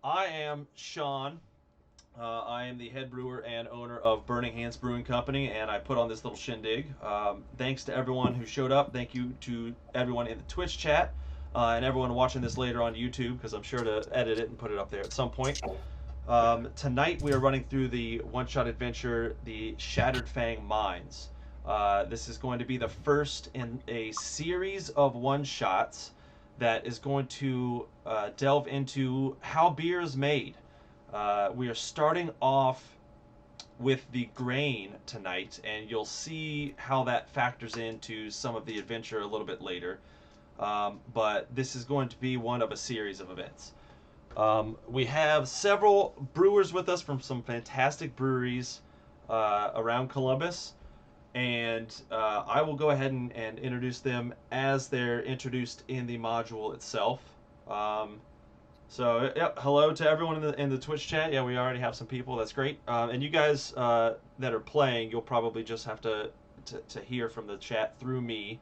I am Sean. I am the head brewer and owner of Burning Hands Brewing Company, and I put on this little shindig. Thanks to everyone who showed up. Thank you to everyone in the Twitch chat and everyone watching this later on YouTube, because I'm sure to edit it and put it up there at some point. Tonight we are running through the one-shot adventure, the Shattered Fang Mines. This is going to be the first in a series of one-shots that is going to delve into how beer is made. We are starting off with the grain tonight, and you'll see how that factors into some of the adventure a little bit later. But this is going to be one of a series of events. We have several brewers with us from some fantastic breweries around Columbus, and I will go ahead and introduce them as they're introduced in the module itself. Yep, hello to everyone in the Twitch chat. Yeah, we already have some people. That's great. And you guys that are playing, you'll probably just have to hear from the chat through me.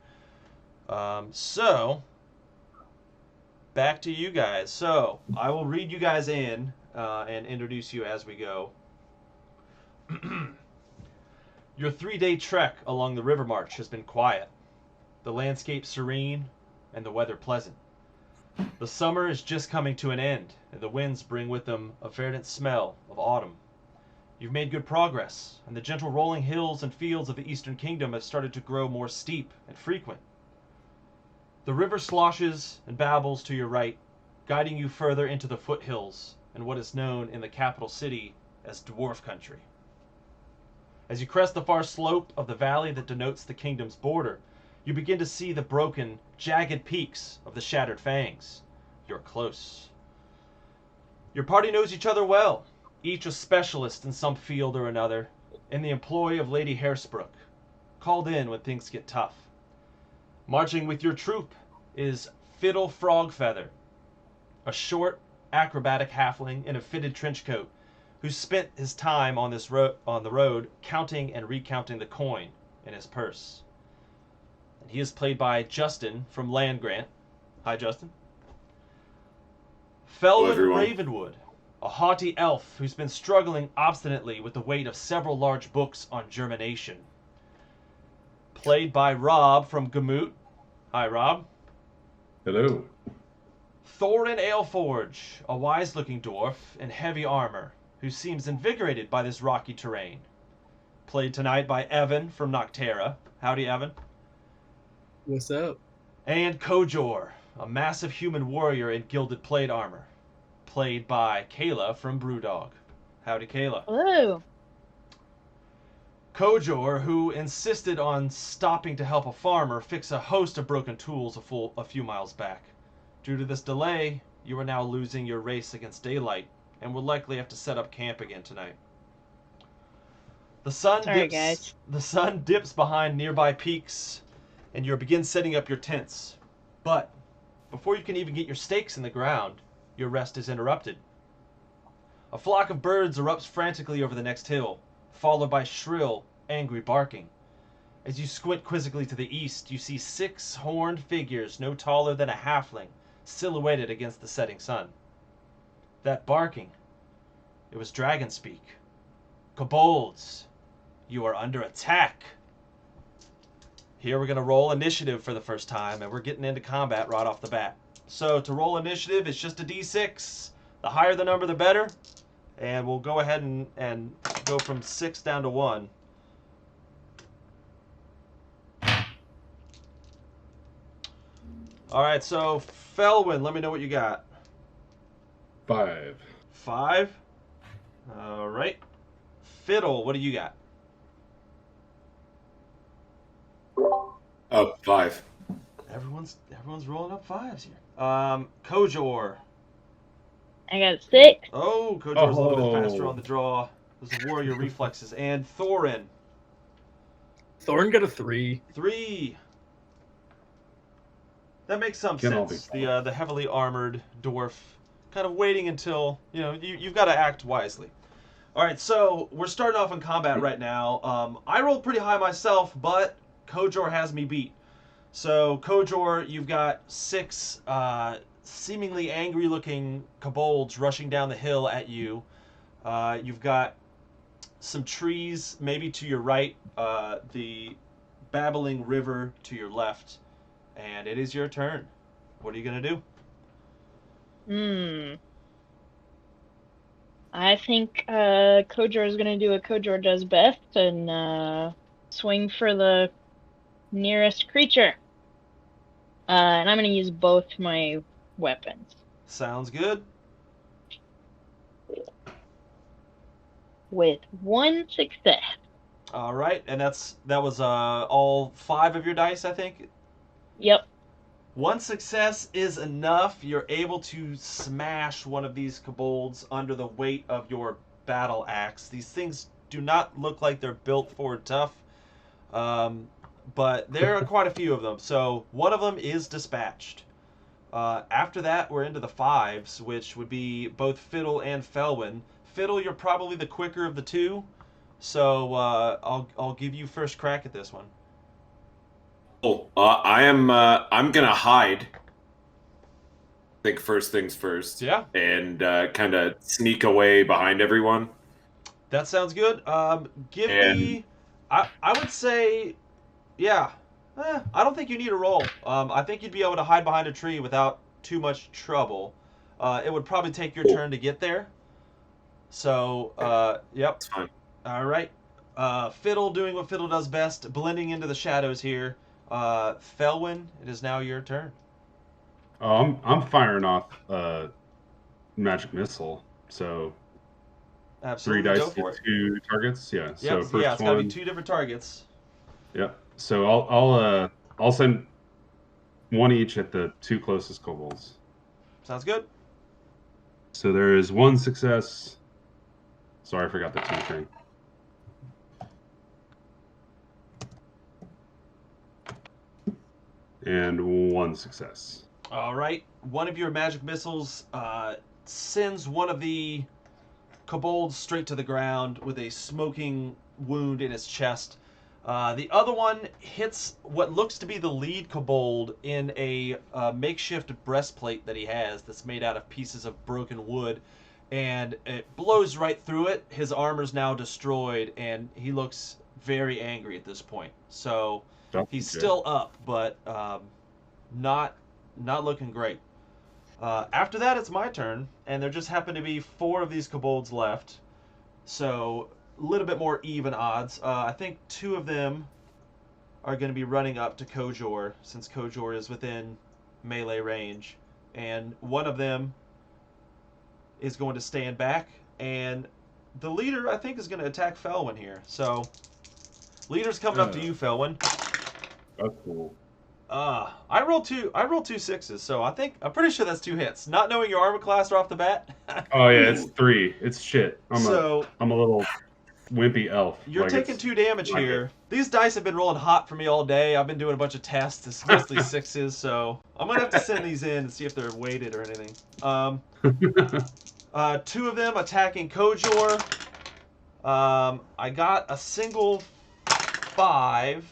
Back to you guys. So I will read you guys in and introduce you as we go. Your 3-day trek along the river march has been quiet. The landscape serene and the weather pleasant. The summer is just coming to an end, and the winds bring with them a verdant smell of autumn. You've made good progress, and the gentle rolling hills and fields of the Eastern Kingdom have started to grow more steep and frequent. The river sloshes and babbles to your right, guiding you further into the foothills and what is known in the capital city as Dwarf Country. As you crest the far slope of the valley that denotes the kingdom's border, you begin to see the broken, jagged peaks of the Shattered Fangs. You're close. Your party knows each other well, each a specialist in some field or another, in the employ of Lady Haresbrook, called in when things get tough. Marching with your troop is Fiddle Frogfeather, a short, acrobatic halfling in a fitted trench coat who spent his time on the road counting and recounting the coin in his purse. And he is played by Justin from Land Grant. Hi, Justin. Felwyn Ravenwood, a haughty elf who's been struggling obstinately with the weight of several large books on germination. Played by Rob from Gemüt. Hi, Rob. Hello. Thorin Aleforge, a wise-looking dwarf in heavy armor, who seems invigorated by this rocky terrain. Played tonight by Evan from Nocterra. Howdy, Evan. What's up? And Kojor, a massive human warrior in gilded plate armor. Played by Kayla from BrewDog. Howdy, Kayla. Hello. Kojor, who insisted on stopping to help a farmer fix a host of broken tools a few miles back. Due to this delay, you are now losing your race against daylight and will likely have to set up camp again tonight. The sun dips behind nearby peaks, and you begin setting up your tents. But before you can even get your stakes in the ground, your rest is interrupted. A flock of birds erupts frantically over the next hill, followed by shrill, angry barking. As you squint quizzically to the east, you see 6 horned figures no taller than a halfling, silhouetted against the setting sun. That barking, it was dragon speak. Kobolds, you are under attack. Here we're going to roll initiative for the first time, and we're getting into combat right off the bat. So to roll initiative, it's just a d6. The higher the number, the better. And we'll go ahead and go from 6 down to 1. All right, so Felwyn, let me know what you got. 5. 5? All right. Fiddle, what do you got? 5. Everyone's rolling up 5s here. Kojor. I got 6. Oh, Kojor's a little bit faster on the draw. Those are warrior reflexes. And Thorin. Thorin got a 3. 3. That makes some sense. The heavily armored dwarf kind of waiting until, you've got to act wisely. All right, so we're starting off in combat right now. I rolled pretty high myself, but Kojor has me beat. So Kojor, you've got 6 seemingly angry-looking kobolds rushing down the hill at you. You've got some trees maybe to your right, the babbling river to your left, and it is your turn. What are you going to do? I think Kojor is gonna do what Kojor does best and swing for the nearest creature. And I'm gonna use both my weapons. Sounds good. With 1 success. All right, and that was all 5 of your dice, I think. Yep. 1 success is enough. You're able to smash one of these kobolds under the weight of your battle axe. These things do not look like they're built for tough, but there are quite a few of them. So one of them is dispatched. After that, we're into the 5s, which would be both Fiddle and Felwyn. Fiddle, you're probably the quicker of the two, so I'll give you first crack at this one. I'm gonna hide. Think first things first. Yeah. And kind of sneak away behind everyone. That sounds good. Give me. I would say, yeah. I don't think you need a roll. I think you'd be able to hide behind a tree without too much trouble. It would probably take your turn to get there. So, yep. That's fine. All right. Fiddle doing what Fiddle does best, blending into the shadows here. Felwyn, it is now your turn. I'm firing off magic missile. So Absolutely. 3 Go dice for to it. 2 targets. Yeah. Yep. So first Yeah, it's got to one. be 2 different targets. Yep. So I'll send 1 each at the 2 closest kobolds. Sounds good. So there is 1 success. Sorry, I forgot the 2 thing. And 1 success. All right. One of your magic missiles sends one of the kobolds straight to the ground with a smoking wound in its chest. The other one hits what looks to be the lead kobold in a makeshift breastplate that he has that's made out of pieces of broken wood, and it blows right through it. His armor's now destroyed, and he looks very angry at this point. So he's still up, but not looking great. After that, it's my turn, and there just happen to be 4 of these kobolds left. So a little bit more even odds. I think 2 of them are going to be running up to Kojor, since Kojor is within melee range. And one of them is going to stand back, and the leader, I think, is going to attack Felwyn here. So, leader's coming up to you, Felwyn. That's cool. I rolled 2 6s, so I'm pretty sure that's 2 hits. Not knowing your armor class right off the bat. Oh yeah, it's 3. It's shit. I'm So a little wimpy elf. you're Like, taking it's 2 damage like here. These dice have been rolling hot for me all day. I've been doing a bunch of tests. It's mostly 6s, so I'm gonna have to send these in and see if they're weighted or anything. 2 of them attacking Kojor. I got a single 5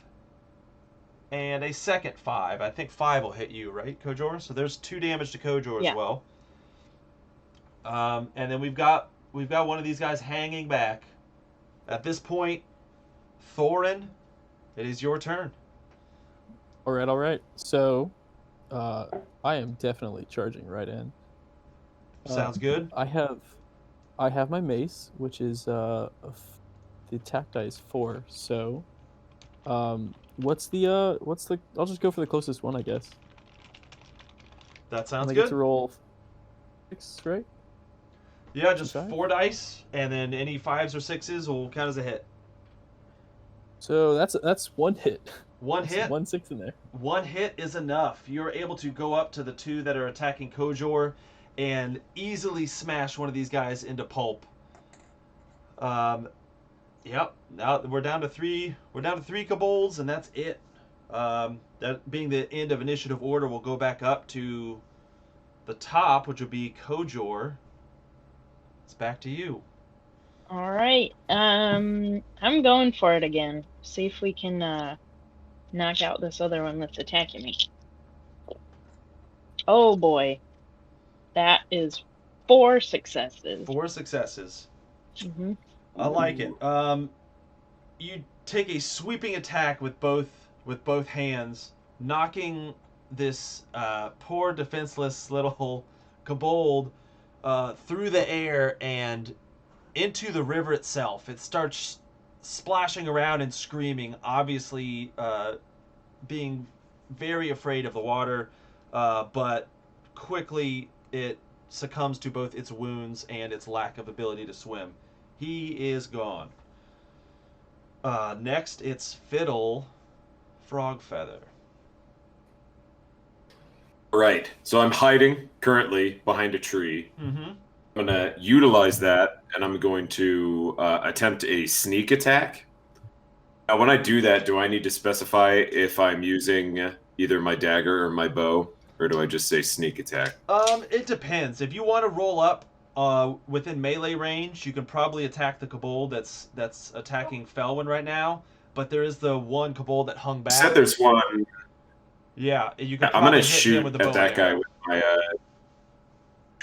and a second 5. I think 5 will hit you, right, Kojor? So there's 2 damage to Kojor as well. And then we've got one of these guys hanging back. At this point, Thorin, it is your turn. All right. So, I am definitely charging right in. Sounds good. I have my mace, which is the attack dice 4. So, what's the I'll just go for the closest one, I guess. That sounds I good. get to roll 6, right? Yeah, just 5? 4 dice, and then any 5s or 6s will count as a hit. So that's 1 hit. One hit. 1 6 in there. 1 hit is enough. You're able to go up to the 2 that are attacking Kojor and easily smash one of these guys into pulp. Yep. Now we're down to 3. We're down to 3 kobolds, and that's it. That being the end of initiative order, we'll go back up to the top, which would be Kojor. It's back to you. All right. I'm going for it again. See if we can knock out this other one that's attacking me. Oh boy. That is 4 successes. 4 successes. Mm-hmm. I like it. You take a sweeping attack with both hands, knocking this poor defenseless little kobold through the air and into the river itself. It starts splashing around and screaming, obviously being very afraid of the water, but quickly it succumbs to both its wounds and its lack of ability to swim. He is gone. Next, it's Fiddle Frogfeather. Right. So I'm hiding currently behind a tree. Mm-hmm. I'm going to utilize that, and I'm going to attempt a sneak attack. Now, when I do that, do I need to specify if I'm using either my dagger or my bow, or do I just say sneak attack? It depends. If you want to roll up within melee range, you can probably attack the kobold that's attacking Felwyn right now. But there is the one kobold that hung You back. said there's one. Yeah, you can. I'm probably going to hit shoot him with the at bow that and guy arrow. with my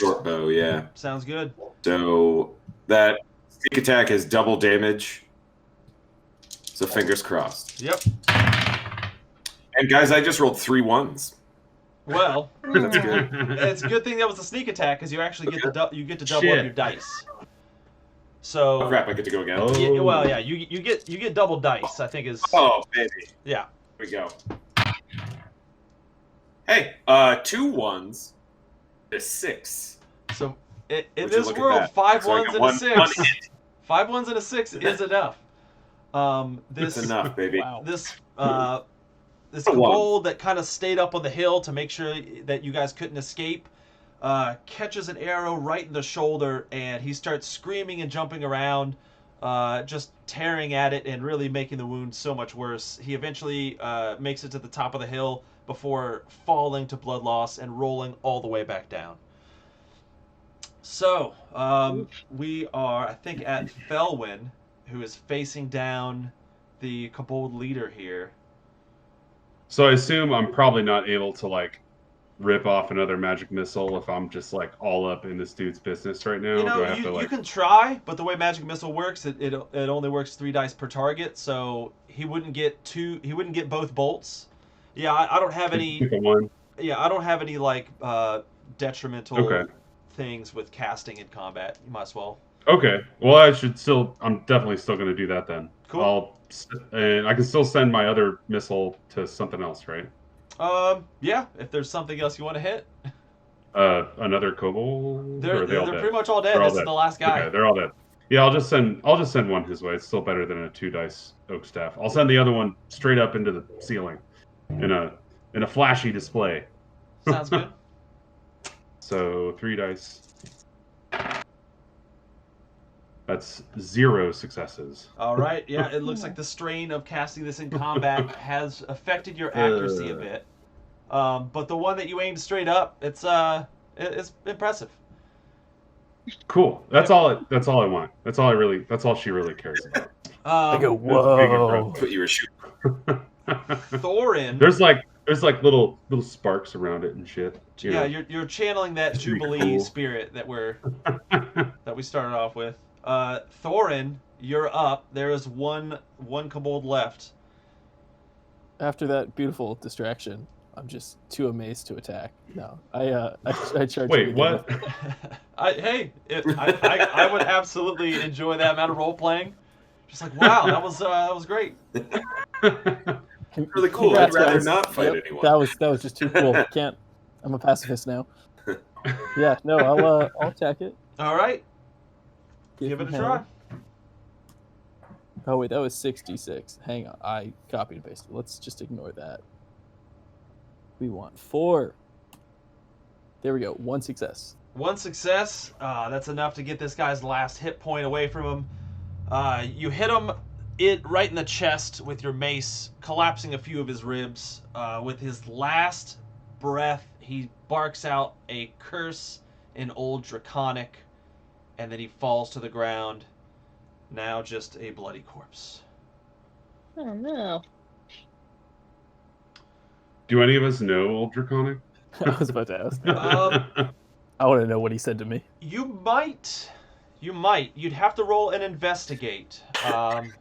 short bow, yeah. Sounds good. So that sneak attack is double damage. So fingers crossed. Yep. And guys, I just rolled 3 1s. Well, That's good. it's a good thing that was a sneak attack because you actually get to you get to double up Shit. your dice. So Oh crap! I get to go again. Oh. yeah, well, yeah, you get double dice. I think is Oh baby, yeah. here we go. Hey, 2 1s, a 6. So in Would you this look at world, that? 5 So I 1s got and a one 6. hit. 5 1s and a 6 is enough. This That's enough, baby. Wow. this this A one. kobold that kind of stayed up on the hill to make sure that you guys couldn't escape catches an arrow right in the shoulder, and he starts screaming and jumping around, just tearing at it and really making the wound so much worse. He eventually makes it to the top of the hill before falling to blood loss and rolling all the way back down. So we are, I think, at Felwyn, who is facing down the kobold leader here. So I assume I'm probably not able to like rip off another magic missile if I'm just like all up in this dude's business right now. You Do I know, have to you like? can try, but the way magic missile works, it only works 3 dice per target, so he wouldn't get both bolts. Yeah, I don't have any. pick a one? Yeah, I don't have any like detrimental Okay. things with casting in combat. You might as well. Okay. Well, I'm definitely still going to do that then. Cool. And I can still send my other missile to something else, right? Yeah, if there's something else you want to hit, Another kobold. Or they're are they all dead? pretty much all dead. They're all This is dead. the last guy. Okay, they're all dead. Yeah, I'll just send one his way. It's still better than a 2 dice oak staff. I'll send the other one straight up into the ceiling, in a flashy display. Sounds good. So 3 dice. That's 0 successes. All right. Yeah, it looks like the strain of casting this in combat has affected your accuracy a bit. But the one that you aimed straight up, it's impressive. Cool. That's all I want. That's all she really cares about. I go, That's big and whoa. That's what you were shooting. Thorin. There's like little sparks around it and shit. you Yeah, know. you're channeling that It's pretty Jubilee cool. spirit that we started off with. Thorin, you're up. There is one kobold left. After that beautiful distraction, I'm just too amazed to attack. No, I charge. Wait, you again. what? I would absolutely enjoy that amount of role playing. Just like, wow, that was great. Really cool. I'd Congrats, rather guys. not fight Yep, anyone. That was just too cool. Can't. I'm a pacifist now. Yeah, no, I'll attack it. All right, give it a try. Oh wait, that was 66. Hang on, I copied and pasted. Let's just ignore that. We want 4. There we go. 1 success. One success. That's enough to get this guy's last hit point away from him. You hit him right in the chest with your mace, collapsing a few of his ribs. With his last breath, he barks out a curse in Old Draconic, and then he falls to the ground, now just a bloody corpse. Oh no. Do any of us know Old Draconic? I was about to ask. I want to know what he said to me. You might. You'd have to roll and investigate. Felwyn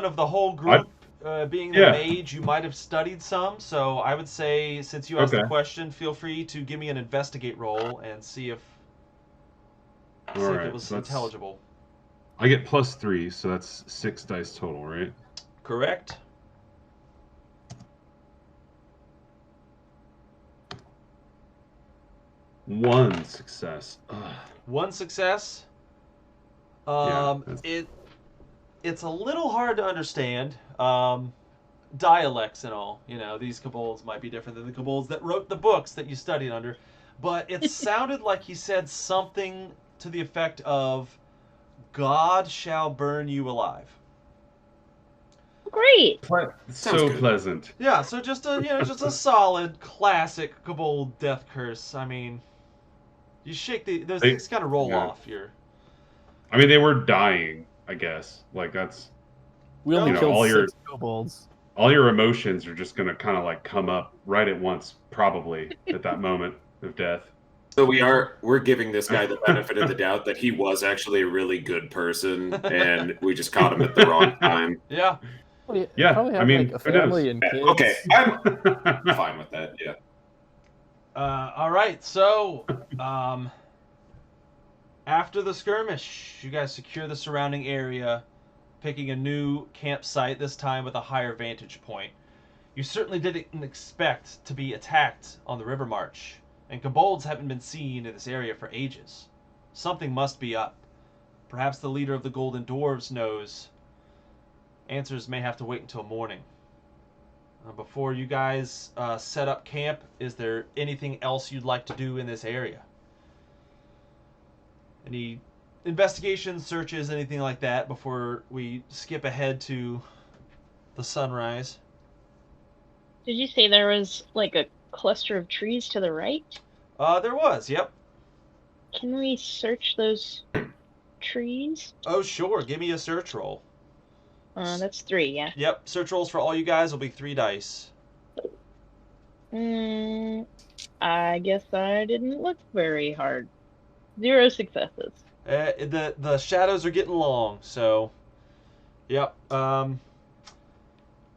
of the whole group, being the Yeah. mage, you might have studied some. So I would say, since you asked the Okay. question, feel free to give me an investigate roll and see if All it right. was So that's, intelligible. I get +3, so that's 6 dice total, right? Correct. One success. Ugh. One success. Yeah, that's- It's a little hard to understand. Dialects and all. You know, these kobolds might be different than the kobolds that wrote the books that you studied under. But it sounded like he said something to the effect of, "God shall burn you alive." Great. Sounds so good. pleasant. Yeah, so just a solid classic kobold death curse. I mean, you shake those They- things kind of roll yeah. off. I mean, they were dying, I guess. Like, that's... We only You know, killed all your- 6 kobolds. All your emotions are just going to kind of, like, come up right at once, probably, at that moment of death. So we're giving this guy the benefit of the doubt that he was actually a really good person, and we just caught him at the wrong time. Yeah. Well, Yeah, probably I have mean, like a who knows? family and kids. Okay, I'm fine with that. Yeah. All right. So, after the skirmish, you guys secure the surrounding area, picking a new campsite, this time with a higher vantage point. You certainly didn't expect to be attacked on the river march, and kobolds haven't been seen in this area for ages. Something must be up. Perhaps the leader of the Golden Dwarves knows. Answers may have to wait until morning. Before you guys set up camp, is there anything else you'd like to do in this area? Any investigations, searches, anything like that before we skip ahead to the sunrise? Did you say there was like a cluster of trees to the right? There was, yep. Can we search those trees? Oh, sure. Give me a search roll. That's 3, yeah. Yep, search rolls for all you guys will be 3 dice. I guess I didn't look very hard. 0 successes. The shadows are getting long, so yep.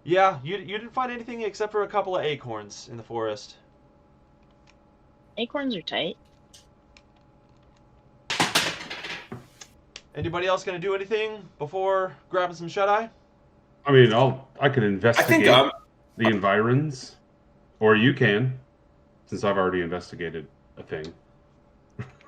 Yeah, you didn't find anything except for a couple of acorns in the forest. Acorns are tight. Anybody else gonna do anything before grabbing some shut-eye? I mean, I can I investigate think the environs, or you can, since I've already investigated a thing.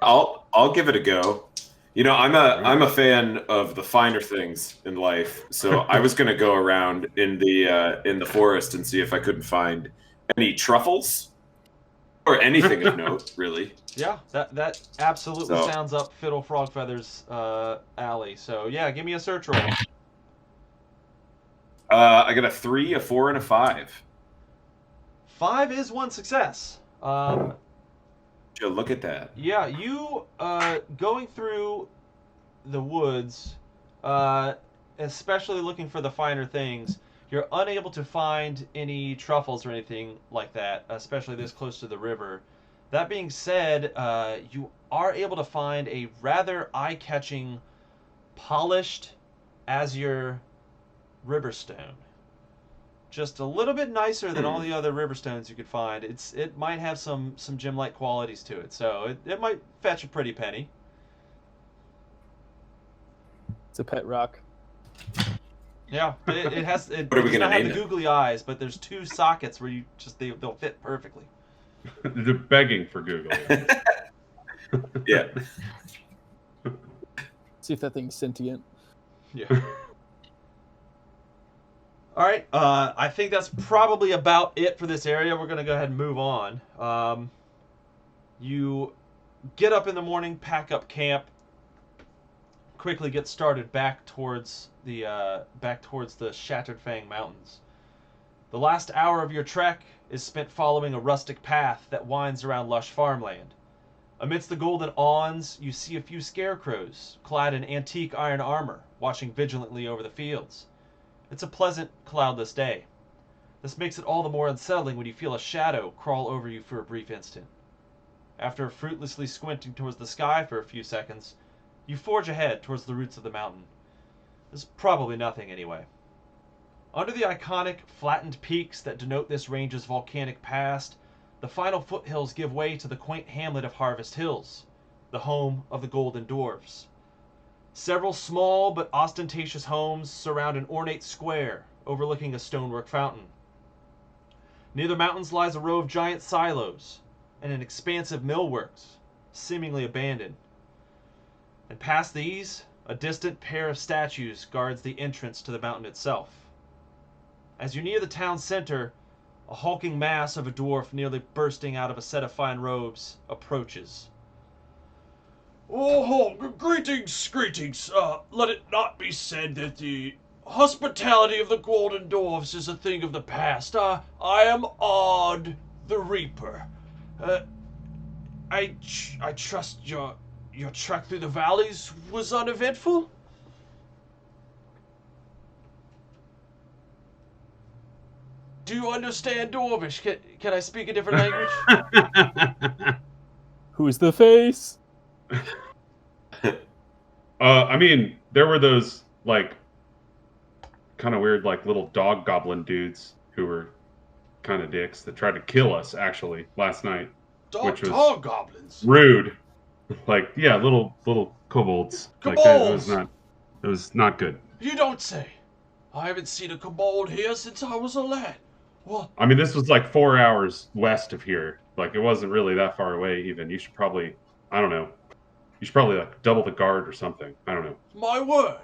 I'll give it a go. You know, I'm a fan of the finer things in life, so I was going to go around in the forest and see if I couldn't find any truffles or anything of note, really. Yeah, that absolutely So- sounds up Fiddle Frogfeather's alley. So yeah, give me a search roll. I got a 3, a 4, and a 5. 5 is one success. Joe, look at that. Yeah, you going through the woods, especially looking for the finer things, you're unable to find any truffles or anything like that, especially this close to the river. That being said, you are able to find a rather eye-catching, polished azure riverstone. Just a little bit nicer than all the other riverstones you could find. It might have some gem-like qualities to it, so it might fetch a pretty penny. It's a pet rock. Yeah, it has. It What are we does gonna not have name the it? googly eyes, but there's 2 sockets where you just they'll fit perfectly. They're begging for Google. Yeah. See if that thing's sentient. Yeah. All right. I think that's probably about it for this area. We're gonna go ahead and move on. You get up in the morning, pack up camp, quickly get started back towards the Shattered Fang Mountains. The last hour of your trek is spent following a rustic path that winds around lush farmland. Amidst the golden awns, you see a few scarecrows, clad in antique iron armor, watching vigilantly over the fields. It's a pleasant, cloudless day. This makes it all the more unsettling when you feel a shadow crawl over you for a brief instant. after fruitlessly squinting towards the sky for a few seconds, you forge ahead towards the roots of the mountain. There's probably nothing anyway. Under the iconic, flattened peaks that denote this range's volcanic past, the final foothills give way to the quaint hamlet of Harvest Hills, the home of the Golden Dwarfs. Several small but ostentatious homes surround an ornate square overlooking a stonework fountain. Near the mountains lies a row of giant silos and an expansive millworks, seemingly abandoned. And past these, a distant pair of statues guards the entrance to the mountain itself. As you near the town center, a hulking mass of a dwarf nearly bursting out of a set of fine robes approaches. Oh, greetings, greetings. Let it not be said that the hospitality of the Golden Dwarfs is a thing of the past. I am Odd the Reaper. I trust your trek through the valleys was uneventful? Do you understand Dwarvish? Can I speak a different language? Who's the face? I mean, there were those, like, kind of weird, like, little dog goblin dudes who were kind of dicks that tried to kill us, actually, last night. Which was Dog goblins. Rude. Like, yeah, little kobolds. Like, it was not good. You don't say. I haven't seen a kobold here since I was a lad. Well, I mean, this was like 4 hours west of here. Like, it wasn't really that far away, even. You should probably, I don't know. You should probably, like, double the guard or something. I don't know. my word.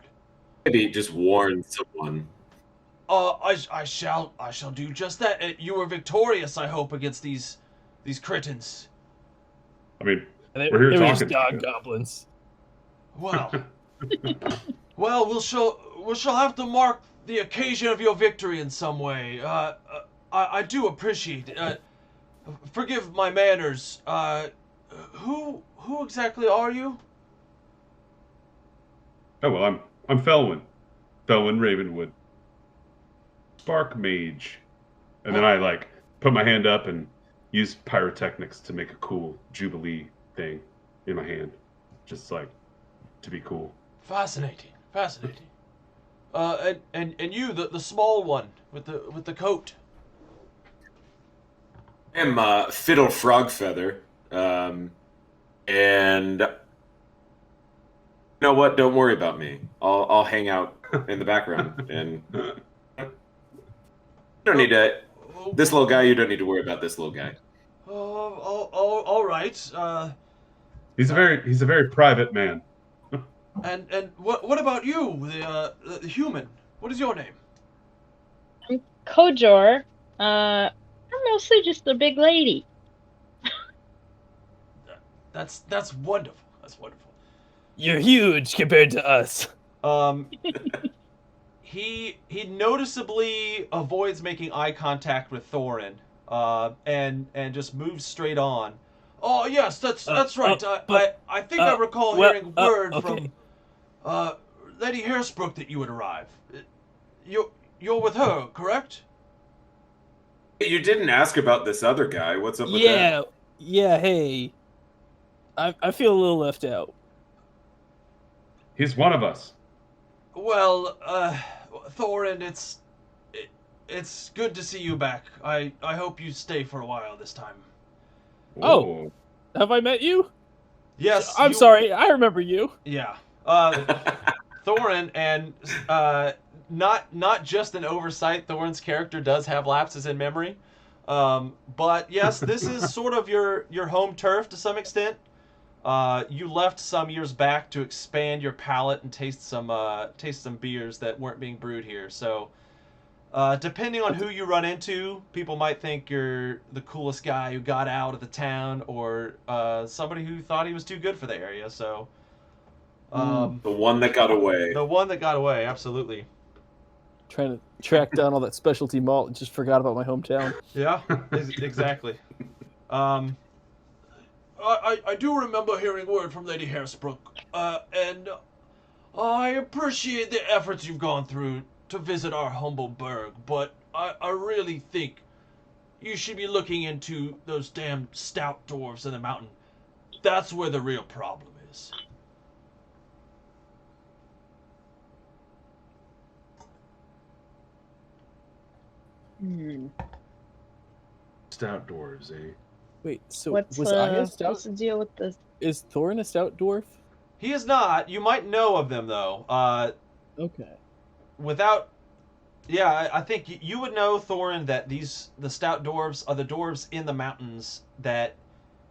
Maybe just warn someone. I shall do just that. You were victorious, I hope, against these cretins. I mean, They, we're here they were just talking. dog goblins. Well, we'll have to mark the occasion of your victory in some way. I do appreciate it. Forgive my manners. Who exactly are you? Oh, well, I'm Felwyn. Felwyn Ravenwood. Spark Mage. And then I, like, put my hand up and use pyrotechnics to make a cool Jubilee thing in my hand. Just, like, to be cool. Fascinating. And you, the small one with the coat. I'm Fiddle Frogfeather. And you know what? Don't worry about me. I'll hang out in the background, and you don't need to. This little guy, you don't need to worry about this little guy. All right. He's a very private man. And what about you, the human? What is your name? I'm Kojor. I'm mostly just a big lady. That's wonderful. That's wonderful. You're huge compared to us. He noticeably avoids making eye contact with Thorin, and just moves straight on. Oh yes, that's right. I think I recall hearing word from Lady Hairsbrook that you would arrive. You're with her, correct? You didn't ask about this other guy. What's up with Yeah, that? yeah. Hey, I feel a little left out. He's one of us. Well, Thorin, it's good to see you back. I hope you stay for a while this time. Oh. Have I met you? Yes, I'm sorry. I remember you. Yeah. Thorin, and not just an oversight. Thorin's character does have lapses in memory, but yes, this is sort of your home turf to some extent. You left some years back to expand your palate and taste some beers that weren't being brewed here. So, depending on who you run into, people might think you're the coolest guy who got out of the town, or somebody who thought he was too good for the area. So, The one that got away. the one that got away, absolutely. Trying to track down all that specialty malt and just forgot about my hometown. Yeah, exactly. I do remember hearing word from Lady Hairsbrook, and I appreciate the efforts you've gone through to visit our humble burg, but I really think you should be looking into those damn stout dwarves in the mountain. That's where the real problem is. Hmm. Stout dwarves, eh? Wait, so What's was I a stout? what's the deal with this? Is Thorin a stout dwarf? He is not. You might know of them though. Okay. Without, yeah, I think you would know, Thorin, that the stout dwarves are the dwarves in the mountains that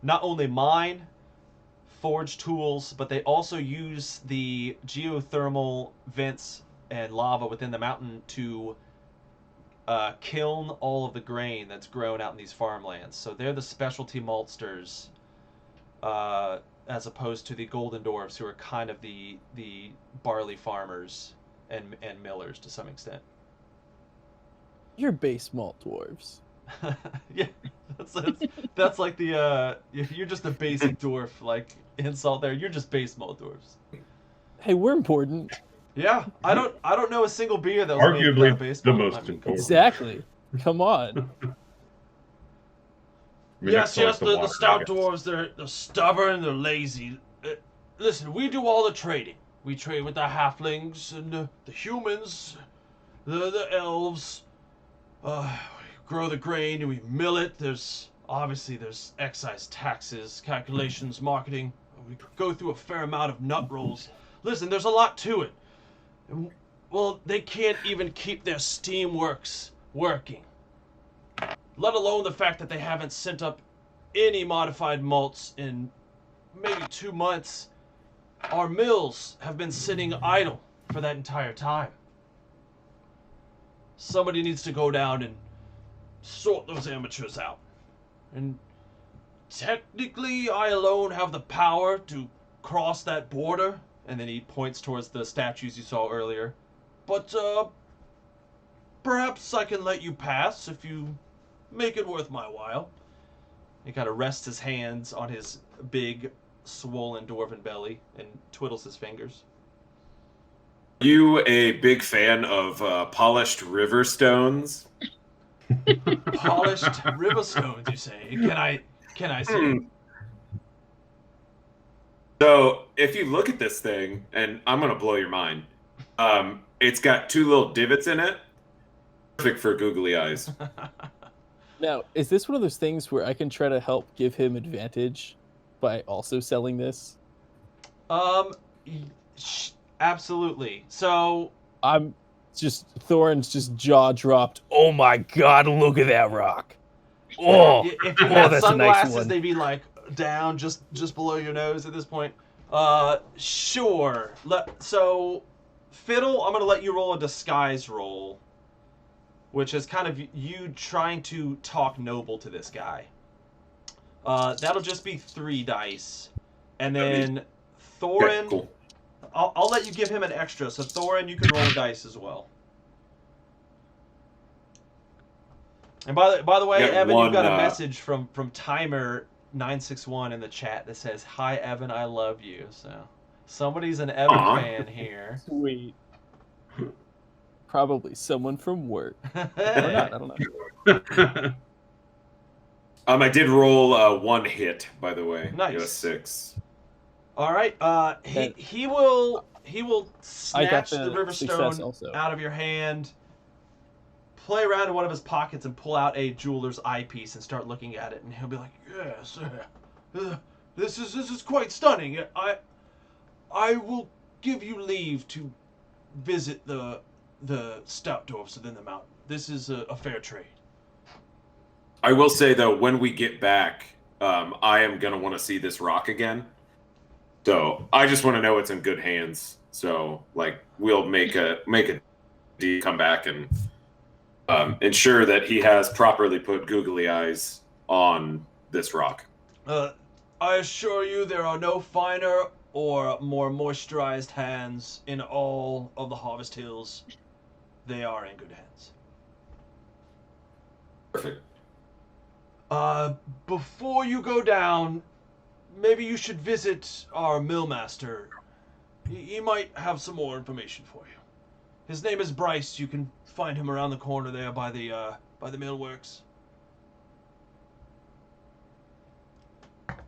not only mine, forge tools, but they also use the geothermal vents and lava within the mountain to kiln all of the grain that's grown out in these farmlands. So they're the specialty maltsters, as opposed to the golden dwarves, who are kind of the barley farmers and millers to some extent. You're base malt dwarves. Yeah, that's like the if you're just a basic dwarf, like insult there, you're just base malt dwarves. Hey, we're important. Yeah, I don't know a single beer that was made Arguably without base the malt. most I mean, important. Exactly. Come on. I mean, Yes, next to, like, yes, the water, stout I guess. dwarves, they're stubborn, they're lazy. Listen, we do all the trading. We trade with the halflings and the humans, the elves. We grow the grain and we mill it. There's excise taxes, calculations, marketing. We go through a fair amount of nut rolls. Listen, there's a lot to it. And, well, they can't even keep their steamworks working. Let alone the fact that they haven't sent up any modified malts in maybe 2 months. Our mills have been sitting idle for that entire time. Somebody needs to go down and sort those amateurs out. And technically, I alone have the power to cross that border. And then he points towards the statues you saw earlier. But, perhaps I can let you pass if you make it worth my while. He kind of rests his hands on his big, swollen dwarven belly and twiddles his fingers. You a big fan of polished river stones? Polished river stones, you say? Can I see? So if you look at this thing, and I'm gonna blow your mind, it's got 2 little divots in it. Perfect for googly eyes. Now, is this one of those things where I can try to help give him advantage by also selling this? Absolutely. So I'm just Thorin's just jaw dropped. Oh my god, look at that rock. Oh, if you oh, had that's a nice sunglasses, one. they'd be like down just below your nose at this point. Sure. So Fiddle, I'm gonna let you roll a disguise roll, which is kind of you trying to talk noble to this guy. That'll just be 3 dice, and then Thorin. Okay, cool. I'll let you give him an extra. So Thorin, you can roll dice as well. And by the way, Got Evan, one, you've got a message from Timer961 in the chat that says, "Hi Evan, I love you." So somebody's an Evan Aw. fan here. Sweet. Probably someone from work. Or Hey. not, I don't know. I did roll 1 hit, by the way. Nice. It was 6. All right. He will I got snatch the river success stone also. out of your hand, play around in one of his pockets, and pull out a jeweler's eyepiece and start looking at it. And he'll be like, "Yes, this is quite stunning. I will give you leave to visit the stout dwarfs within the mountain. This is a fair trade." I will say, though, when we get back, I am going to want to see this rock again. So I just want to know it's in good hands. So, like, we'll make a deal, come back and ensure that he has properly put googly eyes on this rock. I assure you, there are no finer or more moisturized hands in all of the Harvest Hills. They are in good hands. Perfect. Before you go down, maybe you should visit our millmaster. He might have some more information for you. His name is Bryce. You can find him around the corner there by the millworks.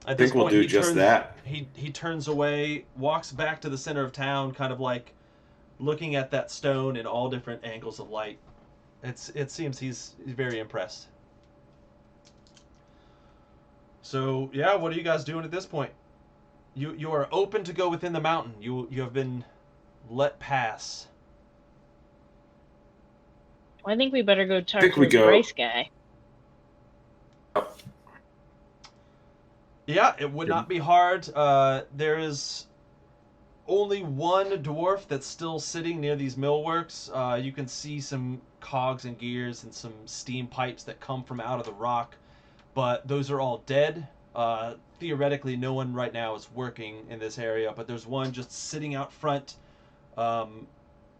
I think we'll do just that. He turns away, walks back to the center of town, kind of like looking at that stone in all different angles of light. It seems he's very impressed. So yeah, what are you guys doing at this point? You are open to go within the mountain. You have been let pass. I think we better go talk Think to we this go. Bryce guy. Yeah, it would not be hard. There is only one dwarf that's still sitting near these millworks. You can see some cogs and gears and some steam pipes that come from out of the rock, but those are all dead. Theoretically, no one right now is working in this area, but there's one just sitting out front,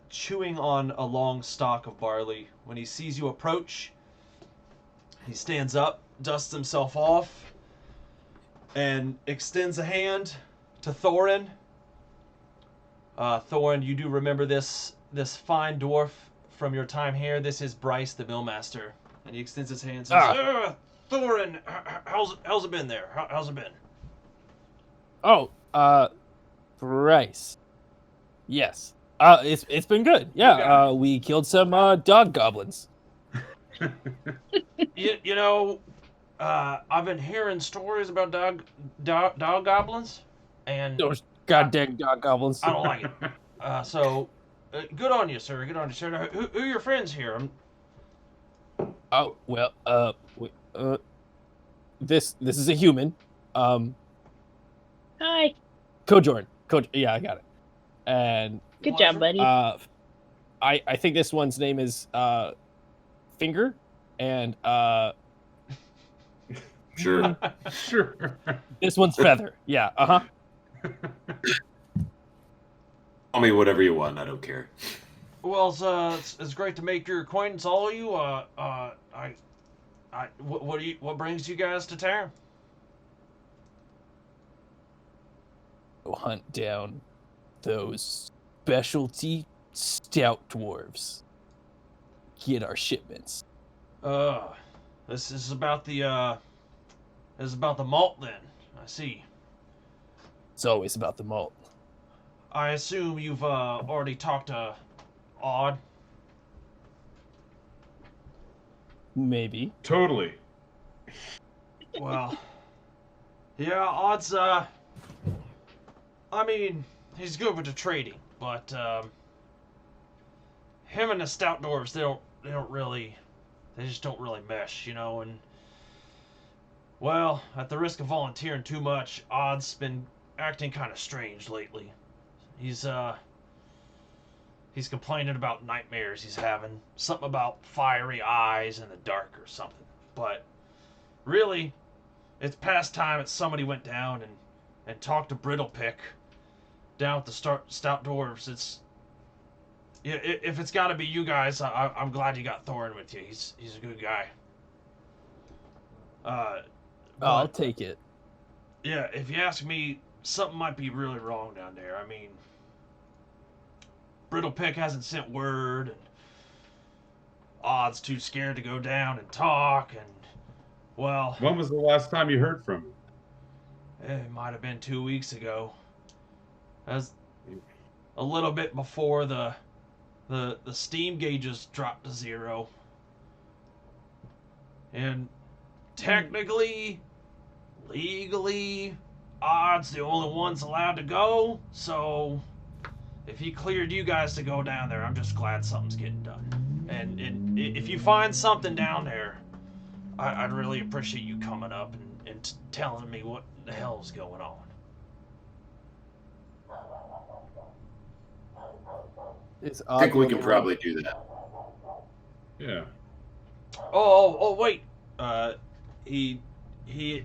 chewing on a long stalk of barley. When he sees you approach, he stands up, dusts himself off, and extends a hand to Thorin. Thorin, you do remember this fine dwarf from your time here. This is Bryce, the millmaster. And he extends his hand and says, Thorin, how's it been there? How's it been? Oh, Bryce. Yes. It's been good. Yeah. We killed some dog goblins. You know, I've been hearing stories about dog goblins, and Those goddamn dog goblins. I don't like it. So, good on you, sir. Good on you, sir. Who are your friends here? Oh well. This is a human. Hi. Kojorn. Yeah, I got it. And Good job, buddy. I think this one's name is Finger, and Sure. Sure. this one's Feather. Yeah. Call me whatever you want. I don't care. Well, it's great to make your acquaintance, all of you. What brings you guys to town? Go hunt down those specialty stout dwarves. Get our shipments. This is about the malt then. I see. It's always about the malt. I assume you've already talked to Odd. Maybe. Totally. Well, yeah, Odd's I mean, he's good with the trading, but him and the stout dwarves, they just don't really mesh, you know. And well, at the risk of volunteering too much, Odd's been acting kind of strange lately. He's complaining about nightmares he's having, something about fiery eyes in the dark or something. But really, it's past time that somebody went down and talked to Brittlepick down at the stout dwarves. If it's got to be you guys, I'm glad you got Thorin with you. He's a good guy. I'll take it. Yeah, if you ask me, something might be really wrong down there. I mean, Brittlepick hasn't sent word, and Odd's too scared to go down and talk, and well, When was the last time you heard from him? it might have been 2 weeks ago. That's a little bit before the steam gauges dropped to 0. And technically, legally, Odd's the only one's allowed to go, so if he cleared you guys to go down there, I'm just glad something's getting done. And if you find something down there, I'd really appreciate you coming up and telling me what the hell's going on. I think we can probably do that. Yeah. Oh, wait. He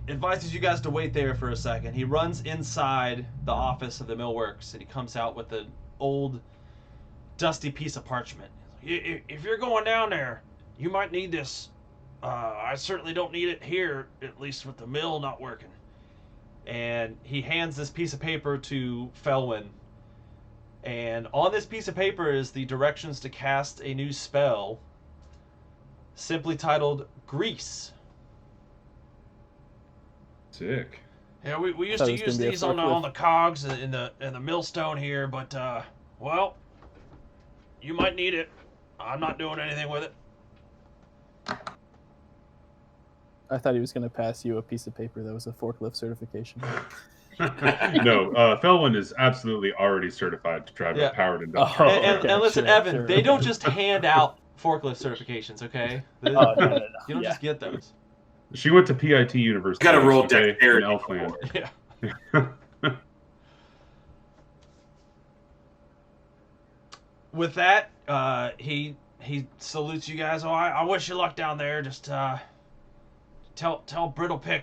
advises you guys to wait there for a second. He runs inside the office of the millworks, and he comes out with an old, dusty piece of parchment. If you're going down there, you might need this. I certainly don't need it here, at least with the mill not working. And he hands this piece of paper to Felwyn. And on this piece of paper is the directions to cast a new spell, simply titled Grease. Sick. Yeah, we used Thought to it was use gonna be a these on forklift. the cogs in the millstone here, but well, you might need it. I'm not doing anything with it. I thought he was going to pass you a piece of paper that was a forklift certification. No, Felwyn is absolutely already certified to drive Yeah. a powered industrial. Oh, And, okay, and listen, sure, Evan, sure. they don't just hand out forklift certifications, okay? Oh, no. You don't Yeah. just get those. She went to PIT University. Gotta roll okay, in dexterity. Elfland. Yeah. With that, he salutes you guys. Oh, I wish you luck down there. Just tell Brittlepick,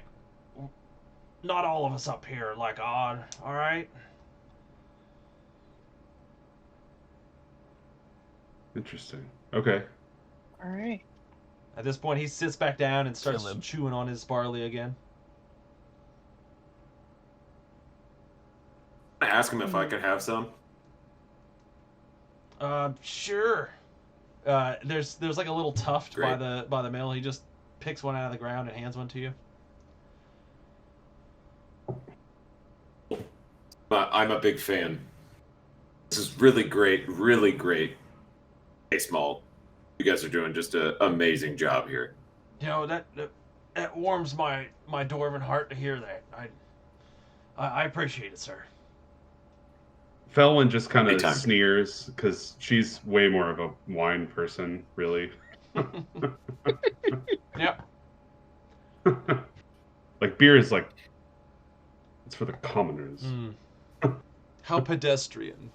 not all of us up here are like odd. All right. Interesting. Okay. All right. At this point, he sits back down and starts Kill him. chewing on his barley again. I ask him if I could have some. Sure. There's like a little tuft by Great. the mill. He just picks one out of the ground and hands one to you. I'm a big fan. This is really great, really great. Hey, Small, you guys are doing just an amazing job here. You know that warms my dwarven heart to hear that. I appreciate it, sir. Felwyn just kind of Anytime. sneers because she's way more of a wine person, really. Yep. Like beer is like it's for the commoners. How pedestrian.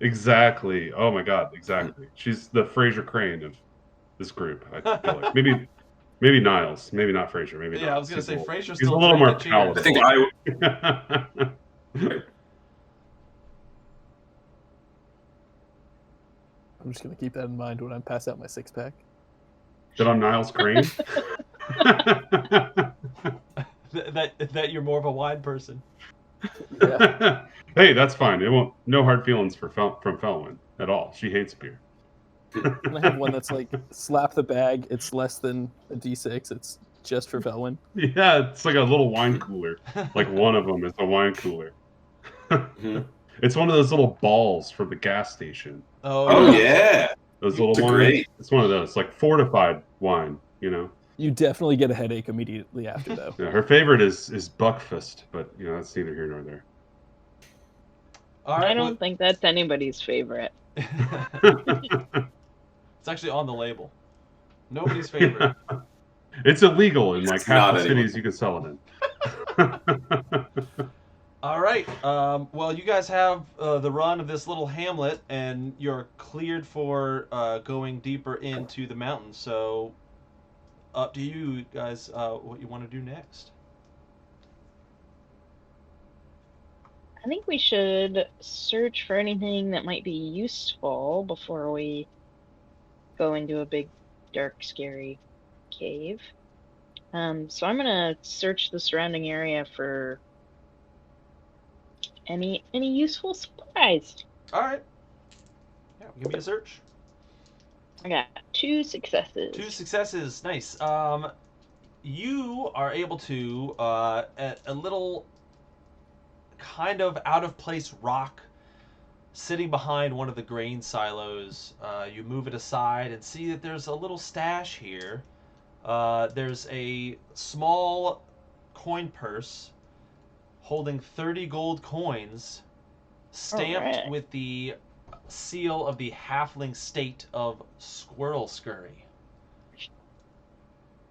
Exactly. Oh my god, exactly. She's the Fraser Crane of this group. I feel like maybe Niles, maybe not Fraser. Maybe Yeah, I was Niles. gonna say Fraser's He's still a little more drinking cheers. I think palatable. I'm just going to keep that in mind when I pass out my six pack. That I'm Niles Crane. that you're more of a wine person. Yeah. Hey, that's fine. It won't. No hard feelings from Felwyn at all. She hates beer. And I have one that's like slap the bag. It's less than a D6. It's just for Felwyn. Yeah, it's like a little wine cooler. Like one of them is a wine cooler. Mhm. It's one of those little balls from the gas station. Oh yeah. Those little It's wines. great. It's one of those, like fortified wine. You know. You definitely get a headache immediately after, though. Yeah, her favorite is Buckfist, but you know that's neither here nor there. All right. I don't think that's anybody's favorite. It's actually on the label. Nobody's favorite. It's illegal in like It's half not the anyway. cities you can sell it in. All right. Well, you guys have the run of this little hamlet, and you're cleared for going deeper into the mountains. So, up to you guys. What you want to do next? I think we should search for anything that might be useful before we go into a big, dark, scary cave. So I'm gonna search the surrounding area for any useful supplies. All right. Yeah, give me a search. I got 2 successes. 2 successes. Nice. You are able to at a little kind of out of place rock sitting behind one of the grain silos. You move it aside and see that there's a little stash here. There's a small coin purse holding 30 gold coins stamped Alright. with the seal of the halfling state of Squirrel Scurry.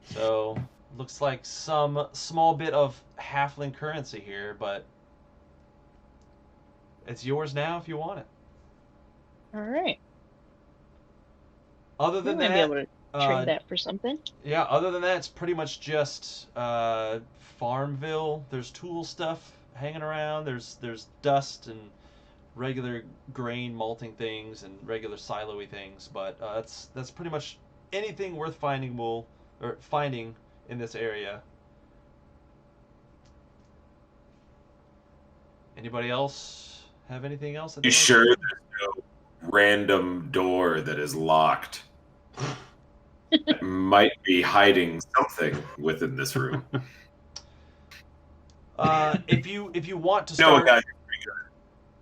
So, looks like some small bit of halfling currency here, but it's yours now if you want it. All right. Other We than might be that, able to trade that for something. yeah, other than that, it's pretty much just Farmville. There's tool stuff hanging around. There's dust and regular grain malting things and regular silo-y things, but that's pretty much anything worth finding in this area. Anybody else have anything else? You sure there's no random door that is locked? That might be hiding something within this room. If you want to No, start, guys.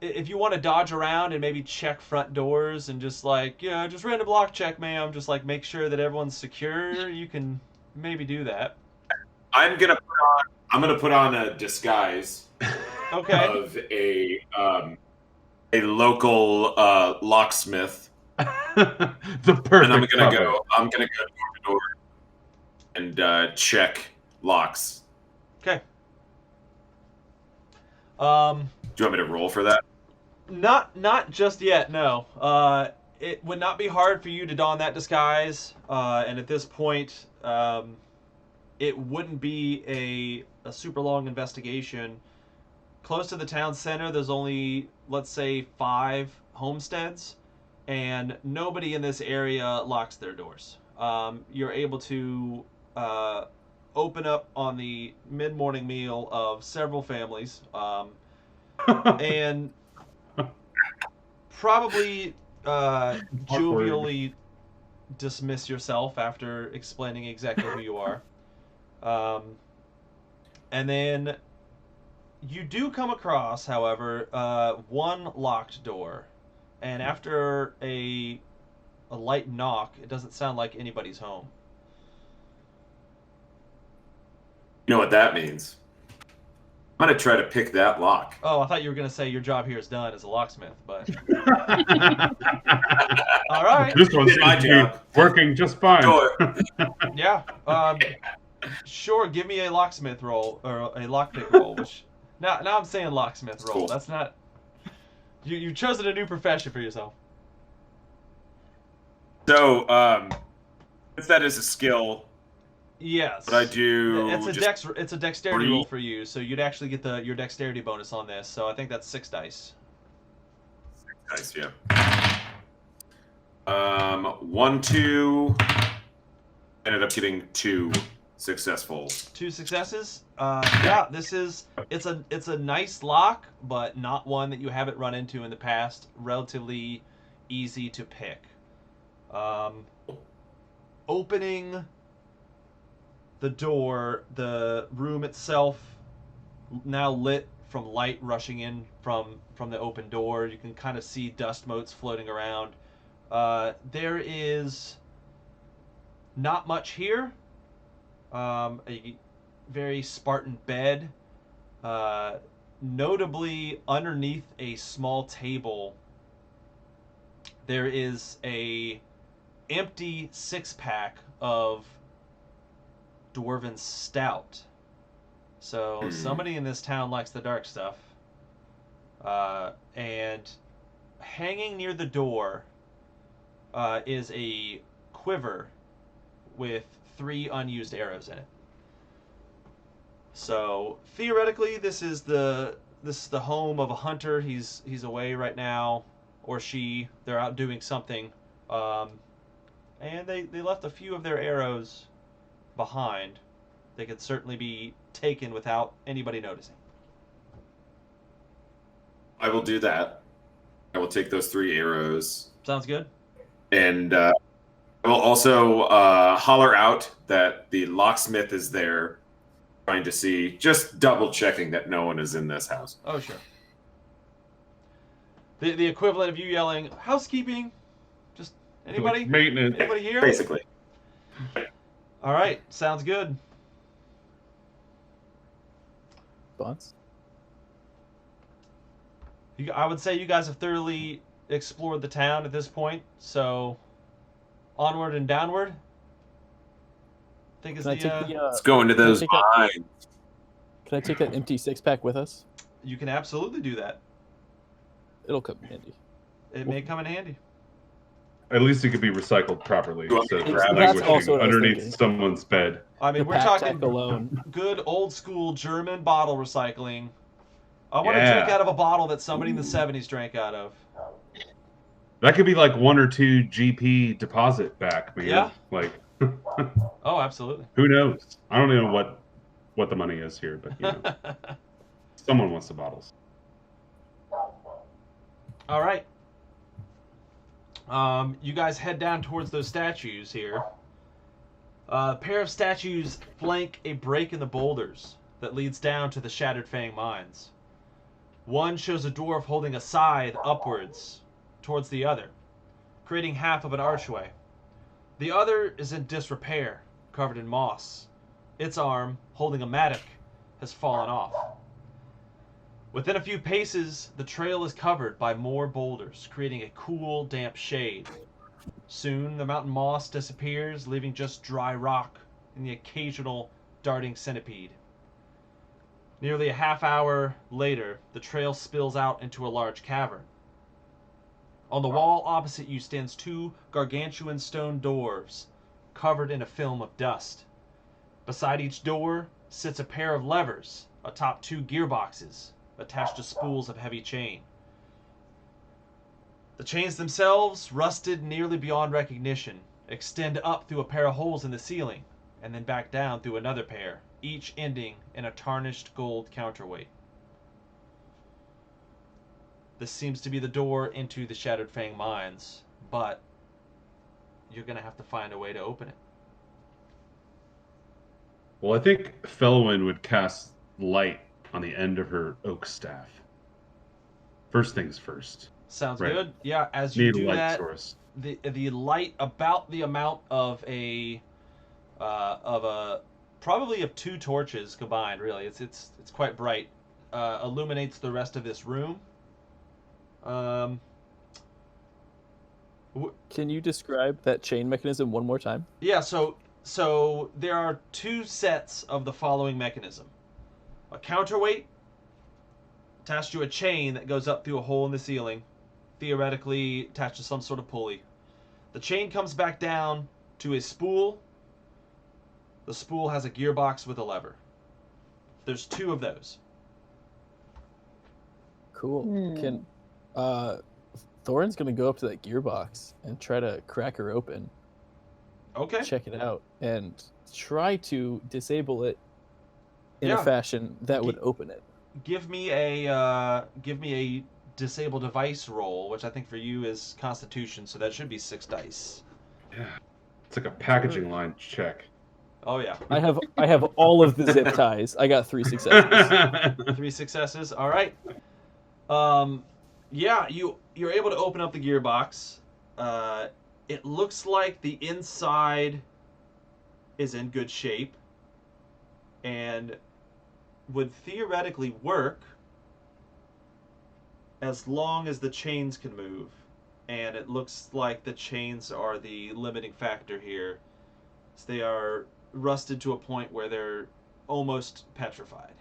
if you want to dodge around and maybe check front doors and just like, just random block check, ma'am, just like make sure that everyone's secure, you can maybe do that. I'm gonna put on a disguise Okay. of a local locksmith, The perfect and I'm gonna cover. go door to door and check locks. Okay. Do you want me to roll for that? Not just yet, no. It would not be hard for you to don that disguise, and at this point, it wouldn't be a super long investigation. Close to the town center, there's only, let's say, 5 homesteads, and nobody in this area locks their doors. You're able to open up on the mid-morning meal of several families, and probably jovially dismiss yourself after explaining exactly who you are. And then you do come across, however, one locked door. And after a light knock, it doesn't sound like anybody's home. You know what that means? I'm gonna try to pick that lock. Oh, I thought you were going to say your job here is done as a locksmith, but... All right. This one Did my seems to job. be working just fine. Door. Yeah. Sure, give me a locksmith roll, or a lockpick roll, which... Now I'm saying locksmith roll. Cool. That's not... You've chosen a new profession for yourself. So, if that is a skill, Yes. but I do. It's a dexterity 3. roll for you, so you'd actually get your dexterity bonus on this. So I think that's 6 dice. Nice, yeah. 1, 2. Ended up getting 2 successful. 2 successes. Yeah, it's a nice lock, but not one that you haven't run into in the past. Relatively easy to pick. Opening the door, the room itself now lit from light rushing in from the open door. You can kind of see dust motes floating around. There is not much here. A very Spartan bed. Notably, underneath a small table, there is a empty 6-pack of Dwarven Stout. So somebody in this town likes the dark stuff. And hanging near the door is a quiver with 3 unused arrows in it. So theoretically, this is the home of a hunter. He's away right now, or she. They're out doing something, and they left a few of their arrows behind. They could certainly be taken without anybody noticing. I will do that. I will take those 3 arrows. Sounds good. And I will also holler out that the locksmith is there, trying to see, just double checking that no one is in this house. Oh, sure. The equivalent of you yelling, housekeeping? Just anybody? Maintenance. Anybody here? Basically. All right, sounds good. Thoughts? I would say you guys have thoroughly explored the town at this point, so onward and downward. I think is Can I take the, Let's go into those take that- mines. Can I take that empty 6-pack with us? You can absolutely do that. It'll come in handy. It may come in handy. At least it could be recycled properly Well, instead of that's also languishing what I was underneath thinking. someone's bed. I mean, The we're pack talking tech alone. good old school German bottle recycling. I want to Yeah. drink out of a bottle that somebody in the 70s drank out of. That could be like 1 or 2 GP deposit back, man. Yeah. Like, Oh, absolutely. who knows? I don't know what the money is here, but you know, someone wants the bottles. All right. You guys head down towards those statues here. A pair of statues flank a break in the boulders that leads down to the Shattered Fang Mines. One shows a dwarf holding a scythe upwards towards the other, creating half of an archway. The other is in disrepair, covered in moss. Its arm, holding a mattock, has fallen off. Within a few paces, the trail is covered by more boulders, creating a cool, damp shade. Soon, the mountain moss disappears, leaving just dry rock and the occasional darting centipede. Nearly a half hour later, the trail spills out into a large cavern. On the wall opposite you stands two gargantuan stone doors, covered in a film of dust. Beside each door sits a pair of levers atop two gearboxes, attached to spools of heavy chain. The chains themselves, rusted nearly beyond recognition, extend up through a pair of holes in the ceiling, and then back down through another pair, each ending in a tarnished gold counterweight. This seems to be the door into the Shattered Fang Mines, but you're going to have to find a way to open it. Well, I think Felwyn would cast light on the end of her oak staff. First things first. Sounds Right. good. Yeah, as you Need a do light that, source. the light about the amount of probably of two torches combined. Really, it's quite bright. Illuminates the rest of this room. Can you describe that chain mechanism one more time? Yeah. So there are two sets of the following mechanism: a counterweight attached to a chain that goes up through a hole in the ceiling, theoretically attached to some sort of pulley. The chain comes back down to a spool. The spool has a gearbox with a lever. There's two of those. Cool. Hmm. Can Thorin's gonna go up to that gearbox and try to crack her open, Okay. check it out, and try to disable it in Yeah. a fashion that would Ge- open it. Give me a disable device roll, which I think for you is Constitution, so that should be 6 dice. Yeah. It's like a packaging line check. Oh yeah, I have all of the zip ties. I got 3 successes. 3 successes. All right. Yeah, you're able to open up the gearbox. It looks like the inside is in good shape and would theoretically work as long as the chains can move. And it looks like the chains are the limiting factor here. So they are rusted to a point where they're almost petrified.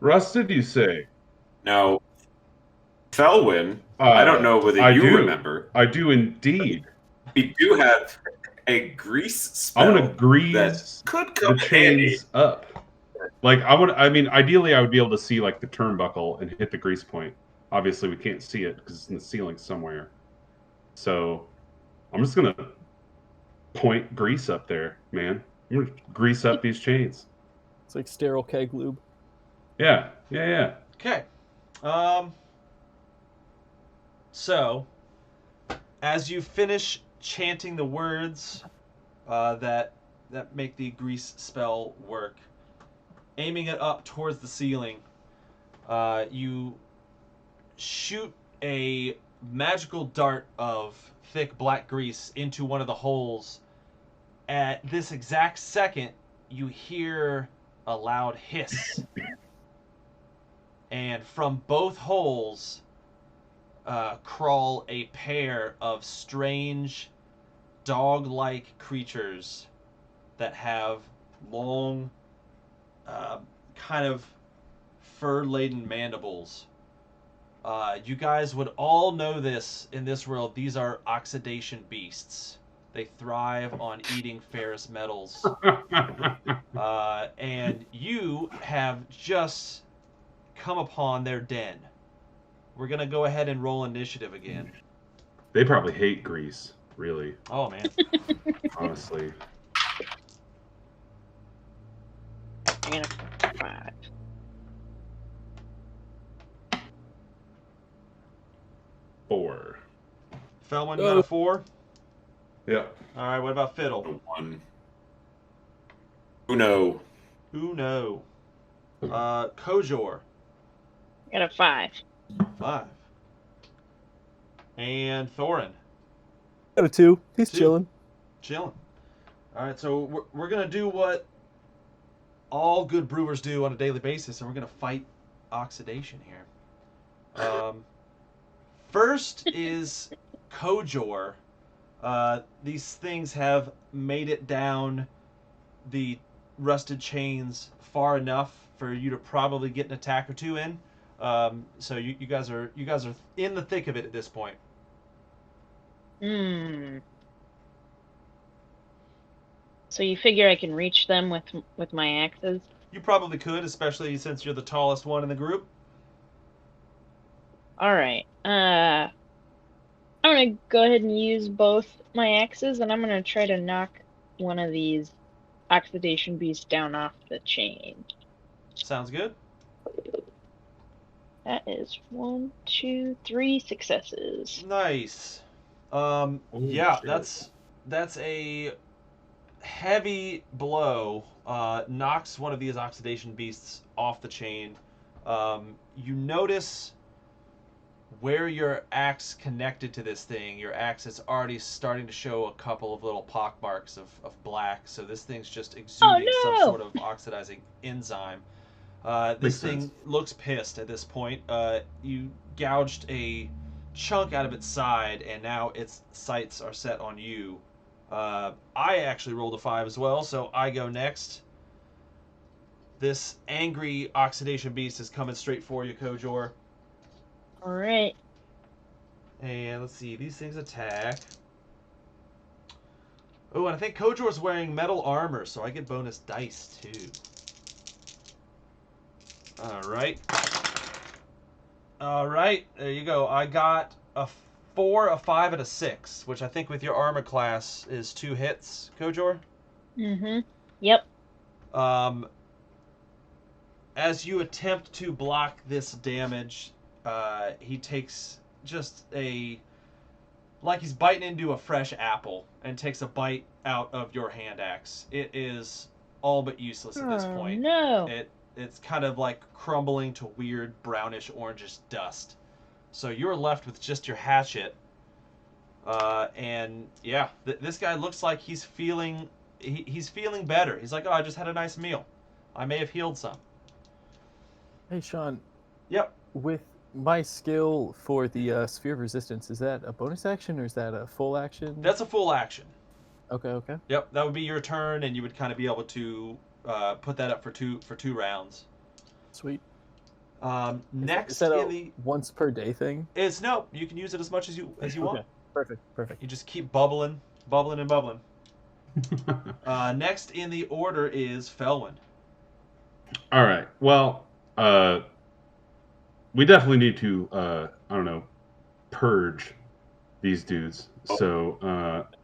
Rusted, you say? Now, Felwyn, I don't know whether I you do. remember. I do indeed. We do have a grease spell I want to grease that could the come handy. chains up. Like ideally I would be able to see like the turnbuckle and hit the grease point. Obviously we can't see it because it's in the ceiling somewhere. So I'm just gonna point grease up there, man. I'm gonna grease up these chains. It's like sterile keg lube. Yeah. Okay. So, as you finish chanting the words that make the grease spell work, aiming it up towards the ceiling, you shoot a magical dart of thick black grease into one of the holes. At this exact second, you hear a loud hiss. And from both holes crawl a pair of strange dog-like creatures that have long, kind of fur-laden mandibles. You guys would all know this in this world. These are oxidation beasts. They thrive on eating ferrous metals. And you have just come upon their den. We're going to go ahead and roll initiative again. They probably hate grease, really. Oh, man. Honestly. And a 5. Four. Felwyn, you got a 4? Yeah. All right, what about Fiddle? One. Uno. Uno. Kojor, Got a 5. 5. And Thorin, Got a 2. He's 2. chilling. Chilling. All right, so we're gonna do what all good brewers do on a daily basis, and we're gonna fight oxidation here. First is Kojor. These things have made it down the rusted chains far enough for you to probably get an attack or two in. So you guys are in the thick of it at this point. So you figure I can reach them with my axes? You probably could, especially since you're the tallest one in the group. All right. I'm gonna go ahead and use both my axes, and I'm gonna try to knock one of these oxidation beasts down off the chain. Sounds good. That is 1, 2, 3 successes. Nice. Yeah, that's a heavy blow. Knocks one of these oxidation beasts off the chain. You notice where your axe connected to this thing. Your axe is already starting to show a couple of little pock marks of black. So this thing's just exuding some sort of oxidizing enzyme. This thing looks pissed at this point. You gouged a chunk out of its side, and now its sights are set on you. I actually rolled a 5 as well, so I go next. This angry oxidation beast is coming straight for you, Kojor. All right. And let's see, these things attack. Oh, and I think Kojor's wearing metal armor, so I get bonus dice too. Alright. Alright, there you go. I got a 4, a 5, and a 6, which I think with your armor class is 2 hits, Kojor? Yep. As you attempt to block this damage, he takes just like he's biting into a fresh apple and takes a bite out of your hand axe. It is all but useless at this point. No. It's kind of like crumbling to weird brownish orangish dust. So you're left with just your hatchet. And yeah, this guy looks like he's feeling better. He's like, oh, I just had a nice meal. I may have healed some. Hey, Sean. Yep. With my skill for the sphere of resistance, is that a bonus action or is that a full action? That's a full action. Okay. Yep, that would be your turn, and you would kind of be able to put that up for two rounds. Sweet. Next is that in a the once per day thing? It's no, you can use it as much as you want. Perfect. You just keep bubbling and bubbling. Next in the order is Felwyn. All right. Well, we definitely need to, I don't know, purge these dudes. So,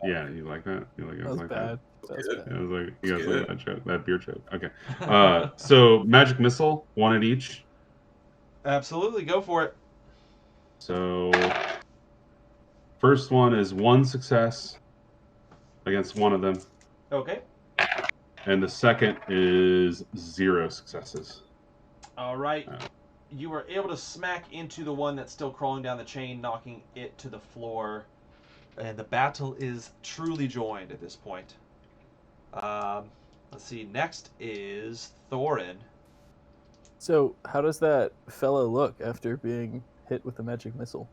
yeah, you like that? You like it? That was like bad. That? That was bad. It was like, you guys like that joke, that beer joke. Okay. So magic missile, 1 at each. Absolutely, go for it. So first one is 1 success against one of them. Okay. And the second is 0 successes. All right. You were able to smack into the one that's still crawling down the chain, knocking it to the floor. And the battle is truly joined at this point. Let's see. Next is Thorin. So, how does that fellow look after being hit with a magic missile?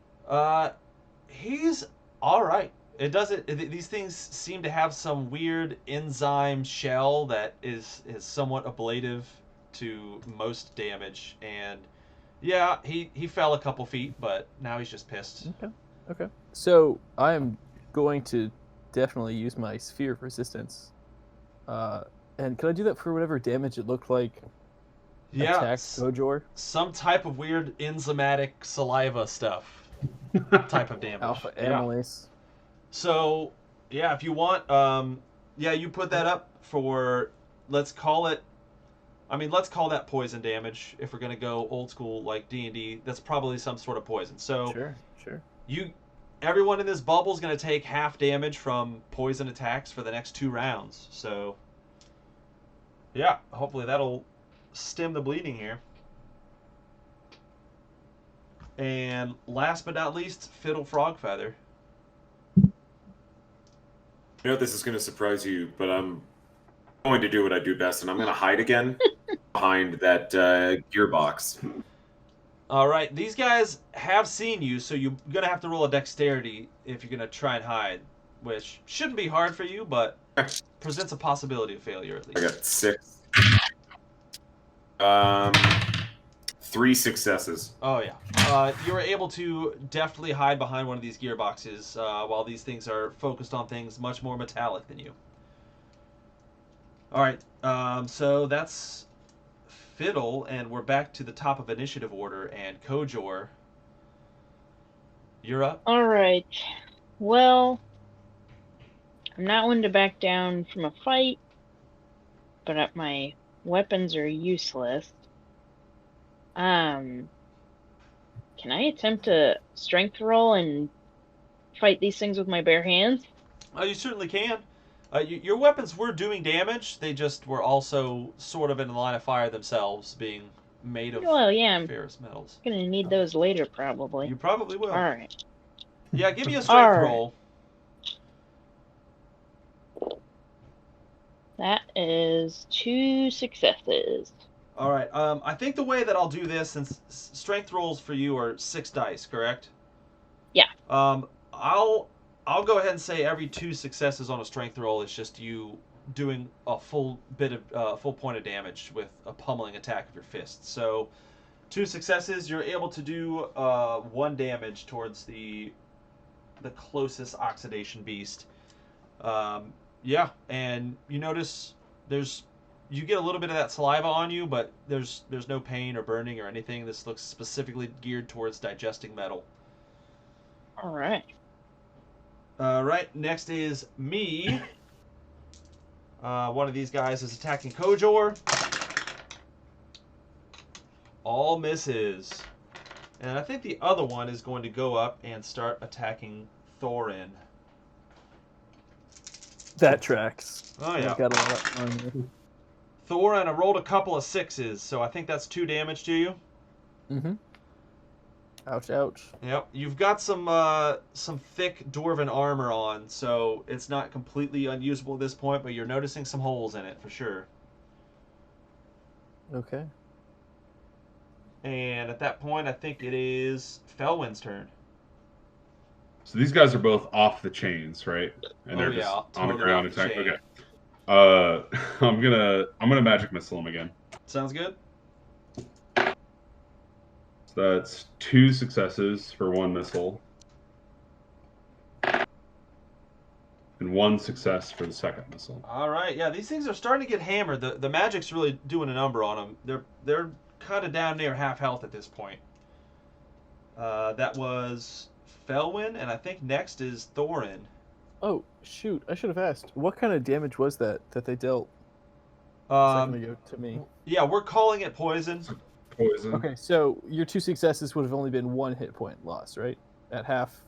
He's all right. These things seem to have some weird enzyme shell that is somewhat ablative to most damage, and yeah, he fell a couple feet, but now he's just pissed. Okay. So I'm going to definitely use my sphere of resistance. And can I do that for whatever damage it looked like? Yeah, attacked Kojor? some type of weird enzymatic saliva stuff type of damage. Alpha Yeah. amylase. So yeah, if you want, yeah, you put that up for, let's call that poison damage. If we're gonna go old school like D&D, that's probably some sort of poison. So Sure. everyone in this bubble is gonna take half damage from poison attacks for the next 2 rounds. So yeah, hopefully that'll stem the bleeding here. And last but not least, Fiddle Frogfeather. You know this is going to surprise you, but I'm going to do what I do best, and I'm going to hide again behind that gearbox. All right, these guys have seen you, so you're going to have to roll a dexterity if you're going to try and hide, which shouldn't be hard for you, but presents a possibility of failure at least. I got 6. 3 successes. Oh, yeah. You were able to deftly hide behind one of these gearboxes while these things are focused on things much more metallic than you. All right, so that's Fiddle, and we're back to the top of initiative order, and Kojor, you're up. All right. Well, I'm not one to back down from a fight, but my weapons are useless. Can I attempt a strength roll and fight these things with my bare hands? You certainly can. Your weapons were doing damage. They just were also sort of in the line of fire themselves, being made of Well, yeah, I'm ferrous metals. gonna need those later, probably. You probably will. All right. Yeah, give me a strength All right. roll. That is 2 successes. All right. I think the way that I'll do this, since strength rolls for you are 6 dice, correct? Yeah. I'll go ahead and say every 2 successes on a strength roll is just you doing a full point of damage with a pummeling attack of your fist. So 2 successes, you're able to do 1 damage towards the closest oxidation beast. Yeah, and you notice you get a little bit of that saliva on you, but there's no pain or burning or anything. This looks specifically geared towards digesting metal. All right. Right, next is me. One of these guys is attacking Kojor. All misses. And I think the other one is going to go up and start attacking Thorin. That tracks. Oh, yeah. I've got a lot on there. Thorin, I rolled a couple of 6s, so I think that's 2 damage to you. Mm-hmm. Ouch, ouch. Yep, you've got some thick dwarven armor on, so it's not completely unusable at this point, but you're noticing some holes in it for sure. Okay. And at that point, I think it is Felwyn's turn. So these guys are both off the chains, right? And they're just on totally the ground off the attack. chain. Okay. I'm gonna magic missile him again. Sounds good. So that's 2 successes for 1 missile. And 1 success for the second missile. All right, yeah, these things are starting to get hammered. The magic's really doing a number on them. They're kind of down near half health at this point. That was Felwyn, and I think next is Thorin. Oh, shoot. I should have asked. What kind of damage was that they dealt a second ago to me? Yeah, we're calling it poison. Poison. Okay, so your 2 successes would have only been 1 hit point loss, right? At half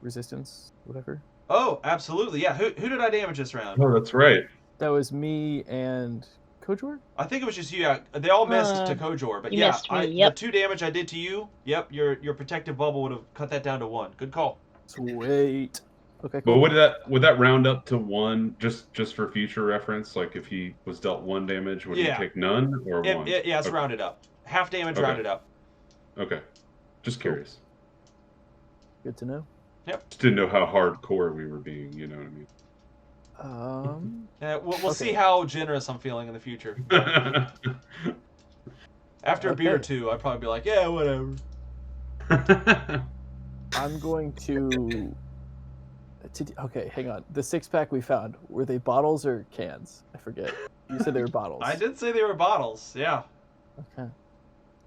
resistance, whatever. Oh, absolutely. Yeah, who did I damage this round? Oh, that's right. That was me and Kojor? I think it was just you. Yeah, they all missed to Kojor, but you yeah, missed me, yep. the 2 damage I did to you. Yep, your protective bubble would have cut that down to 1. Good call. Sweet. Okay, But cool. would that round up to 1 just for future reference? Like if he was dealt 1 damage, would Yeah. he take none or 1? Yeah, it's Okay. rounded up. Half damage Okay. rounded up. Okay. Just curious. Good to know. Just didn't know how hardcore we were being, you know what I mean? We'll see Okay. how generous I'm feeling in the future. After a beer or 2, I'd probably be like, yeah, whatever. I'm going to... Okay, hang on. The 6-pack we found, were they bottles or cans? I forget. You said they were bottles. I did say they were bottles. Yeah. Okay.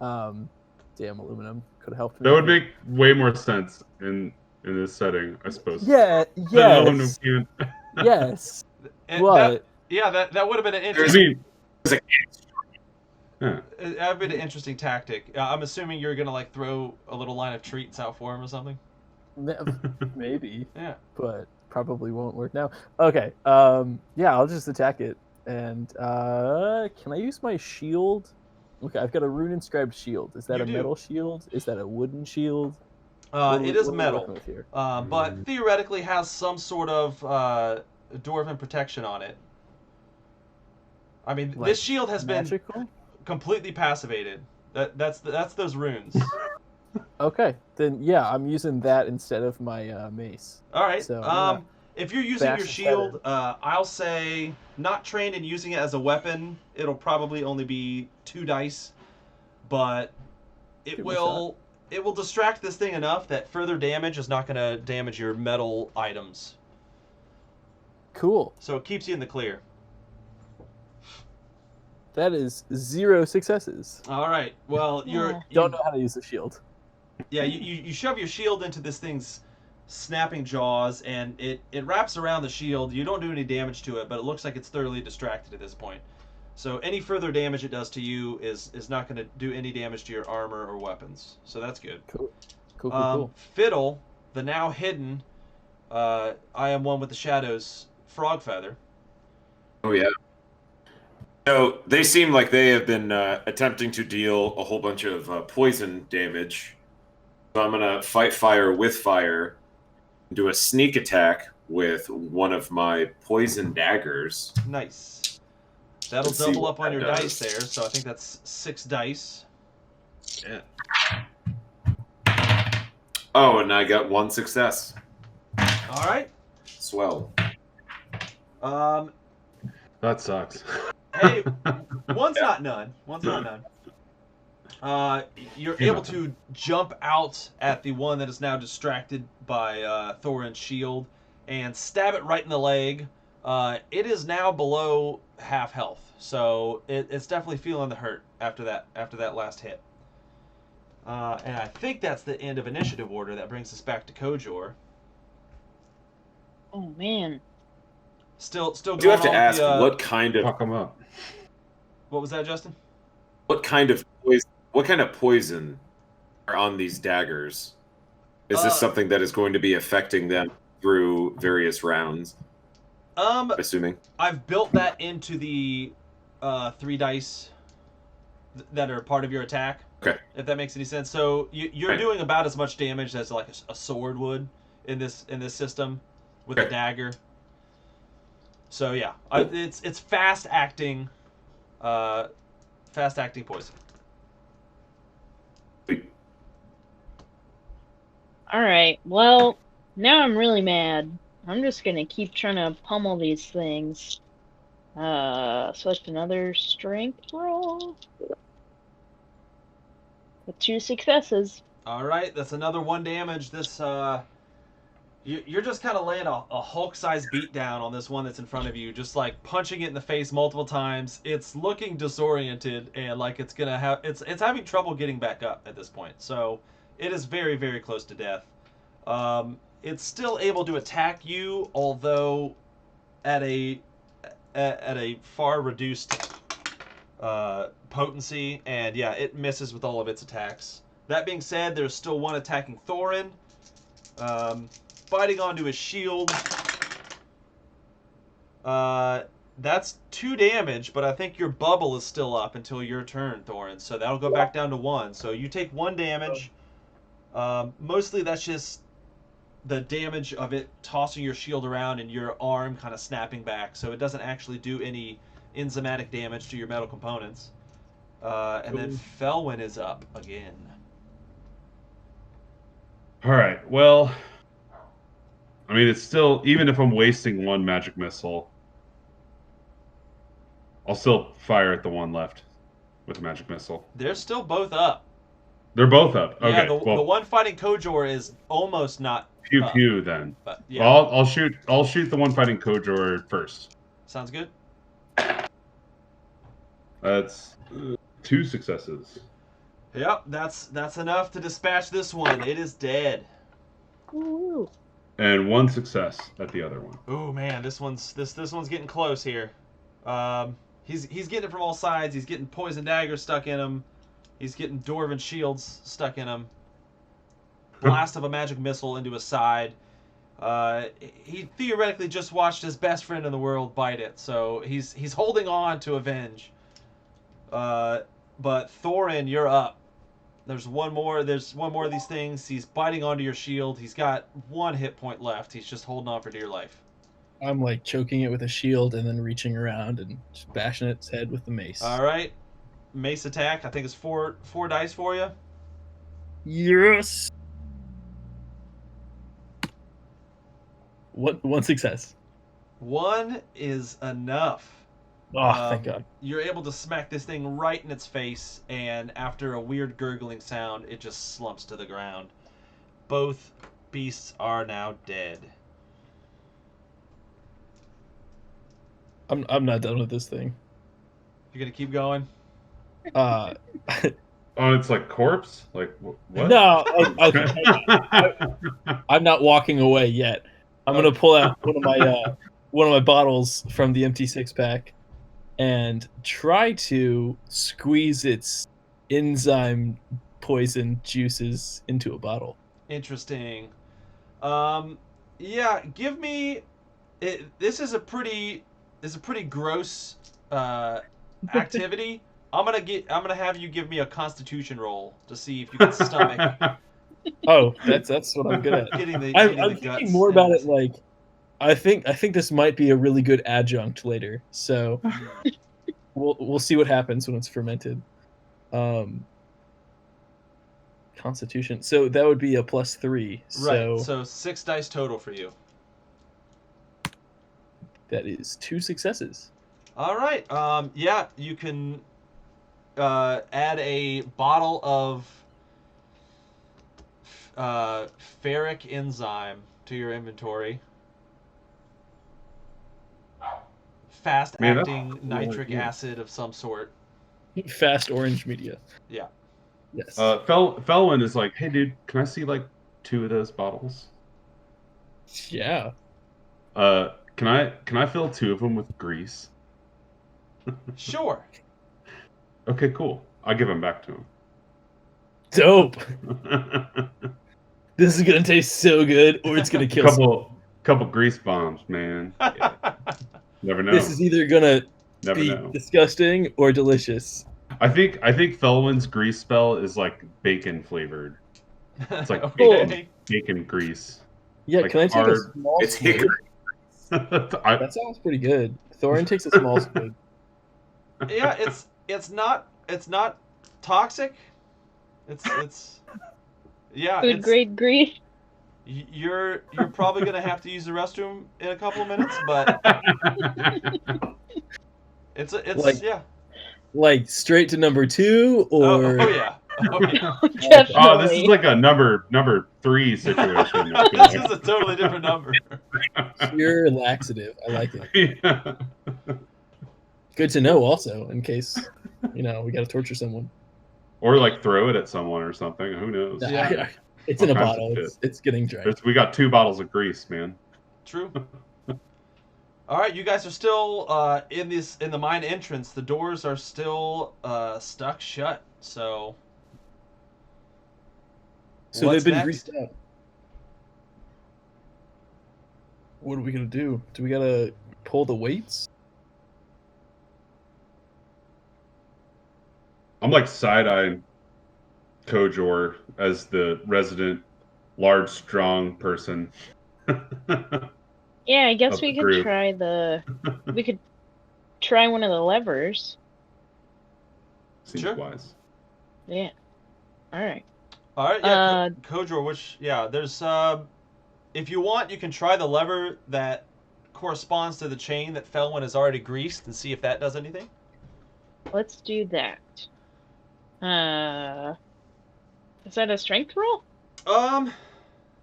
Damn, aluminum could have helped me. That would make way more sense in this setting, I suppose. Yeah, Aluminum yes. can. Yes. And But that would have been an I interesting. mean, yeah. That would be an interesting tactic. I'm assuming you're gonna like throw a little line of treats out for him or something. maybe, Yeah. but probably won't work now. Okay. Yeah, I'll just attack it. And can I use my shield? Okay, I've got a rune inscribed shield. Is that You a do. metal shield? Is that a wooden shield? It is what are we metal, working with here? but theoretically has some sort of dwarven protection on it. I mean, Like this shield has been magical? completely passivated. That's those runes. Okay, then yeah, I'm using that instead of my mace. All right. So, yeah. If you're using Bash your the shield, I'll say not trained in using it as a weapon. It'll probably only be 2 dice, but it Give it a will distract this thing enough that further damage is not going to damage your metal items. Cool. So it keeps you in the clear. That is 0 successes. All right. Well, you Don't know how to use the shield. Yeah, you shove your shield into this thing's snapping jaws, and it wraps around the shield. You don't do any damage to it, but it looks like it's thoroughly distracted at this point. So any further damage it does to you is not going to do any damage to your armor or weapons. So that's good. Cool. Fiddle, the now hidden, I am one with the shadows, frog feather. Oh yeah. So they seem like they have been attempting to deal a whole bunch of poison damage. So I'm gonna fight fire with fire, do a sneak attack with one of my poison daggers. Nice. That'll Let's see double what up on that your does. dice there, so I think that's 6 dice. Yeah. Oh, and I got 1 success. All right. Swell. That sucks. Hey, one's not none. One's not none. You're able to jump out at the one that is now distracted by Thorin's shield and stab it right in the leg. It is now below half health, so it's definitely feeling the hurt after that last hit. And I think that's the end of initiative order. That brings us back to Kojor. Oh man. Still I do have to going on ask, with the, what kind of Fuck them up. What was that, Justin? what kind of poison are on these daggers? Is this something that is going to be affecting them through various rounds? Assuming. I've built that into the 3 dice that are part of your attack. Okay. If that makes any sense. So you're Right. doing about as much damage as like a sword would in this system with a Okay. dagger. So yeah, it's fast acting poison. Alright, well, now I'm really mad. I'm just gonna keep trying to pummel these things. Select another strength roll. With 2 successes. All right, that's another 1 damage. This you're just kind of laying a Hulk-sized beat down on this one that's in front of you, just like punching it in the face multiple times. It's looking disoriented and like it's having trouble getting back up at this point. So it is very, very close to death. It's still able to attack you, although at a far reduced potency, and yeah, it misses with all of its attacks. That being said, there's still one attacking Thorin, biting onto his shield. That's 2 damage, but I think your bubble is still up until your turn, Thorin, so that'll go back down to 1. So you take 1 damage. Mostly that's just the damage of it tossing your shield around and your arm kind of snapping back, so it doesn't actually do any enzymatic damage to your metal components. And then Felwyn is up again. All right. Well, I mean, it's still, even if I'm wasting 1 magic missile, I'll still fire at the one left with a magic missile. They're still both up. They're both up. Okay. Yeah, the well, one fighting Kojor is almost not pew up, pew then. but yeah, I'll shoot the one fighting Kojor first. sounds good. That's 2 successes. Yep, that's enough to dispatch this one. It is dead. Ooh. And 1 success at the other one. Oh man, this one's getting close here. He's getting it from all sides. He's getting poison daggers stuck in him. He's getting dwarven shields stuck in him. Blast of a magic missile into his side. He theoretically just watched his best friend in the world bite it, so he's holding on to avenge. But Thorin, you're up. There's one more of these things. He's biting onto your shield. He's got 1 hit point left. He's just holding on for dear life. I'm like choking it with a shield and then reaching around and just bashing its head with the mace. All right, mace attack. I think it's four dice for you. Yes. One success. 1 is enough. Oh, thank God. You're able to smack this thing right in its face, and after a weird gurgling sound, it just slumps to the ground. Both beasts are now dead. I'm not done with this thing. You're gonna keep going? Uh, Oh, it's like corpse? Like, what? no, I'm not walking away yet. I'm gonna pull out one of my bottles from the empty 6-pack and try to squeeze its enzyme poison juices into a bottle. Interesting. Yeah, give me. This is a pretty gross activity. I'm gonna have you give me a Constitution roll to see if you can stomach Oh, that's what I'm good at. getting the I'm guts. thinking more about it like I think this might be a really good adjunct later. So we'll see what happens when it's fermented. Constitution. So that would be a +3. Right. So 6 dice total for you. That is 2 successes. All right. Yeah, you can add a bottle of ferric enzyme to your inventory. Fast-acting nitric acid of some sort. Fast orange media. Yeah. Yes. Felwyn is like, hey, dude, can I see like 2 of those bottles? Yeah. Can I fill 2 of them with grease? Sure. Okay, cool. I'll give them back to him. Dope. This is gonna taste so good, or it's gonna kill someone. Couple grease bombs, man. Yeah. Never know. This is either gonna Never be know. disgusting or delicious. I think Felwyn's grease spell is like bacon flavored. It's like Okay. bacon grease. Yeah, Like can I take a hard- small It's swig? hickory. That sounds pretty good. Thorin takes a small swig. Yeah, it's not toxic. It's yeah. Food grade grease. You're probably gonna have to use the restroom in a couple of minutes, but it's Like- yeah. Like straight to number 2, or Oh yeah. Oh yeah. Definitely. Oh, this is like a number 3 situation. This is a totally different number. pure laxative. I like it. Yeah. Good to know, also, in case we gotta torture someone. Or like throw it at someone or something. Who knows? Yeah. It's in a All kinds of bottle. shit. It's getting dry. We got 2 bottles of grease, man. True. All right, you guys are still in the mine entrance. The doors are still stuck shut. So So what's they've been next? greased out. What are we gonna do? Do we gotta pull the weights? I'm like side-eyeing Kojor as the resident large, strong person. Yeah, I guess Of we the could group. we could try one of the levers. Seems Sure. wise. Yeah. All right. All right, yeah, Kojor, there's if you want, you can try the lever that corresponds to the chain that Felwyn has already greased and see if that does anything. Let's do that. Is that a strength roll?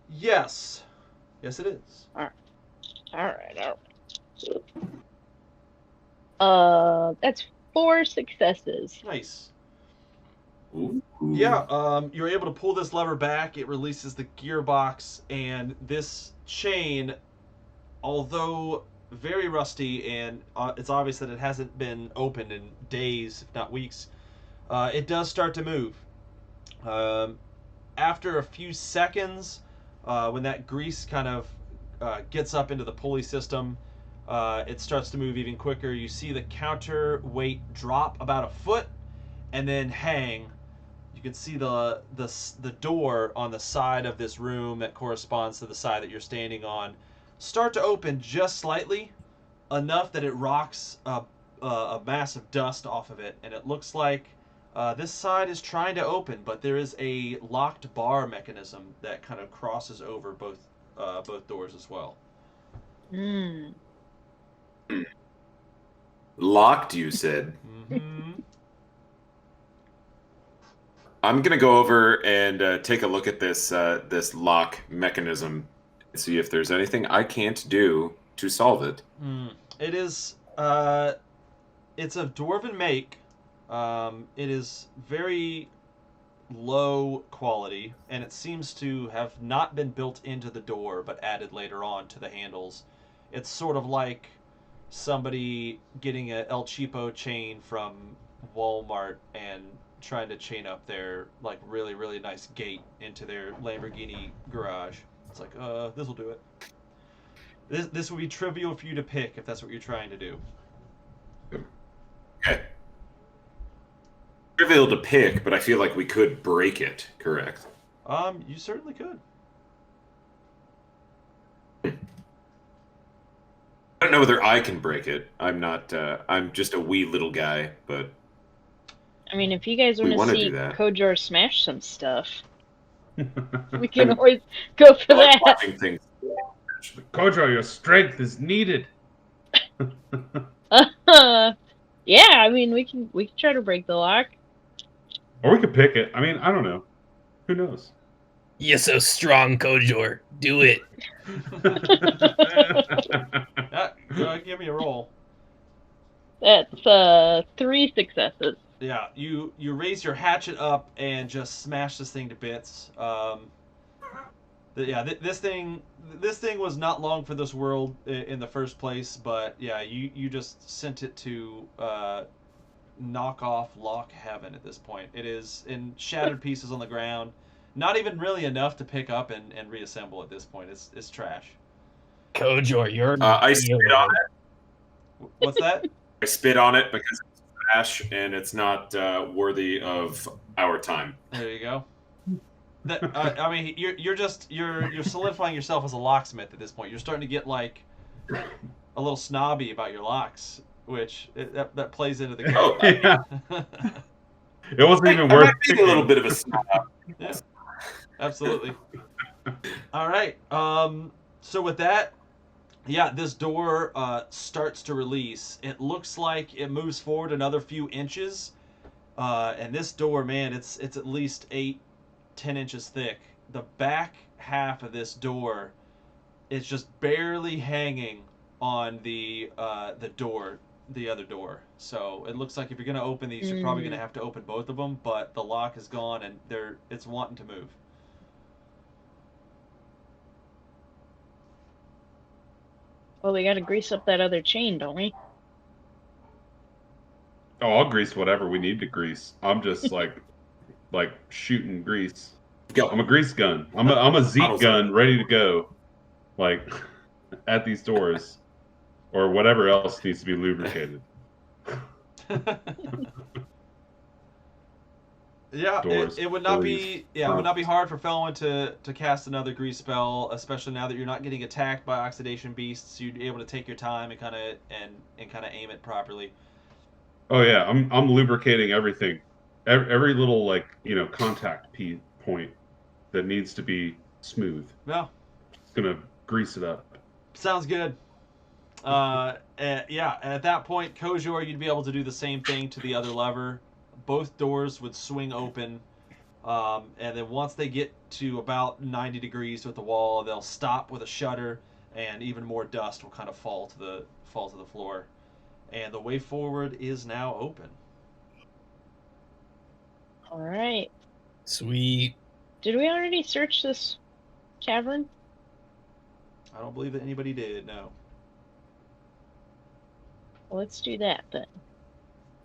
Yes. Yes, it is. All right. That's 4 successes. Nice. Ooh. Yeah, you're able to pull this lever back. It releases the gearbox, and this chain, although very rusty, and it's obvious that it hasn't been opened in days, if not weeks, it does start to move. After a few seconds, when that grease kind of gets up into the pulley system. It starts to move even quicker. You see the counterweight drop about a foot and then hang. You can see the door on the side of this room that corresponds to the side that you're standing on start to open just slightly, enough that it rocks a mass of dust off of it, and it looks like this side is trying to open, but there is a locked bar mechanism that kind of crosses over both doors as well. Hmm. Locked, you said. Mm-hmm. I'm gonna go over and take a look at this lock mechanism and see if there's anything I can't do to solve it. It is it's of dwarven make. It is very low quality, and it seems to have not been built into the door but added later on to the handles. It's sort of like somebody getting a El Cheapo chain from Walmart and trying to chain up their like really really nice gate into their Lamborghini garage. It's like, this will do it. This would be trivial for you to pick if that's what you're trying to do. Okay. Trivial to pick, but I feel like we could break it, correct? You certainly could. I don't know whether I can break it. I'm not, I'm just a wee little guy, but... I mean, if you guys We want to wanna see do that. Kojor smash some stuff, we can always go for I like that. watching things. Kojo, your strength is needed. Yeah, I mean, we can try to break the lock. Or we could pick it. I mean, I don't know. Who knows? You're so strong, Kojor. Do it. Give me a roll. That's 3 successes. Yeah, you raise your hatchet up and just smash this thing to bits. This thing was not long for this world in the first place, but yeah, you just sent it to knock off lock heaven at this point. It is in shattered pieces on the ground, not even really enough to pick up and reassemble at this point. It's trash. Kojor, you're I spit on it. What's that? I spit on it because it's trash and it's not worthy of our time. There you go. I mean, you're solidifying yourself as a locksmith at this point. You're starting to get like a little snobby about your locks, which that plays into the game. Oh, Yeah. It wasn't even I worth might be a little bit of a snob. Yeah, absolutely. All right. So with that, yeah, this door starts to release. It looks like it moves forward another few inches, and this door, man, it's at least 8-10 inches thick. The back half of this door is just barely hanging on the door, the other door. So it looks like if you're gonna open these, you're probably gonna have to open both of them. But the lock is gone, and it's wanting to move. Well, we gotta grease up that other chain, don't we? Oh, I'll grease whatever we need to grease. I'm just like shooting grease. Go. I'm a grease gun. I'm a Zeke gun ready to go, like at these doors, or whatever else needs to be lubricated. Yeah, Doors, it would not pulleys, be it would not be hard for Felwyn to cast another grease spell, especially now that you're not getting attacked by oxidation beasts. You'd be able to take your time and kind of aim it properly. Oh yeah, I'm lubricating everything, every little contact point that needs to be smooth. Yeah, It's gonna grease it up. sounds good. Yeah, at that point, Kojor, you'd be able to do the same thing to the other lever. Both doors would swing open, and then once they get to about 90 degrees with the wall, they'll stop with a shutter, and even more dust will kind of fall to the floor. And the way forward is now open. All right. Sweet. Did we already search this cavern? I don't believe that anybody did, no. Well, let's do that then.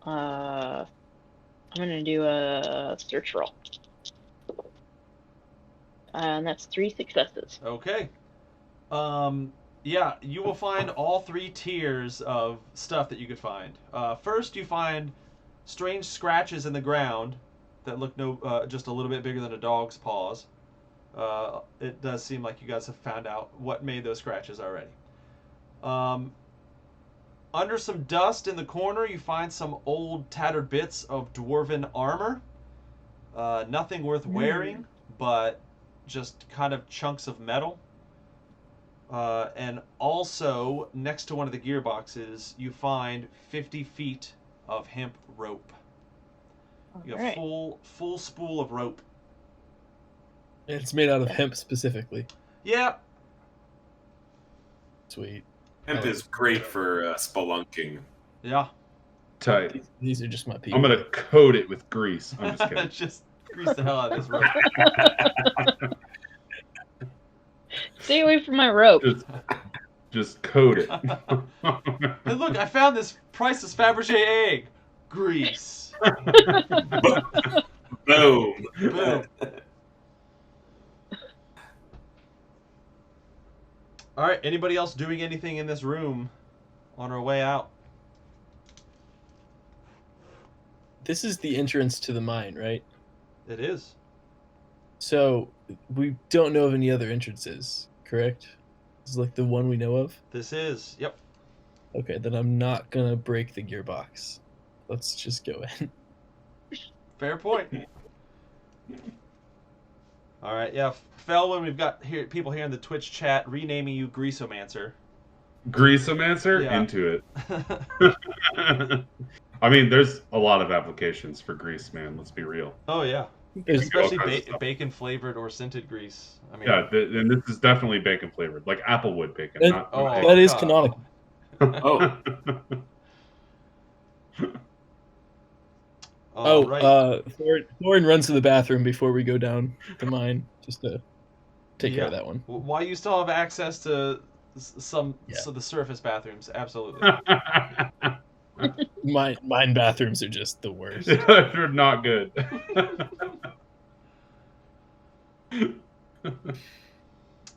I'm gonna do a search roll. And that's 3 successes. Okay. Yeah, you will find all 3 tiers of stuff that you could find. First, you find strange scratches in the ground that look just a little bit bigger than a dog's paws. It does seem like you guys have found out what made those scratches already. Under some dust in the corner, you find some old tattered bits of dwarven armor. Nothing worth wearing, but just kind of chunks of metal. And also, next to one of the gearboxes, you find 50 feet of hemp rope. You have Alright. full spool of rope. It's made out of hemp specifically. Yeah. Sweet. Hemp is great for spelunking. Yeah. Tight. These are just my people. I'm gonna coat it with grease. I'm just kidding. Just grease the hell out of this rope. Stay away from my rope. Just coat it. Hey, look, I found this priceless Fabergé egg. Grease. Boom. Boom. All right. Anybody else doing anything in this room on our way out? This is the entrance to the mine, right? It is. So we don't know of any other entrances, correct? This is like the one we know of. This is. Yep. Okay, then I'm not gonna break the gearbox. Let's just go in. Fair point. All right. Yeah. Felwyn, we've got people here in the Twitch chat renaming you Greasomancer. Greasomancer? Yeah. Into it. I mean, there's a lot of applications for grease, man. Let's be real. Oh yeah. There's- Especially all kinds of stuff. bacon flavored or scented grease. I mean. Yeah, and this is definitely bacon flavored, like applewood bacon. That- not Oh, that is God. canonical. Oh. All right. Thorin runs to the bathroom before we go down the mine, just to take care of Yeah. that one. Why you still have access to some Yeah. the surface bathrooms? Absolutely. Mine bathrooms are just the worst. They're not good.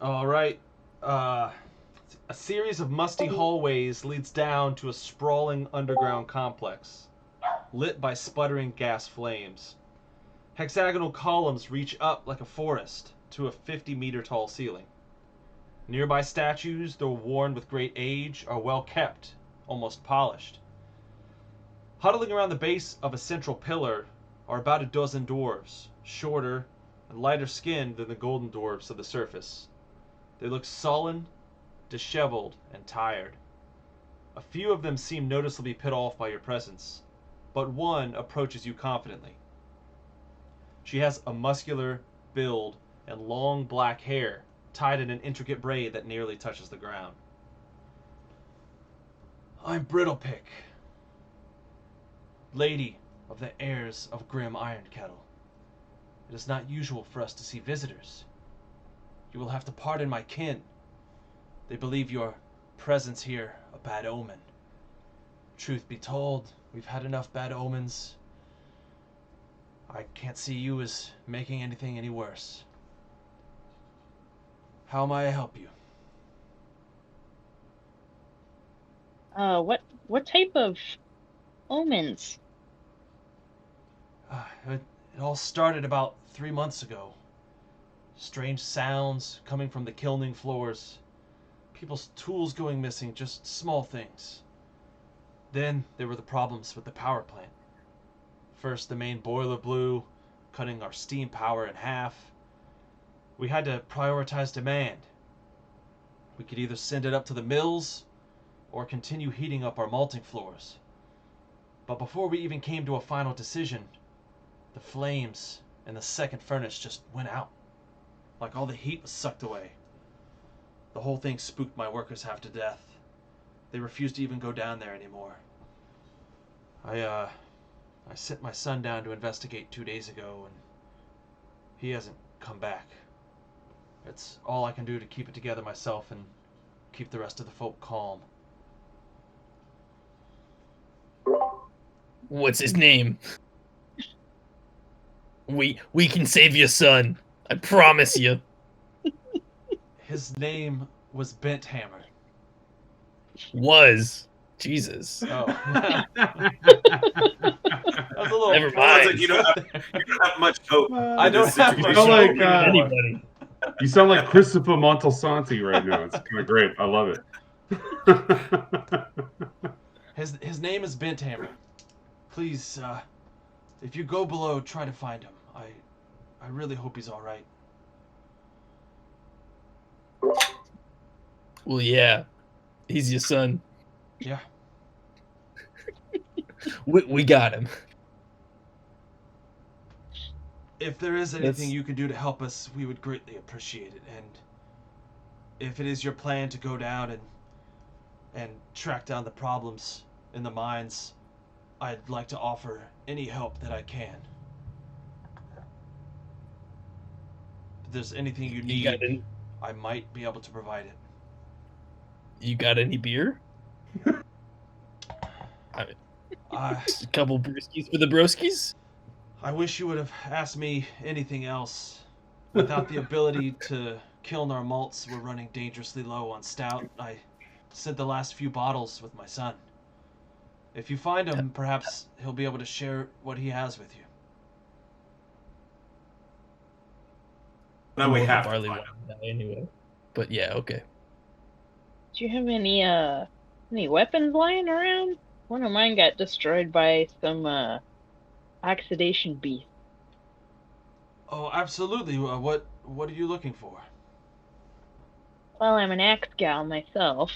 All right. A series of musty hallways leads down to a sprawling underground complex, lit by sputtering gas flames. Hexagonal columns reach up like a forest to a 50-meter tall ceiling. Nearby statues, though worn with great age, are well kept, almost polished. Huddling around the base of a central pillar are about a dozen dwarves, shorter and lighter skinned than the golden dwarves of the surface. They look sullen, disheveled, and tired. A few of them seem noticeably put off by your presence, but one approaches you confidently. She has a muscular build and long black hair tied in an intricate braid that nearly touches the ground. I'm Brittlepick, lady of the heirs of Grim Ironkettle. It is not usual for us to see visitors. You will have to pardon my kin. They believe your presence here a bad omen. Truth be told, we've had enough bad omens. I can't see you as making anything any worse. How may I help you? What type of omens? It all started about 3 months ago. Strange sounds coming from the kilning floors. People's tools going missing, just small things. Then there were the problems with the power plant. First, the main boiler blew, cutting our steam power in half. We had to prioritize demand. We could either send it up to the mills or continue heating up our malting floors. But before we even came to a final decision, the flames in the second furnace just went out. Like all the heat was sucked away. The whole thing spooked my workers half to death. They refused to even go down there anymore. I sent my son down to investigate 2 days ago, and he hasn't come back. It's all I can do to keep it together myself and keep the rest of the folk calm. What's his name? We can save your son. I promise you. His name was bent hammer. Was. Jesus. Oh. That's a little. Never Sounds mind. like you don't have much hope. I in don't this have situation. much like, hope anymore. Anybody. You sound like Christopher Montalsanti right now. It's kind of great. I love it. His name is Bent Hammer. Please, if you go below, try to find him. I really hope he's all right. Well, yeah. He's your son. Yeah. We got him. If there is anything That's- you can do to help us, we would greatly appreciate it. And if it is your plan to go down and track down the problems in the mines, I'd like to offer any help that I can. If there's anything you You got need, any, I might be able to provide it. you got any beer? I A couple brewskis for the broskies? I wish you would have asked me anything else. Without the ability to kiln our malts, we're running dangerously low on stout. I sent the last few bottles with my son. If you find him, perhaps he'll be able to share what he has with you. No, we More of a have to barley find wine now anyway. But yeah, okay. Do you have any weapons lying around? One of mine got destroyed by some oxidation beast. Oh, absolutely. What are you looking for? Well, I'm an axe gal myself.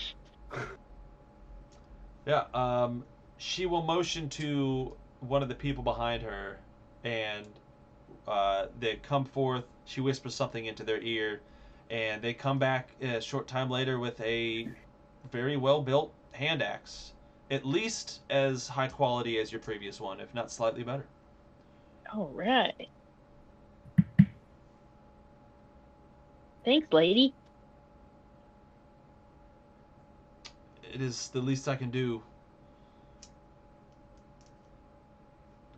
Yeah, she will motion to one of the people behind her, and they come forth. She whispers something into their ear, and they come back a short time later with a very well-built hand axe, at least as high quality as your previous one, if not slightly better. All right. Thanks, lady. It is the least I can do.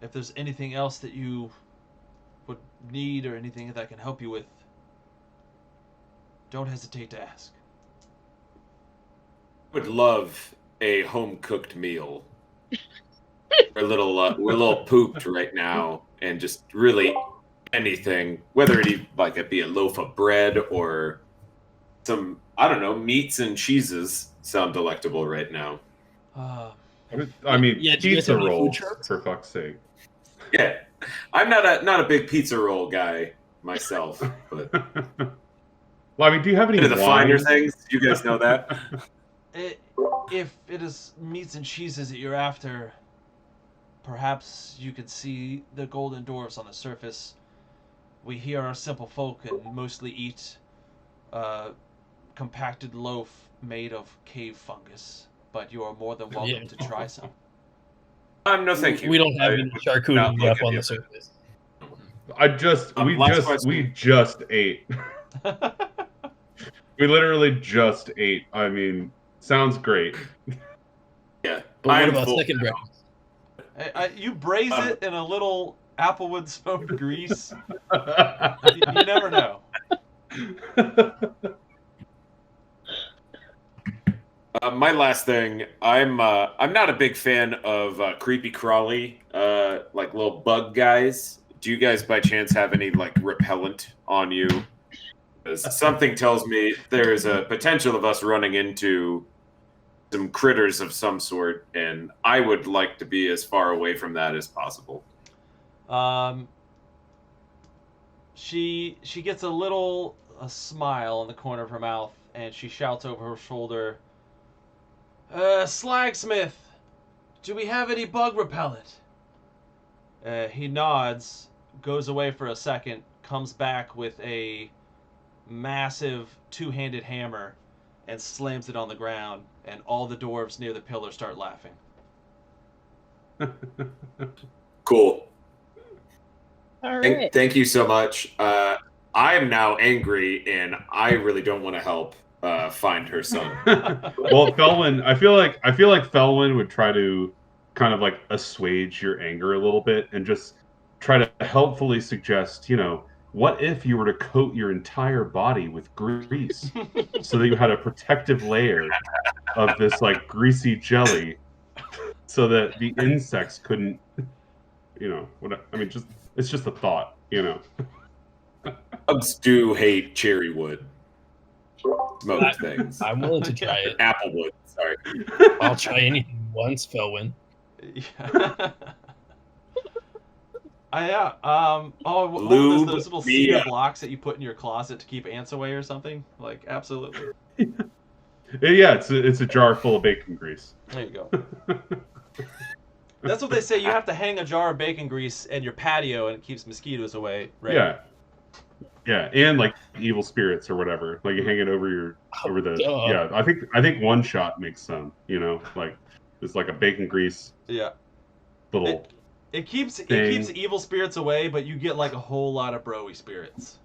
If there's anything else that you would need or anything that I can help you with, don't hesitate to ask. Would love a home cooked meal. we're a little pooped right now, and just really anything, whether it be a loaf of bread or some, I don't know, meats and cheeses sound delectable right now. I mean, Yeah, do you guys pizza have any food rolls, trucks? for fuck's sake. Yeah, I'm not a big pizza roll guy myself, but Well, I mean, do you have any into the finer wine? things, you guys know that. If it is meats and cheeses that you're after, perhaps you could see the golden dwarfs on the surface. We here are simple folk and mostly eat compacted loaf made of cave fungus, but you are more than welcome Yeah. to try some. No, thank you. We don't have any not charcuterie up looking on the at surface. last question. We just ate. We literally just ate. I mean, sounds great. Yeah, But what I'm about full second now. breakfast? You braise it in a little applewood smoked grease. You never know. My last thing, I'm not a big fan of creepy crawly like little bug guys. Do you guys by chance have any like repellent on you? 'Cause something tells me there is a potential of us running into some critters of some sort, and I would like to be as far away from that as possible. She gets a smile in the corner of her mouth, and she shouts over her shoulder, Slagsmith, do we have any bug repellent? He nods, goes away for a second, comes back with a massive two-handed hammer and slams it on the ground, and all the dwarves near the pillar start laughing. Cool. All right. Thank you so much. I am now angry, and I really don't want to help find her son. Well, Felwyn, I feel like Felwyn would try to kind of like assuage your anger a little bit and just try to helpfully suggest, what if you were to coat your entire body with grease so that you had a protective layer of this like greasy jelly so that the insects couldn't, just it's just a thought, Bugs do hate cherry wood. Smoked things. I'm willing to try it. Applewood, sorry. I'll try anything once, Felwyn. Yeah. Yeah. Lube those little me cedar up. blocks that you put in your closet to keep ants away or something? Like, absolutely. Yeah, it's a jar full of bacon grease. There you go. That's what they say. You have to hang a jar of bacon grease in your patio, and it keeps mosquitoes away. Right? Yeah, and like evil spirits or whatever. Like you hang it over the. Duh. Yeah, I think one shot makes some. Like it's like a bacon grease. Yeah. Little. It keeps thing. evil spirits away, but you get like a whole lot of broy spirits.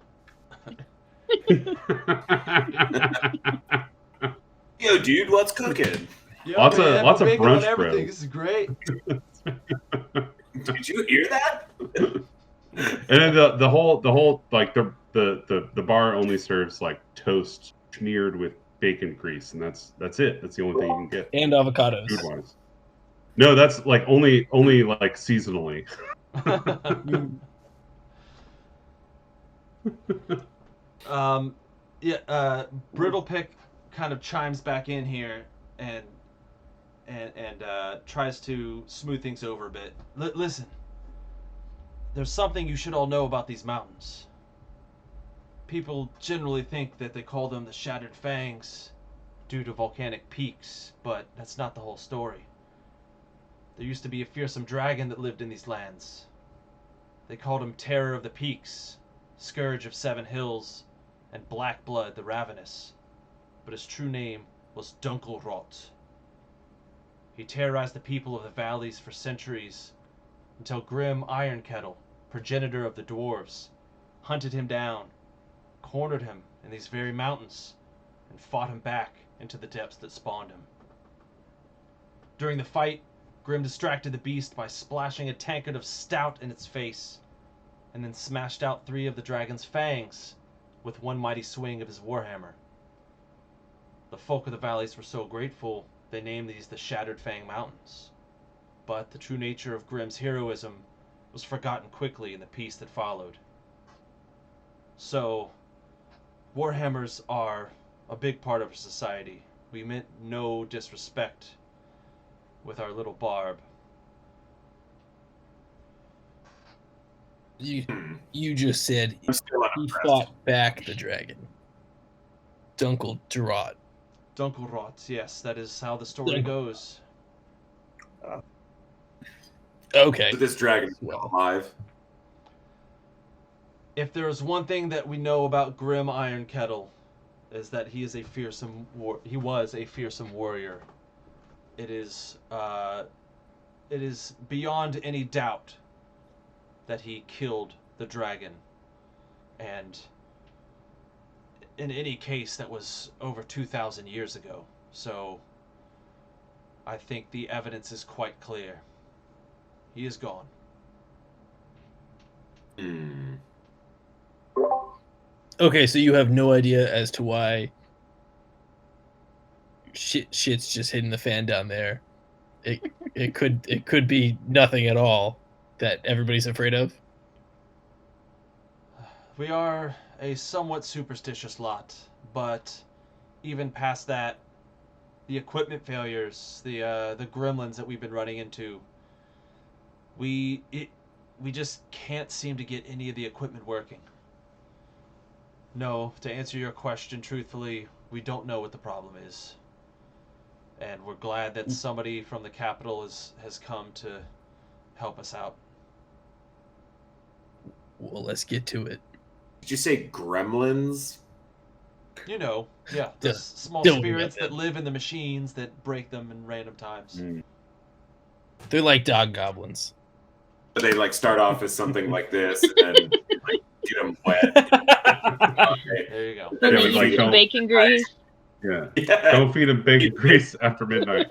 Yo, dude, what's cooking? Yo, Lots of we're baking on brunch everything. bread. This is great. Did you hear that? And then the whole like the bar only serves like toast smeared with bacon grease, and that's it. That's the only thing you can get And avocados. food wise. No, that's like only like seasonally. Brittlepick kind of chimes back in here and tries to smooth things over a bit. Listen, there's something you should all know about these mountains. People generally think that they call them the Shattered Fangs due to volcanic peaks, but that's not the whole story. There used to be a fearsome dragon that lived in these lands. They called him Terror of the Peaks, Scourge of Seven Hills, and Black Blood the Ravenous. But his true name was Dunkelrot. He terrorized the people of the valleys for centuries, until Grim Ironkettle, progenitor of the dwarves, hunted him down, cornered him in these very mountains, and fought him back into the depths that spawned him. During the fight, Grim distracted the beast by splashing a tankard of stout in its face, and then smashed out 3 of the dragon's fangs with one mighty swing of his warhammer. The folk of the valleys were so grateful, they named these the Shattered Fang Mountains. But the true nature of Grim's heroism was forgotten quickly in the peace that followed. So, warhammers are a big part of our society. We meant no disrespect with our little barb. You just said I'm still he unimpressed. fought back the dragon. Dunkelrot. Dunkelrot, yes, that is how the story goes. Okay. So this dragon is Well. alive. If there is one thing that we know about Grim Ironkettle, is that he was a fearsome warrior. It is beyond any doubt that he killed the dragon, and in any case that was over 2,000 years ago. So I think the evidence is quite clear. He is gone. Hmm. Okay, so you have no idea as to why shit's just hitting the fan down there. It could be nothing at all that everybody's afraid of. We are a somewhat superstitious lot, but even past that, the equipment failures, the gremlins that we've been running into, we just can't seem to get any of the equipment working. No, to answer your question truthfully, we don't know what the problem is. And we're glad that somebody from the capital has come to help us out. Well, let's get to it. Did you say gremlins? You know, yeah, the small Don't spirits know. that live in the machines that break them in random times. They're like dog goblins. They like start off as something like this and then like, get them wet. Okay. There you go. Then Yeah, they but, like, use don't- bacon grease. Yeah. Yeah. Don't feed him bacon grease after midnight.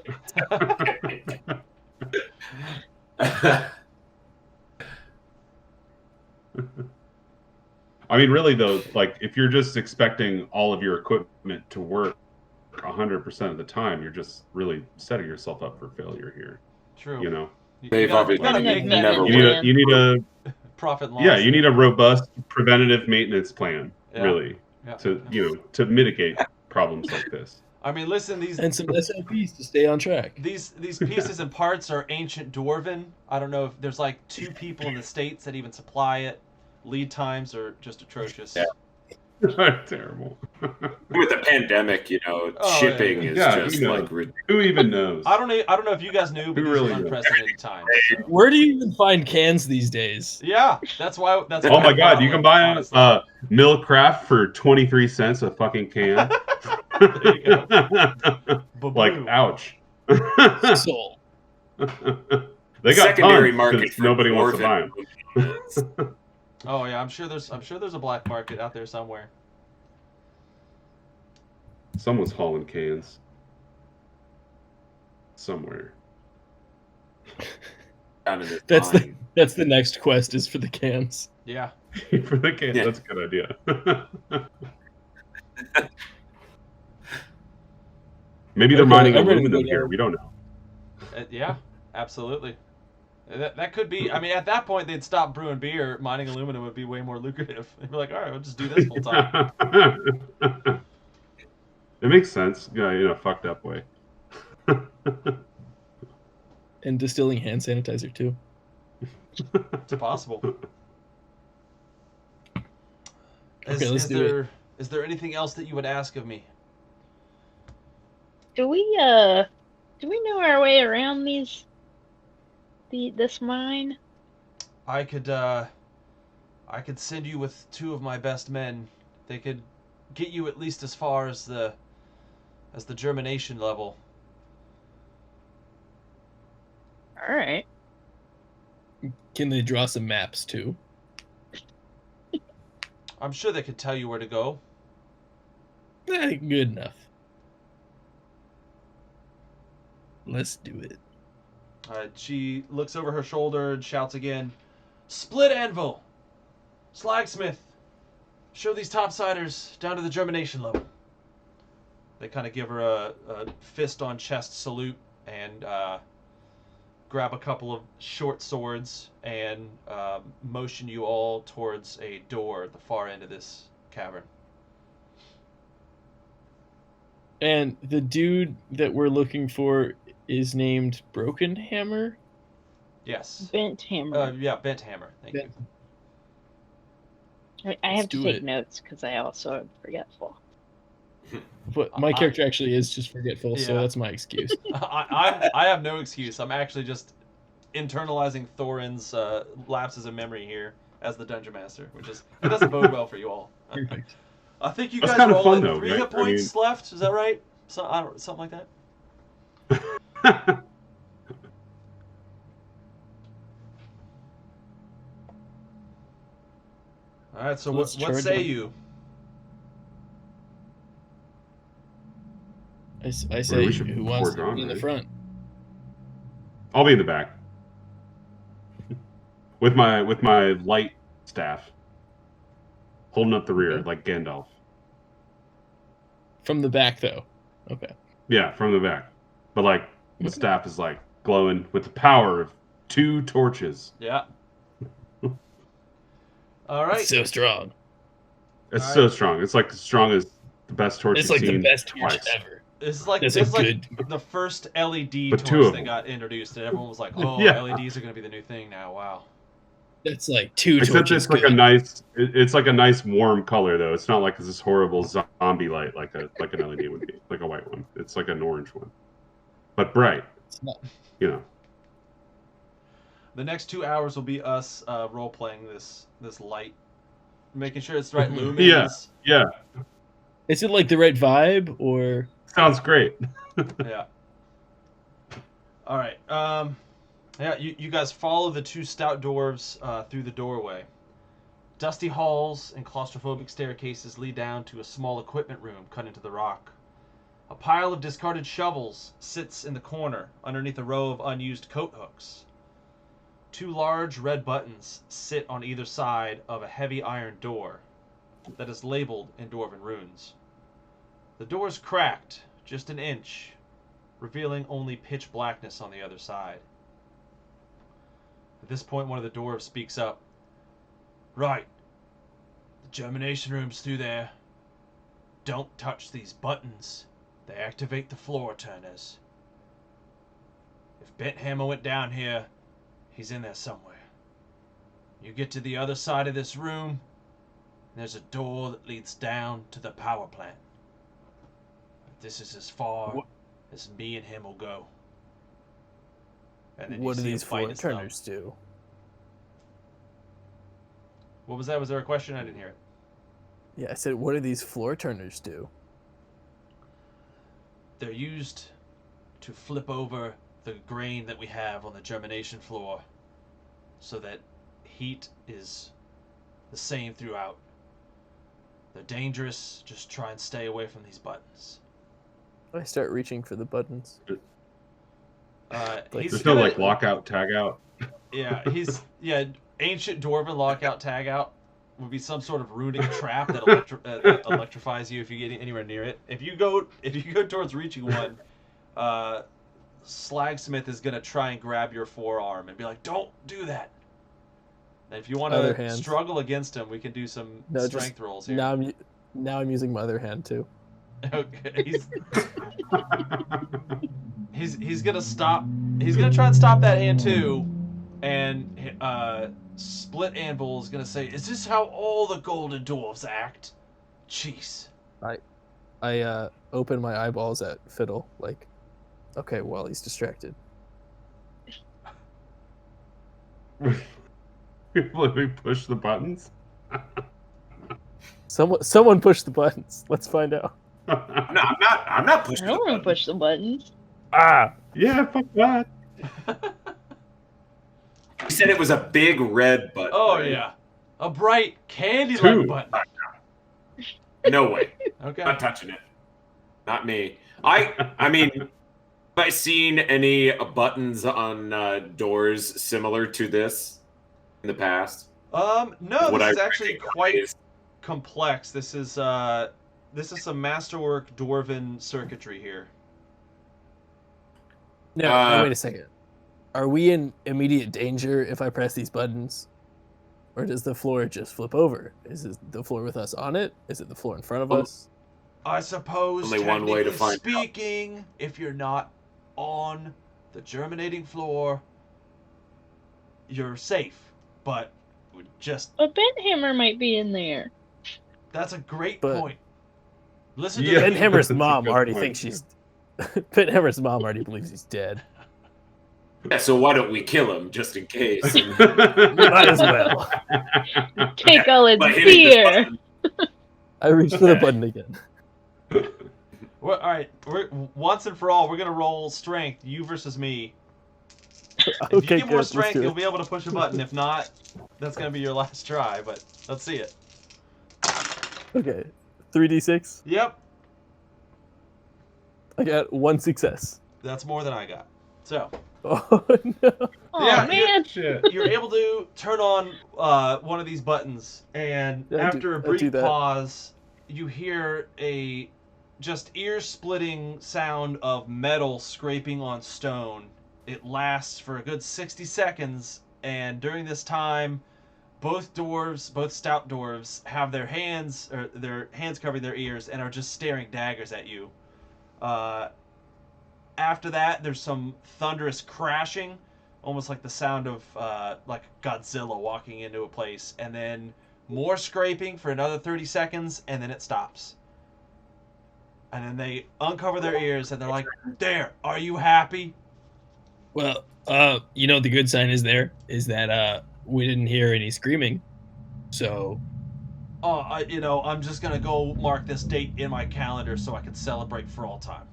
I mean, really though, like if you're just expecting all of your equipment to work 100% of the time, you're just really setting yourself up for failure here. True. You know, They've you obviously gotta never make that never worked. you need a profit and loss. yeah, you need a robust preventative maintenance plan, Yeah. really, Yeah. to mitigate problems like this. I mean, listen, these And some SOPs to stay on track. these pieces and parts are ancient dwarven. I don't know if there's like 2 people in the States that even supply it. Lead times are just atrocious. Yeah. Terrible. With the pandemic, shipping is Yeah, just you know. like Who even knows? I don't know if you guys knew, but Who these really are knows? unprecedented times. So. Where do you even find cans these days? Yeah, that's why. That's Oh why my I God! bought You one, can buy honestly. a Mill Craft for 23 cents a fucking can. There you go. Like, Ba-boom. ouch. Sold. They got secondary tons market since for nobody wants to buy dwarven. them. Oh yeah, I'm sure there's a black market out there somewhere. Someone's hauling cans. Somewhere. Down in this That's mine. that's the next quest is for the cans. Yeah. For the cans, Yeah. that's a good idea. Maybe they're Okay, mining I'm ready to aluminum go here. down. We don't know. Yeah, absolutely. That could be. I mean, at that point, they'd stop brewing beer. Mining aluminum would be way more lucrative. They'd be like, all right, we'll just do this full time. It makes sense, in a fucked up way. And distilling hand sanitizer too. It's possible. Okay, let's do Is there anything else that you would ask of me? Do we know our way around this mine? I could send you with 2 of my best men. They could get you at least as far as the germination level. All right. Can they draw some maps too? I'm sure they could tell you where to go. Good enough. Let's do it. She looks over her shoulder and shouts again, "Split anvil! Slagsmith! Show these topsiders down to the germination level." They kind of give her a fist on chest salute and grab a couple of short swords and motion you all towards a door at the far end of this cavern. And the dude that we're looking for is named Broken Hammer. Yes. Bent hammer. Yeah, bent hammer. Thank you. I have let's to do take it. notes because I also am forgetful. But my character actually is just forgetful, so Yeah. that's my excuse. I have no excuse. I'm actually just internalizing Thorin's lapses of memory here as the dungeon master, which is it doesn't bode well for you all. Perfect. I think you That's guys kinda are all fun, at though, 3 right? hit points left. Is that right? Something like that. All right. So Let's what charge say them. you? I say, we should who wants forge to on, be in the right? front? I'll be in the back. With my light staff. Holding up the rear, Okay. like Gandalf. From the back, though. Okay. Yeah, from the back. But like the staff is like glowing with the power of 2 torches. Yeah. All right. It's so strong. It's All so right. strong. It's like as strong as the best torch It's you've like the seen best torch twice. ever. This is like That's this a is like good- the first LED But 2 torch of that them. got introduced, and everyone was like, "Oh, Yeah. LEDs are going to be the new thing now." Wow. That's like 2 Except torches. it's like good. a nice, it's like a nice warm color though. It's not like this horrible zombie light like an LED would be, like a white one. It's like an orange one, but bright. It's not- The next 2 hours will be us role playing this light, making sure it's the right lumens. Yeah, Is it like the right vibe, or sounds great. Yeah. All right. Yeah, you guys follow the 2 stout dwarves through the doorway. Dusty halls and claustrophobic staircases lead down to a small equipment room cut into the rock. A pile of discarded shovels sits in the corner underneath a row of unused coat hooks. 2 large red buttons sit on either side of a heavy iron door. that is labeled in Dwarven runes. The door is cracked just an inch, revealing only pitch blackness on the other side. At this point, one of the dwarves speaks up. Right. The germination room's through there. Don't touch these buttons. They activate the floor turners. If Bent Hammer went down here, he's in there somewhere. You get to the other side of this room, and there's a door that leads down to the power plant. This is as far as me and him will go. And then What do you see these him bite floor his thumb. turners do? What was that? Was there a question? I didn't hear it. Yeah, I said, what do these floor turners do? They're used to flip over the grain that we have on the germination floor so that heat is the same throughout. They're dangerous. Just try and stay away from these buttons. I start reaching for the buttons. He's There's no gonna- like lockout, tag out. Yeah, ancient dwarven lockout tag out would be some sort of runic trap that electrifies you if you get anywhere near it. If you go towards reaching one, Slagsmith is gonna try and grab your forearm and be like, "Don't do that." And if you want Other to hand. struggle against him, we can do some strength rolls here. Now I'm using my other hand too. Okay, he's gonna stop. He's gonna try and stop that hand too, and Split Anvil is gonna say, "Is this how all the golden dwarves act?" Jeez. I open my eyeballs at Fiddle, like, okay, well, he's distracted. Let me push the buttons. Someone push the buttons. Let's find out. No, I'm not I pushing. don't the want to push the buttons. Ah! Yeah, fuck that. You said it was a big red button. Oh right? yeah, a bright candy-like Two. button. No way. Okay. Not touching it. Not me. I mean, have I seen any buttons on doors similar to this in the past? No, What this I is actually quite recognize- complex. This is some masterwork dwarven circuitry here. No, wait a second. Are we in immediate danger if I press these buttons? Or does the floor just flip over? Is it the floor with us on it? Is it the floor in front of us? I suppose, Only one way to technically find out. speaking, if you're not on the germinating floor, you're safe. But just But Benthammer might be in there. that's a great But- point. Listen to Yeah. the Ben Hammer's That's a mom good already point. thinks she's... Ben Hammer's mom already believes he's dead. Yeah, so why don't we kill him just in case? Might as well. Take all its By hitting this fear. button. I reach for the button again. All right, once and for all, we're gonna roll strength. You versus me. If Okay, you get more good, strength, let's do you'll it. be able to push a button. If not, that's gonna be your last try. But let's see it. Okay, 3d6. Yep, I got 1 success. that's more than I got. So Oh no! Oh Yeah, man. Shit. you're able to turn on one of these buttons, and Yeah, after a I do brief that. pause, you hear a just ear-splitting sound of metal scraping on stone. It lasts for a good 60 seconds, and during this time, both stout dwarves, have their hands covering their ears and are just staring daggers at you. After that, there's some thunderous crashing, almost like the sound of like Godzilla walking into a place, and then more scraping for another 30 seconds, and then it stops. And then they uncover their ears, and they're like, "There, are you happy?" Well, the good sign is that we didn't hear any screaming. So, Oh, I'm just gonna go mark this date in my calendar so I can celebrate for all time.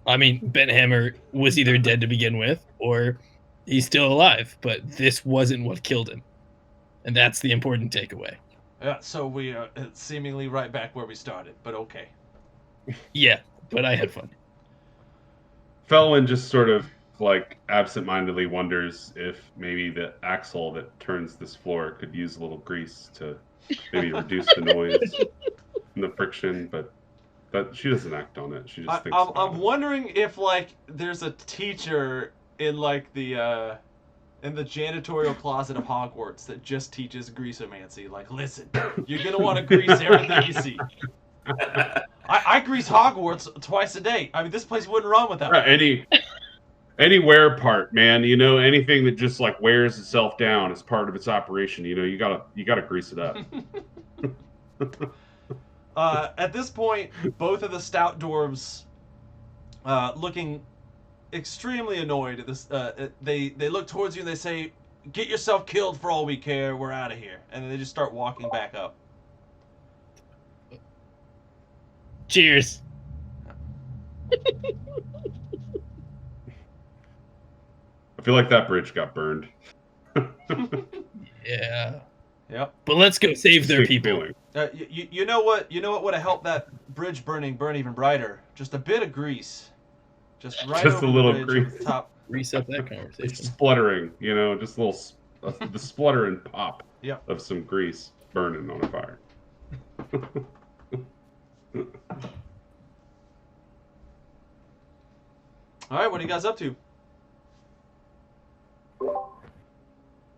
I mean, Ben Hammer was either dead to begin with, or he's still alive, but this wasn't what killed him. And that's the important takeaway. Yeah, so we are seemingly right back where we started, but okay. Yeah, but I had fun. Felwyn just sort of like absentmindedly wonders if maybe the axle that turns this floor could use a little grease to maybe reduce the noise and the friction, but she doesn't act on it. She just thinks about I'm it. wondering if like there's a teacher in like the in the janitorial closet of Hogwarts that just teaches greasomancy. Like, listen, you're gonna want to grease everything you see. I grease Hogwarts twice a day. I mean, this place wouldn't run without me. Any wear part, man. Anything that just like wears itself down as part of its operation. You gotta grease it up. At this point, both of the stout dwarves, looking extremely annoyed at this, they look towards you and they say, "Get yourself killed for all we care. We're out of here." And then they just start walking back up. Cheers. I feel like that bridge got burned. Yeah. Yep. But let's go save their Distinct people. feeling. You know what would have helped that bridge burn even brighter? Just a bit of grease. Just right Just over a little the bridge grease. at the top. Reset that It's conversation. spluttering, just a little the splutter and pop Yep. of some grease burning on a fire. All right, what are you guys up to?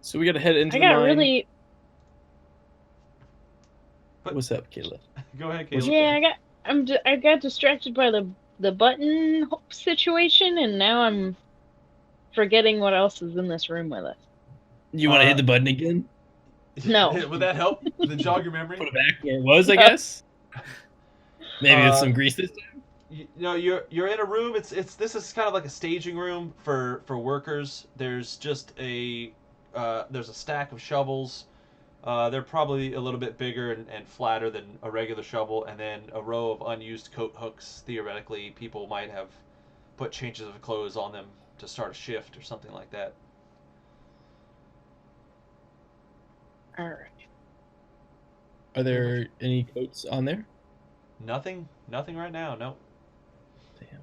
So we gotta head into I the got mine. really. What's up, Kayla? Go ahead, Caleb. Yeah, I got distracted by the button situation, and now I'm forgetting what else is in this room with us. You want to hit the button again? No. Would that help? To jog your memory? Put it back where it was, I guess. Maybe with some grease this time. You're in a room. This is kind of like a staging room for workers. There's just there's a stack of shovels. They're probably a little bit bigger and flatter than a regular shovel, and then a row of unused coat hooks. Theoretically, people might have put changes of clothes on them to start a shift or something like that. All right. Are there any coats on there? Nothing right now. No. Damn.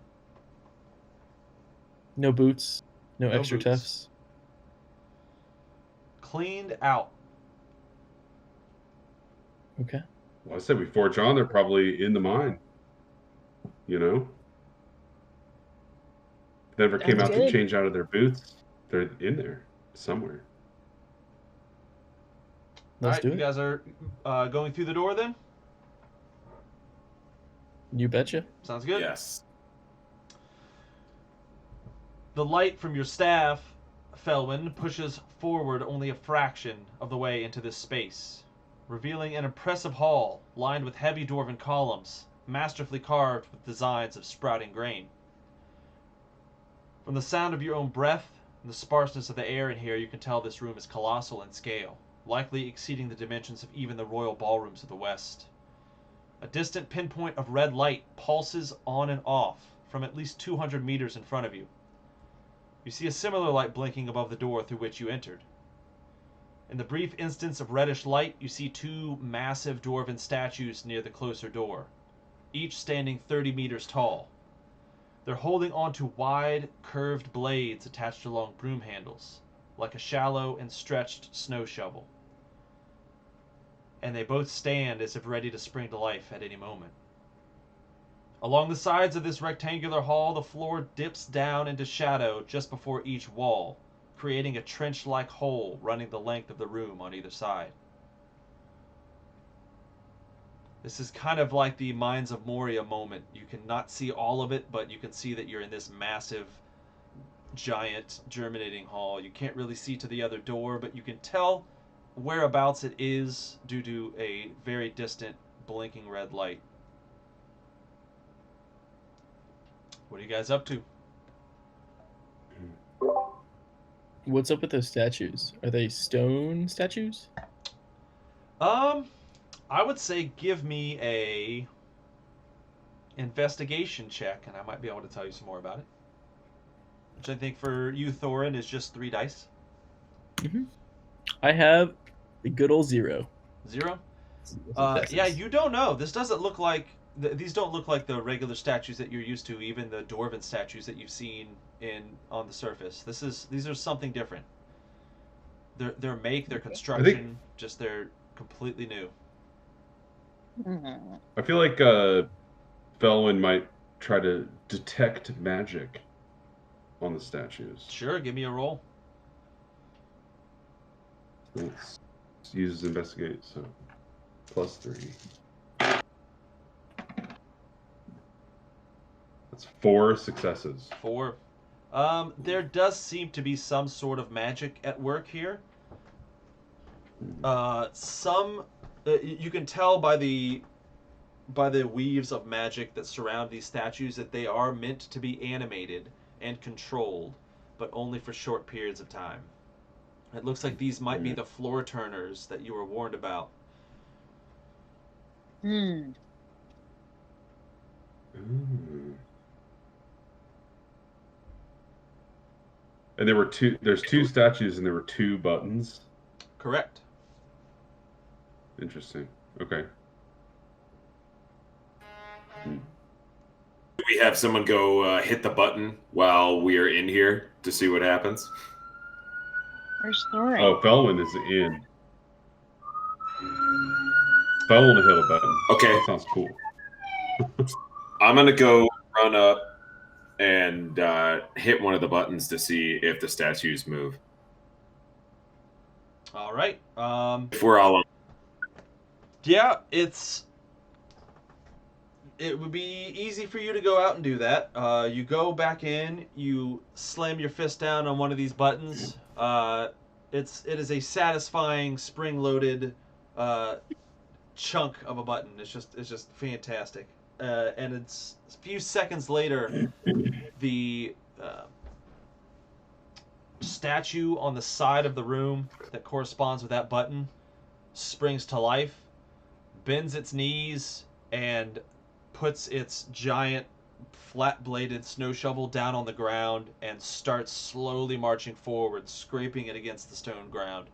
No boots. No No extra boots. tufts. Cleaned out. Okay. Well, I said we forge on. They're probably in the mine. Never came Sounds out good. to change out of their boots. They're in there somewhere. Let's All right, do you it. guys are going through the door then? You betcha. Sounds good. Yes. The light from your staff, Felwyn, pushes forward only a fraction of the way into this space, revealing an impressive hall lined with heavy dwarven columns, masterfully carved with designs of sprouting grain. From the sound of your own breath and the sparseness of the air in here, you can tell this room is colossal in scale, likely exceeding the dimensions of even the royal ballrooms of the West. A distant pinpoint of red light pulses on and off from at least 200 meters in front of you. You see a similar light blinking above the door through which you entered. In the brief instance of reddish light, you see two massive dwarven statues near the closer door, each standing 30 meters tall. They're holding onto wide, curved blades attached along broom handles, like a shallow and stretched snow shovel. And they both stand as if ready to spring to life at any moment. Along the sides of this rectangular hall, the floor dips down into shadow just before each wall, creating a trench-like hole running the length of the room on either side. This is kind of like the Mines of Moria moment. You cannot see all of it, but you can see that you're in this massive, giant, germinating hall. You can't really see to the other door, but you can tell whereabouts it is due to a very distant, blinking red light. What are you guys up to? What's up with those statues? Are they stone statues? I would say give me a investigation check, and I might be able to tell you some more about it. Which I think for you, Thorin, is just 3 dice. I have a good old 0. 0? Texas. Yeah, you don't know. This doesn't look like... These don't look like the regular statues that you're used to, even the dwarven statues that you've seen on the surface. These are something different. Their make, their construction, just completely new. Mhm. I feel like Felwyn might try to detect magic on the statues. Sure, give me a roll. Let's use investigate, so +3. That's 4 successes. 4. There does seem to be some sort of magic at work here. You can tell by the weaves of magic that surround these statues that they are meant to be animated and controlled, but only for short periods of time. It looks like these might be the floor turners that you were warned about. Hmm. Ooh. And there's 2 statues and there were 2 buttons. Correct. Interesting. Okay. Do we have someone go hit the button while we are in here to see what happens? Where's Thorin? Oh, Felwyn is in. Felwyn hit a button. Okay. That sounds cool. I'm going to go run up and hit one of the buttons to see if the statues move. All right. If we're all on. Yeah, it would be easy for you to go out and do that. You go back in, you slam your fist down on one of these buttons. It is a satisfying spring-loaded chunk of a button. It's just fantastic. And it's a few seconds later, the statue on the side of the room that corresponds with that button springs to life, bends its knees, and puts its giant flat-bladed snow shovel down on the ground and starts slowly marching forward, scraping it against the stone ground.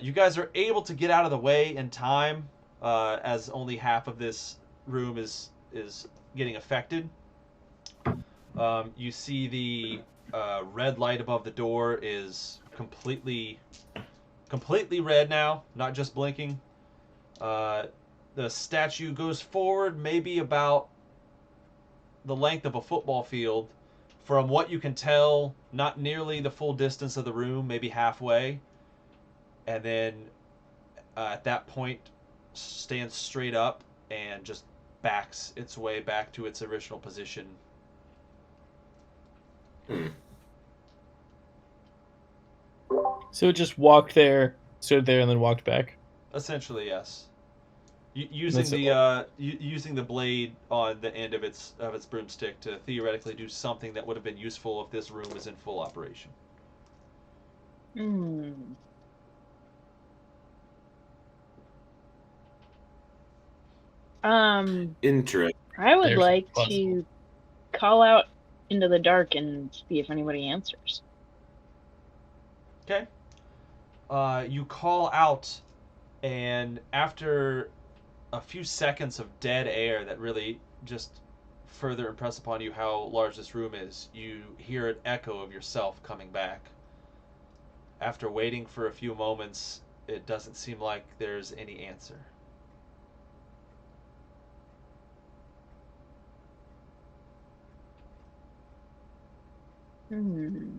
You guys are able to get out of the way in time, as only half of this room is getting affected. You see the red light above the door is completely red now, not just blinking. The statue goes forward maybe about the length of a football field. From what you can tell, not nearly the full distance of the room, maybe halfway. And then at that point, stands straight up and just backs its way back to its original position. So it just walked there, stood there, and then walked back. Essentially, yes. That's Using the blade on the end of its broomstick to theoretically do something that would have been useful if this room was in full operation. Hmm. Interesting. I would There's like possible. to call out into the dark and see if anybody answers. Okay. You call out, and after a few seconds of dead air that really just further impress upon you how large this room is, you hear an echo of yourself coming back. After waiting for a few moments, it doesn't seem like there's any answer. Hmm.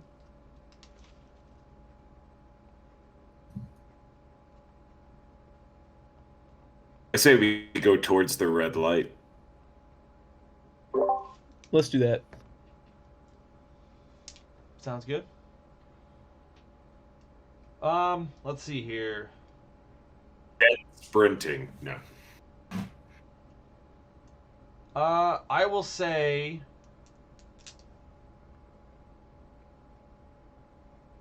I say we go towards the red light. Let's do that. Sounds good. Let's see here. Sprinting. No. I will say.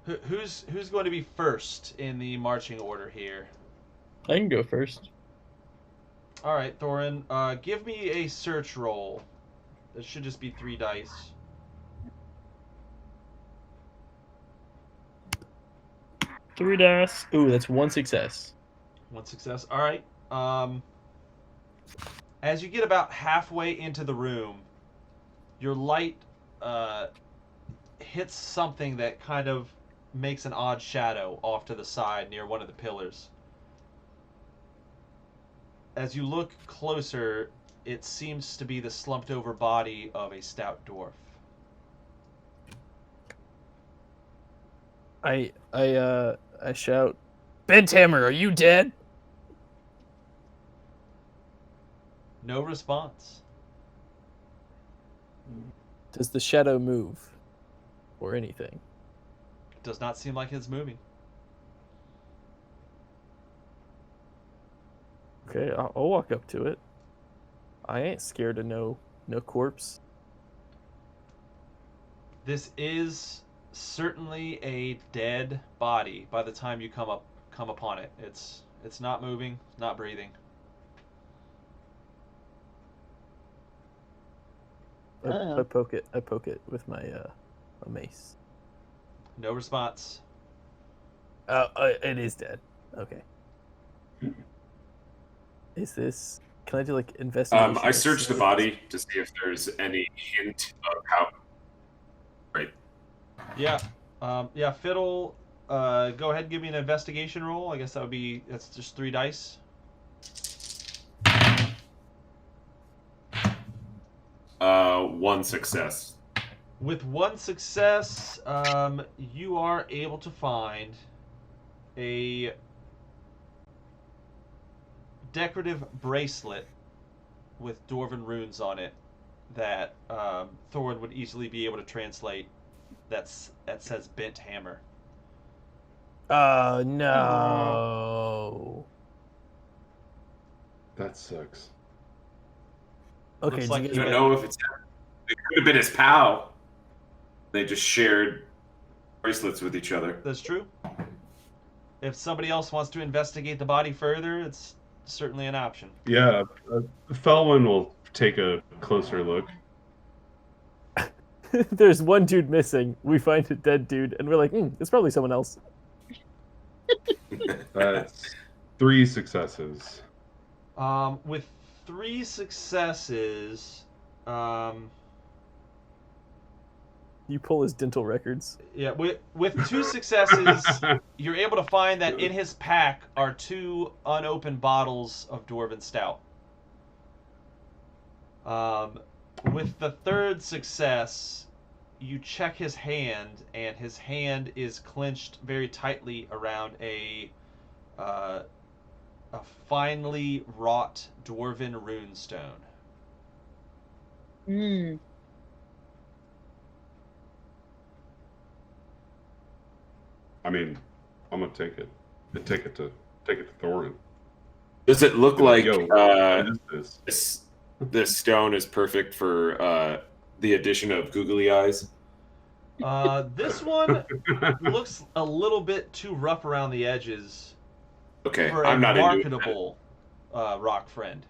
Who's going to be first in the marching order here? I can go first. All right, Thorin. Give me a search roll. That should just be 3 dice. Three dice. Ooh, that's 1 success. 1 success. All right. As you get about halfway into the room, your light hits something that kind of makes an odd shadow off to the side near one of the pillars. as you look closer, it seems to be the slumped over body of a stout dwarf. I shout, Benthammer, are you dead? No response. Does the shadow move? Or anything? Does not seem like it's moving. Okay, I'll walk up to it. I ain't scared of no corpse. This is certainly a dead body by the time you come upon it. It's not moving, not breathing. I poke it with my mace. No response. It is dead. Okay. Is this? Can I do like investigation? I searched the body to see if there's any hint of how. Right. Yeah. Yeah. Fiddle. Go ahead and give me an investigation roll. I guess that's just 3 dice. One success. With 1 success, you are able to find a decorative bracelet with dwarven runes on it that Thorn would easily be able to translate. That says Bent Hammer. Oh no! That sucks. Okay, Looks did like you I guys don't get- know if it could have been his pal. They just shared bracelets with each other. That's true. If somebody else wants to investigate the body further, it's certainly an option. Yeah, Felwyn will take a closer look. There's one dude missing. We find a dead dude, and we're like, it's probably someone else. That's 3 successes. With 3 successes, You pull his dental records. yeah, with 2 successes, you're able to find that in his pack are 2 unopened bottles of Dwarven Stout. With the 3rd success, you check his hand, and his hand is clenched very tightly around a finely wrought Dwarven runestone. Mm. I mean, I'm gonna take it. Take it to Thorin. Does it look like Yo, what is this? this stone is perfect for the addition of googly eyes? This one looks a little bit too rough around the edges Okay, for a I'm not into it. marketable rock friend.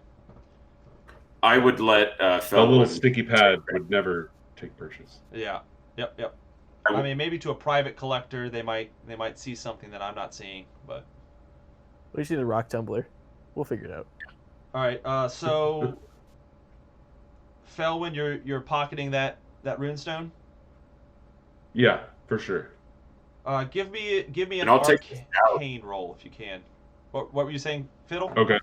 I would let A Felwyn. little sticky pad would never take purchase. Yeah. Yep. I I mean, maybe to a private collector, they might see something that I'm not seeing. But We just need a rock tumbler. We'll figure it out. all right. So, Felwyn, you're pocketing that runestone. Yeah, for sure. Give me an And I'll take this out. arcane roll if you can. What were you saying, Fiddle? Okay.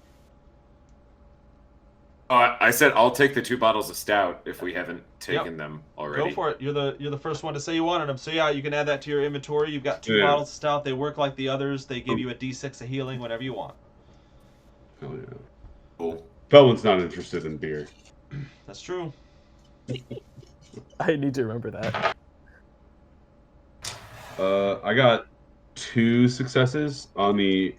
I said I'll take the 2 bottles of stout if we haven't taken them already. Go for it. You're the first one to say you wanted them. So yeah, you can add that to your inventory. You've got 2 Yeah. bottles of stout. They work like the others. They give you a D6 of healing whenever you want. Hell yeah. Cool. Felwyn's not interested in beer. That's true. I need to remember that. I got 2 successes on the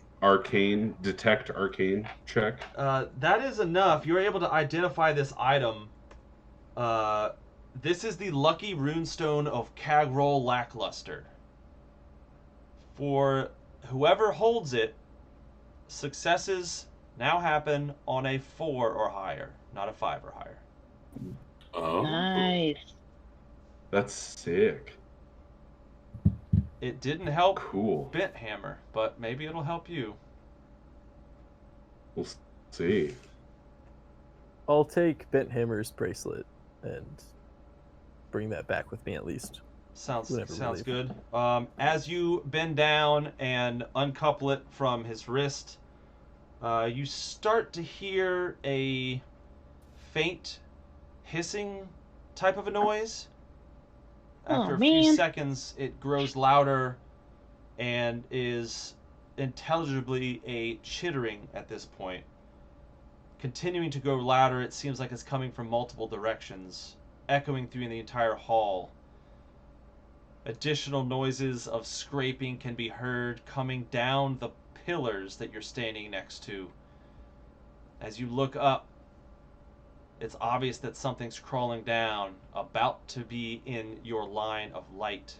detect arcane check. That is enough. You're able to identify this item. This is the lucky runestone of Cagrol Lackluster. For whoever holds it, successes now happen on a 4 or higher, not a 5 or higher. Oh. Nice. That's sick. It didn't help Cool. Bent Hammer, but maybe it'll help you. We'll see. I'll take Bent Hammer's bracelet and bring that back with me at least. Sounds Whatever, good. As you bend down and uncouple it from his wrist, You start to hear a faint hissing type of a noise. After a few man. seconds, it grows louder and is intelligibly a chittering at this point. Continuing to grow louder, it seems like it's coming from multiple directions, echoing through the entire hall. Additional noises of scraping can be heard coming down the pillars that you're standing next to. As you look up, it's obvious that something's crawling down, about to be in your line of light.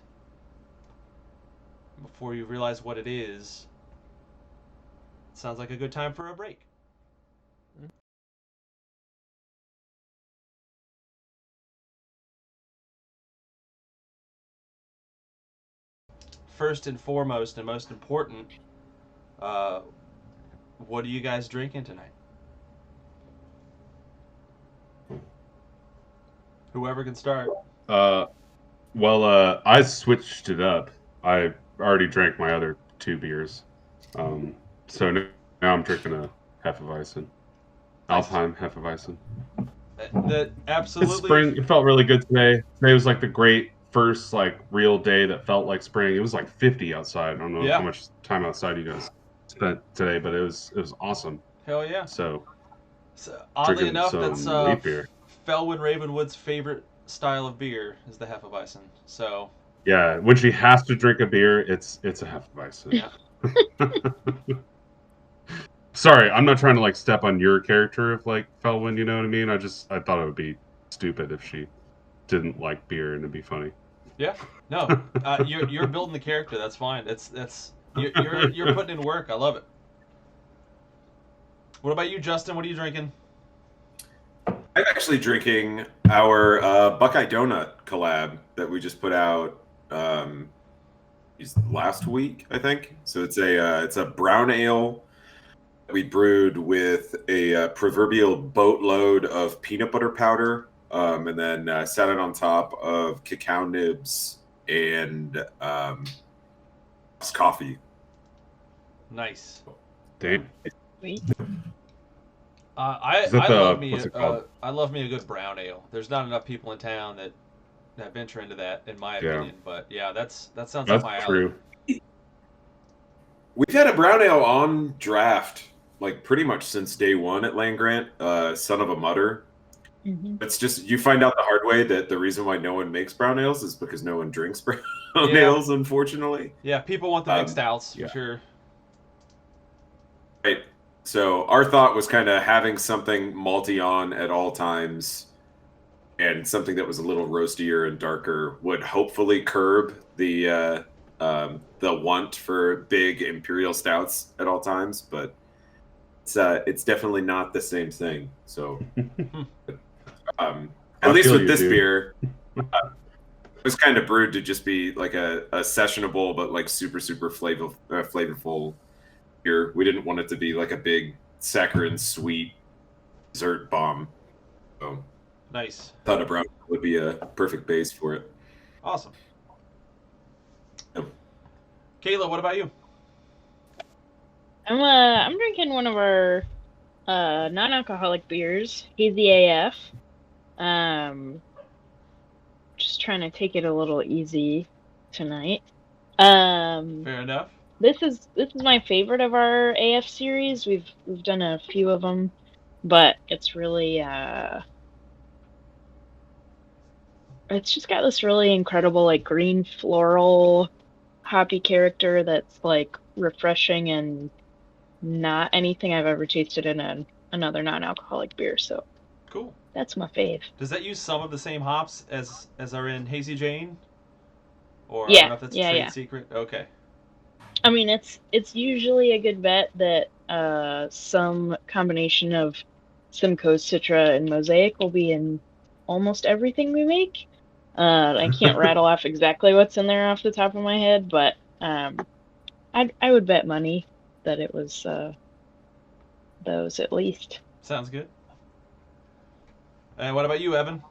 Before you realize what it is, it sounds like a good time for a break. First and foremost, and most important, what are you guys drinking tonight? Whoever can start. Well, I switched it up. I already drank my other 2 beers. So now I'm drinking a Hefeweizen. Alpine Hefeweizen. That absolutely. It's spring. It felt really good today. Today was like the great first like real day that felt like spring. It was like 50 outside. I don't know how much time outside you guys spent today, but it was awesome. Hell yeah. So oddly enough, that's wheat beer. Felwyn Ravenwood's favorite style of beer is the Hefeweizen. So yeah, when she has to drink a beer, it's a Hefeweizen. Yeah. Sorry, I'm not trying to like step on your character of like Felwyn, you know what I mean? I thought it would be stupid if she didn't like beer and it'd be funny. Yeah. No. You're building the character, that's fine. You're putting in work. I love it. What about you, Justin? What are you drinking? I'm actually drinking our Buckeye Donut collab that we just put out last week, I think. So it's a brown ale that we brewed with a proverbial boatload of peanut butter powder, and then set it on top of cacao nibs and coffee. Nice. Damn. Sweet. I love me a good brown ale. There's not enough people in town that venture into that, in my opinion. But yeah, that sounds like my true. alley. We've had a brown ale on draft like pretty much since day one at Land Grant. Son of a Mutter. Mm-hmm. It's just you find out the hard way that the reason why no one makes brown ales is because no one drinks brown ales, unfortunately. Yeah, people want the mixed stouts for sure. Right. So our thought was kind of having something malty on at all times, and something that was a little roastier and darker would hopefully curb the want for big imperial stouts at all times. But it's definitely not the same thing. So at least with this beer, it was kind of brewed to just be like a sessionable but like super flavorful beer. We didn't want it to be like a big saccharine sweet dessert bomb. So nice. Thought a brown would be a perfect base for it. Awesome. Yep. Kayla, what about you? I'm drinking one of our non-alcoholic beers, Hazy AF. Just trying to take it a little easy tonight. Fair enough. This is my favorite of our AF series. We've done a few of them, but it's really it's just got this really incredible like green floral hoppy character that's like refreshing and not anything I've ever tasted in another non-alcoholic beer. So cool. That's my fave. Does that use some of the same hops as are in Hazy Jane? Or yeah, I don't know if that's a trade secret. Okay. I mean, it's usually a good bet that some combination of Simcoe's Citra and Mosaic will be in almost everything we make. I can't rattle off exactly what's in there off the top of my head, but I would bet money that it was those at least. Sounds good. And what about you, Evan?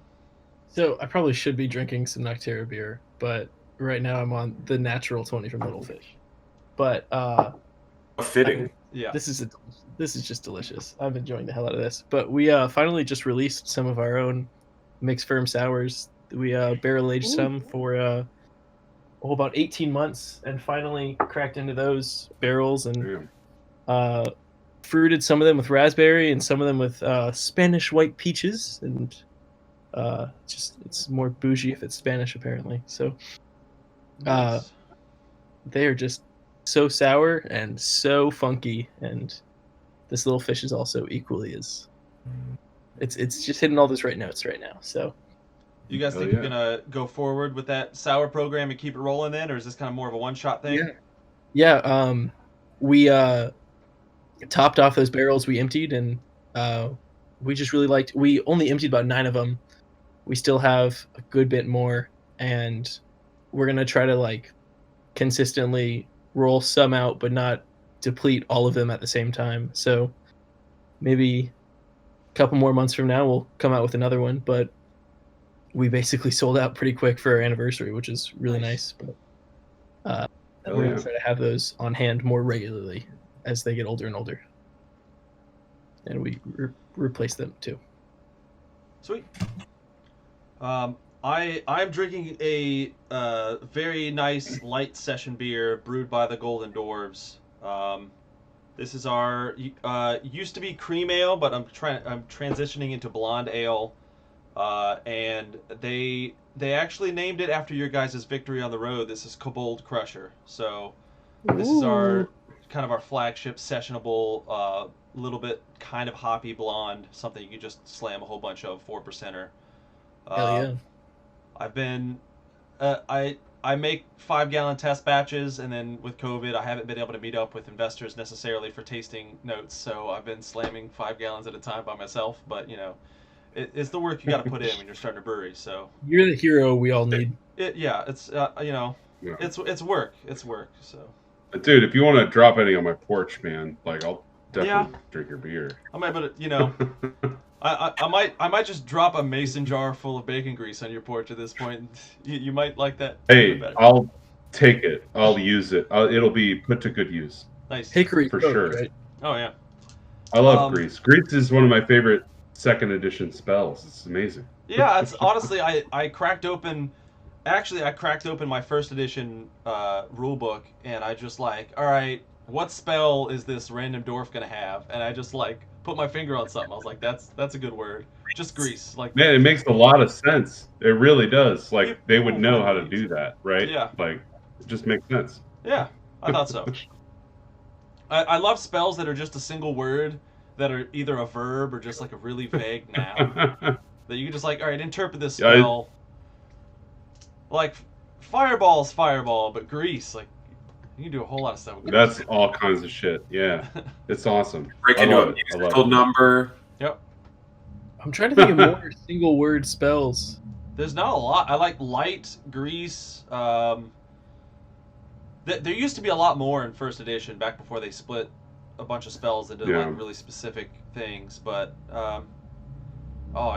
So I probably should be drinking some Nocterra beer, but right now I'm on the natural 20 from Little Fish. But fitting. Yeah. This is just delicious. I'm enjoying the hell out of this. But we finally just released some of our own mixed firm sours. We barrel aged some for about 18 months, and finally cracked into those barrels and fruited some of them with raspberry and some of them with Spanish white peaches, and it's more bougie if it's Spanish apparently. So Nice. they are just so sour and so funky, and this little fish is also equally as it's just hitting all those right notes right now. So You guys think you're gonna go forward with that sour program and keep it rolling then, or is this kind of more of a one-shot thing? Yeah. We topped off those barrels we emptied, and we just really liked. We only emptied about 9 of them. We still have a good bit more, and we're gonna try to like consistently roll some out, but not deplete all of them at the same time. So maybe a couple more months from now, we'll come out with another one. But we basically sold out pretty quick for our anniversary, which is really nice. But we're gonna try to have those on hand more regularly as they get older and older, and we replace them too. Sweet. I'm drinking a very nice light session beer brewed by the Golden Dwarves. This is our used to be cream ale, but I'm transitioning into blonde ale, and they actually named it after your guys' victory on the road. This is Kobold Crusher. So this is our kind of our flagship sessionable, little bit kind of hoppy blonde, something you can just slam a whole bunch of 4%er. Hell yeah. I've been, I make 5-gallon test batches, and then with COVID, I haven't been able to meet up with investors necessarily for tasting notes, so I've been slamming 5 gallons at a time by myself. But you know, it's the work you got to put in when you're starting a brewery. So you're the hero we all need. It's it's work. It's work. So. But dude, if you want to drop any on my porch, man, like I'll definitely drink your beer. I might, but you know. I might just drop a mason jar full of bacon grease on your porch at this point. You might like that. Hey, I'll take it. I'll use it. It'll be put to good use. Nice. Hickory for coke, sure. Right? Oh yeah. I love grease. Grease is one of my favorite second edition spells. It's amazing. Yeah, it's honestly I cracked open. Actually, I cracked open my first edition rule book, and I just like, all right, what spell is this random dwarf gonna have? And I just like put my finger on something. I was like, that's a good word. Just grease. Like, man, it makes a lot of sense. It really does. Like they would know how to do that, right? Yeah. Like it just makes sense. Yeah, I thought so. I love spells that are just a single word that are either a verb or just like a really vague noun that you can just like, all right, interpret this spell. Like fireball's fireball, but grease, like you can do a whole lot of stuff with grease. That's all kinds of shit. Yeah, it's awesome. Break into a musical number. Yep. I'm trying to think of more single word spells. There's not a lot. I like light, grease. There used to be a lot more in first edition back before they split a bunch of spells into like really specific things. But oh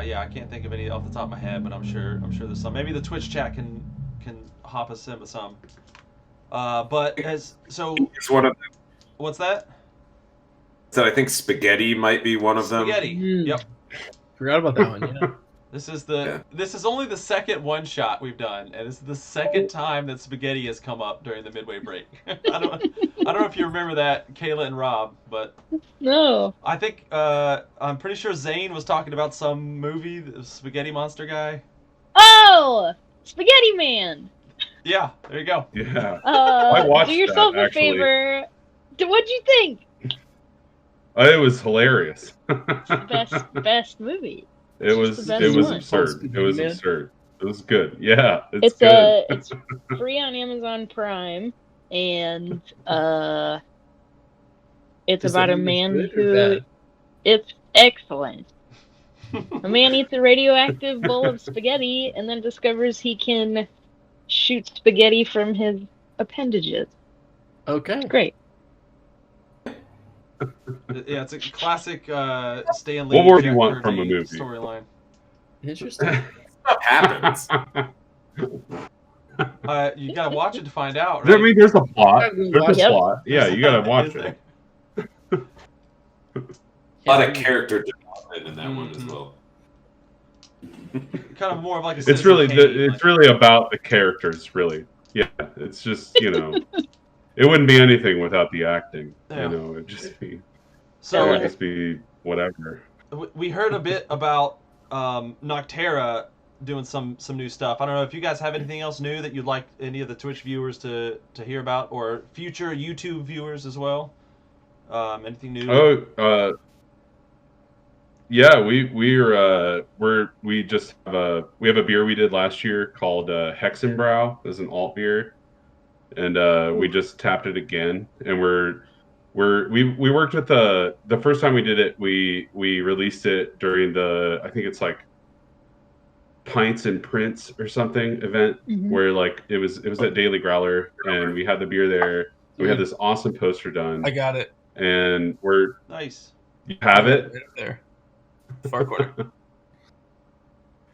yeah, I can't think of any off the top of my head, but I'm sure there's some. Maybe the Twitch chat can hop us in with some. But it's one of them. What's that? So I think spaghetti might be one of them. Spaghetti. Yep. Forgot about that one. Yeah. This is only the second one shot we've done, and it's the second time that spaghetti has come up during the midway break. I don't know if you remember that, Kayla and Rob, but no. I think I'm pretty sure Zane was talking about some movie, the Spaghetti Monster guy. Oh, Spaghetti Man. Yeah, there you go. Yeah. I watched do yourself that, a favor. What'd you think? It was hilarious. best movie. It was absurd. It was absurd. It was good. Yeah, it's good. It's free on Amazon Prime, and it's about a man who. It's excellent. A man eats a radioactive bowl of spaghetti and then discovers he can shoot spaghetti from his appendages. Okay. It's great. Yeah, it's a classic Stan Lee. What more do you want from a movie? Storyline. Interesting. Stuff happens. You gotta watch it to find out. Right? I mean, there's a plot. There's a plot. Yeah, you gotta watch Is it. lot of character development in that one as Mhm. well. Kind of more of like a It's Citizen really Kane, it's like- really about the characters, really. Yeah, it's just it wouldn't be anything without the acting. Yeah. It'd just be So it would just be whatever. we heard a bit about Nocterra doing some new stuff. I don't know if you guys have anything else new that you'd like any of the Twitch viewers to hear about, or future YouTube viewers as well. Anything new? Oh, yeah, we just have a beer we did last year called Hexenbrow. It's an alt beer, and we just tapped it again, and we worked with the first time we did it. We released it during the, I think it's like Pints and Prints or something event, where like it was at Daily Growler, and we had the beer there. We had this awesome poster done. I got it. And Nice. You have it? Right up there. Far corner.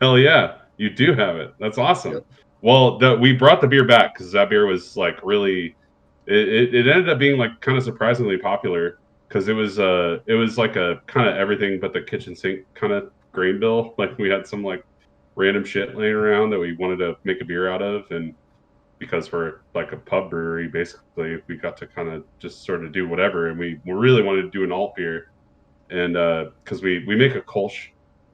Hell yeah, you do have it. That's awesome. Yep. Well, we brought the beer back because that beer was like really, it ended up being like kind of surprisingly popular because it was like a kind of everything but the kitchen sink kind of grain bill. Like we had some like random shit laying around that we wanted to make a beer out of, and because we're like a pub brewery, basically, we got to kind of just sort of do whatever, and we really wanted to do an alt beer, and because we make a Kolsch,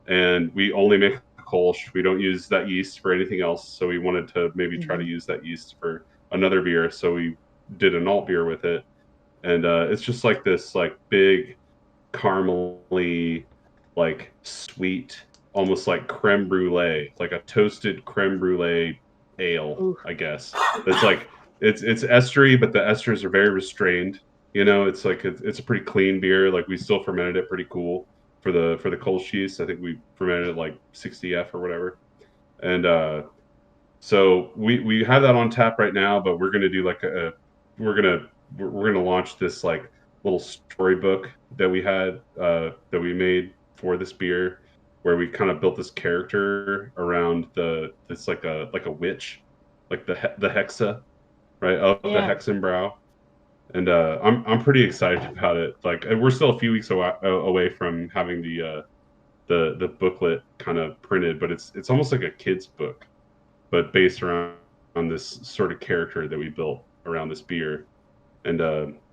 and we only make a Kolsch, we don't use that yeast for anything else, so we wanted to maybe try to use that yeast for another beer, so we did an alt beer with it, and it's just like this like big caramely, like sweet, almost like creme brulee, like a toasted creme brulee ale. Ooh. I guess it's like it's estery, but the esters are very restrained. It's like it's a pretty clean beer. Like we still fermented it pretty cool for the Kolsch yeast. I think we fermented it like 60F or whatever. And so we have that on tap right now, but we're gonna do like we're gonna launch this like little storybook that we had that we made for this beer, where we kind of built this character around it's like a witch, like the hexa, right, of the Hexenbrow, and I'm pretty excited about it. Like we're still a few weeks away from having the booklet kind of printed, but it's almost like a kid's book, but based around on this sort of character that we built around this beer, and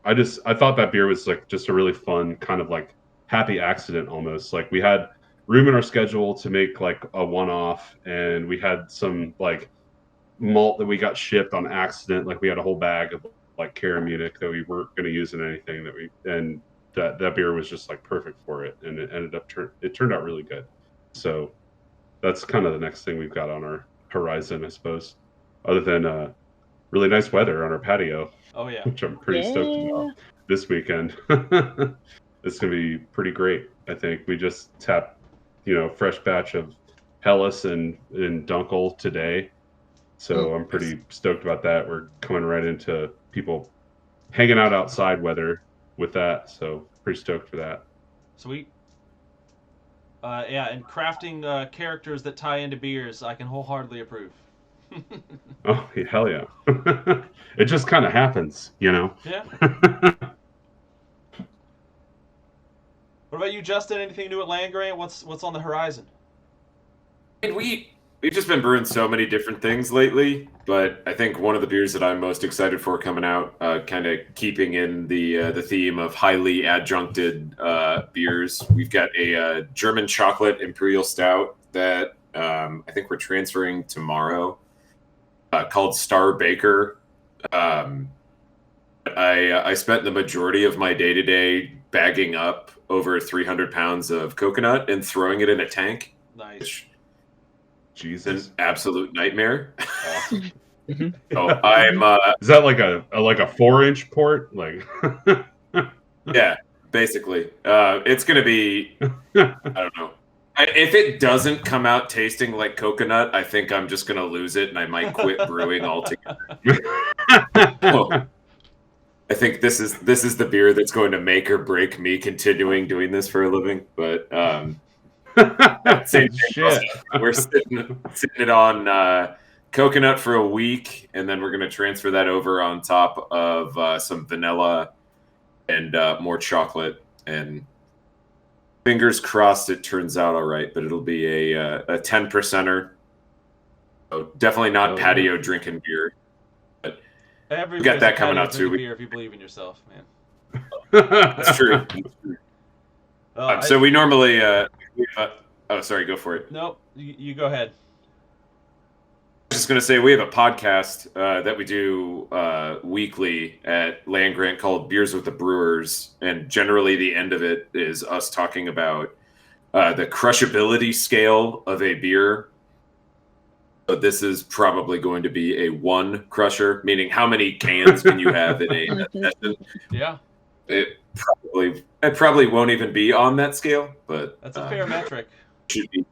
I thought that beer was like just a really fun kind of like happy accident almost. Like we had room in our schedule to make like a one-off, and we had some like malt that we got shipped on accident. Like we had a whole bag of like Cara Munich that we weren't going to use in anything and that beer was just like perfect for it, and it ended up it turned out really good. So that's kind of the next thing we've got on our horizon, I suppose, other than really nice weather on our patio. Oh yeah, which I'm pretty stoked about this weekend. It's gonna be pretty great. I think we just tapped fresh batch of Helles and Dunkel today, so I'm pretty stoked about that. We're coming right into people hanging out outside weather with that, so pretty stoked for that. Sweet. And crafting characters that tie into beers, I can wholeheartly approve. Oh, hell yeah. It just kind of happens, Yeah. What about you, Justin? Anything new at Land Grant? What's on the horizon? We've just been brewing so many different things lately, but I think one of the beers that I'm most excited for coming out, kind of keeping in the theme of highly adjuncted beers, we've got a German chocolate imperial stout that I think we're transferring tomorrow, called Star Baker. I spent the majority of my day-to-day bagging up over 300 pounds of coconut and throwing it in a tank. Nice. Jesus, an absolute nightmare. Awesome. So I'm. Is that like a 4-inch port? Like. Yeah, basically. It's gonna be. I don't know. If it doesn't come out tasting like coconut, I think I'm just gonna lose it, and I might quit brewing altogether. I think this is the beer that's going to make or break me continuing doing this for a living. But same thing. We're sitting it on coconut for a week, and then we're going to transfer that over on top of some vanilla and more chocolate, and fingers crossed it turns out all right, but it'll be a 10%er. So definitely not patio drinking beer. But we got that coming out too. Beer if you believe in yourself, man. That's true. So we normally. Oh, sorry. Go for it. Nope. You go ahead. I was just going to say we have a podcast that we do weekly at Land Grant called Beers with the Brewers, and generally the end of it is us talking about the crushability scale of a beer. So this is probably going to be a 1 crusher, meaning how many cans can you have in a session? Yeah. It probably won't even be on that scale, but that's a fair metric. Should be.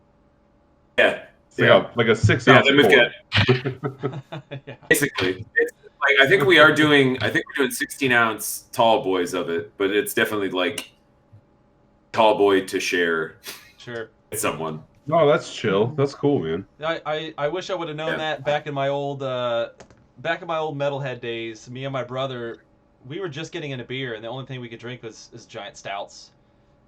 Yeah. Like a 6 ounce. Then we've got basically. It's like I think we're doing 16-ounce tall boys of it, but it's definitely like tall boy to share. Sure. With someone. Oh, that's chill. That's cool, man. I wish I would have known that back in my old metalhead days. Me and my brother, we were just getting into beer, and the only thing we could drink was giant stouts.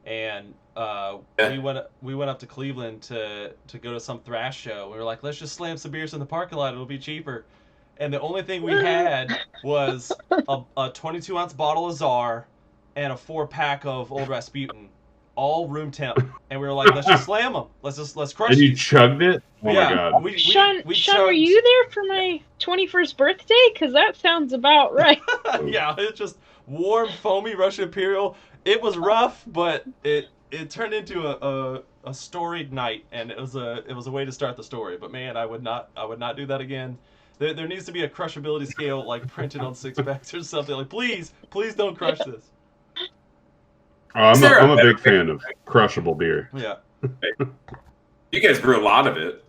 And we went up to Cleveland to go to some thrash show. We were like, let's just slam some beers in the parking lot. It'll be cheaper. And the only thing we had was a 22-ounce bottle of Czar and a 4-pack of Old Rasputin, all room temp. And we were like, let's just slam them. Let's crush. And you chugged it? Oh yeah. my god! Sean, were you there for my 21st birthday? Because that sounds about right. Yeah, it's just warm, foamy Russian Imperial. It was rough, but it turned into a storied night, and it was a way to start the story. But man, I would not do that again. There needs to be a crushability scale like printed on 6-packs or something. Like please don't crush this. I'm a big fan of crushable beer. Yeah. You guys brew a lot of it.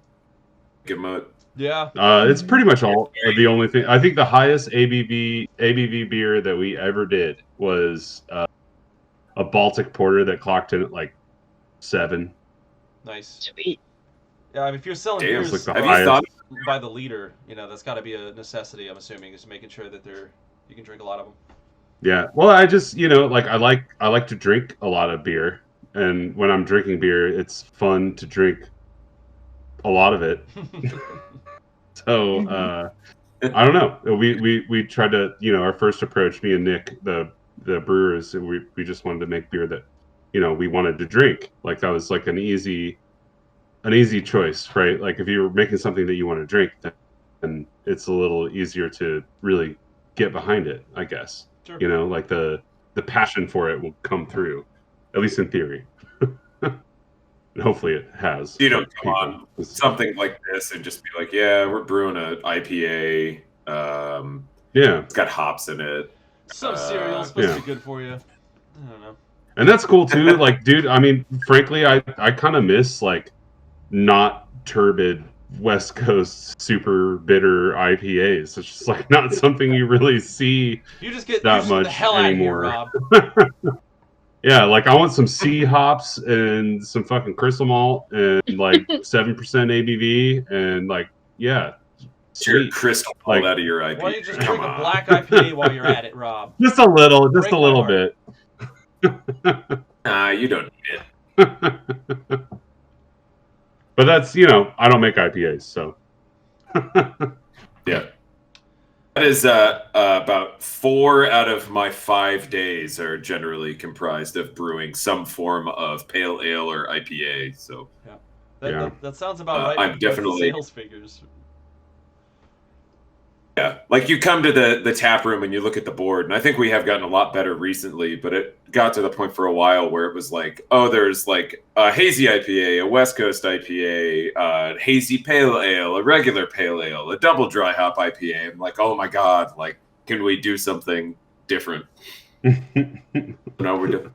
Gemüt. Yeah. It's pretty much all the only thing. I think the highest ABV beer that we ever did was a Baltic Porter that clocked in at like 7. Nice. Sweet. Yeah, I mean, if you're selling Damn, beers like have you thought by the liter, that's got to be a necessity. I'm assuming is making sure that you can drink a lot of them. Yeah. Well, I just I like to drink a lot of beer, and when I'm drinking beer, it's fun to drink a lot of it. So I don't know. We tried to our first approach, me and Nick, the brewers, and we just wanted to make beer that we wanted to drink. Like that was like an easy choice, right? Like if you were making something that you want to drink, then it's a little easier to really get behind it, I guess. Sure. Like the passion for it will come through, at least in theory. And hopefully it has. Come on something like this and just be like, yeah, we're brewing an IPA. Yeah, it's got hops in it. Some cereal's supposed to be good for you. I don't know. And that's cool too. Like, dude, I mean, frankly, I kind of miss like not turbid West Coast super bitter IPAs. It's just like not something you really see. You just get that much the hell anymore. Out of here, Rob. Yeah, like I want some C hops and some fucking crystal malt and like 7% ABV and like Your crystal malt out of your IPA. Why don't you just drink a black IPA while you're at it, Rob? Just a little bit. Nah, you don't need it. But that's I don't make IPAs, so yeah. That is about 4 out of my 5 days are generally comprised of brewing some form of pale ale or IPA. So that sounds about right. I'm definitely sales figures. Yeah, like you come to the tap room and you look at the board, and I think we have gotten a lot better recently, but it got to the point for a while where it was like, oh, there's like a hazy IPA, a West Coast IPA, a hazy pale ale, a regular pale ale, a double dry hop IPA. I'm like, oh my god, like, can we do something different? No,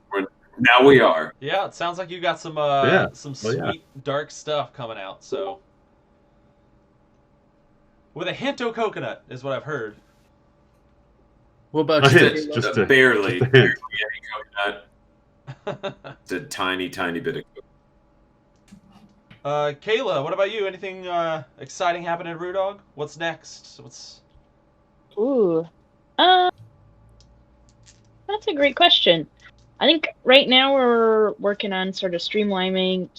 now we are. Yeah, it sounds like you got some sweet dark stuff coming out. So. With a hint of coconut, is what I've heard. What about just barely any coconut. It's a tiny bit of coconut. Kayla, what about you? Anything exciting happening at BrewDog? What's next? Ooh. That's a great question. I think right now we're working on sort of streamlining.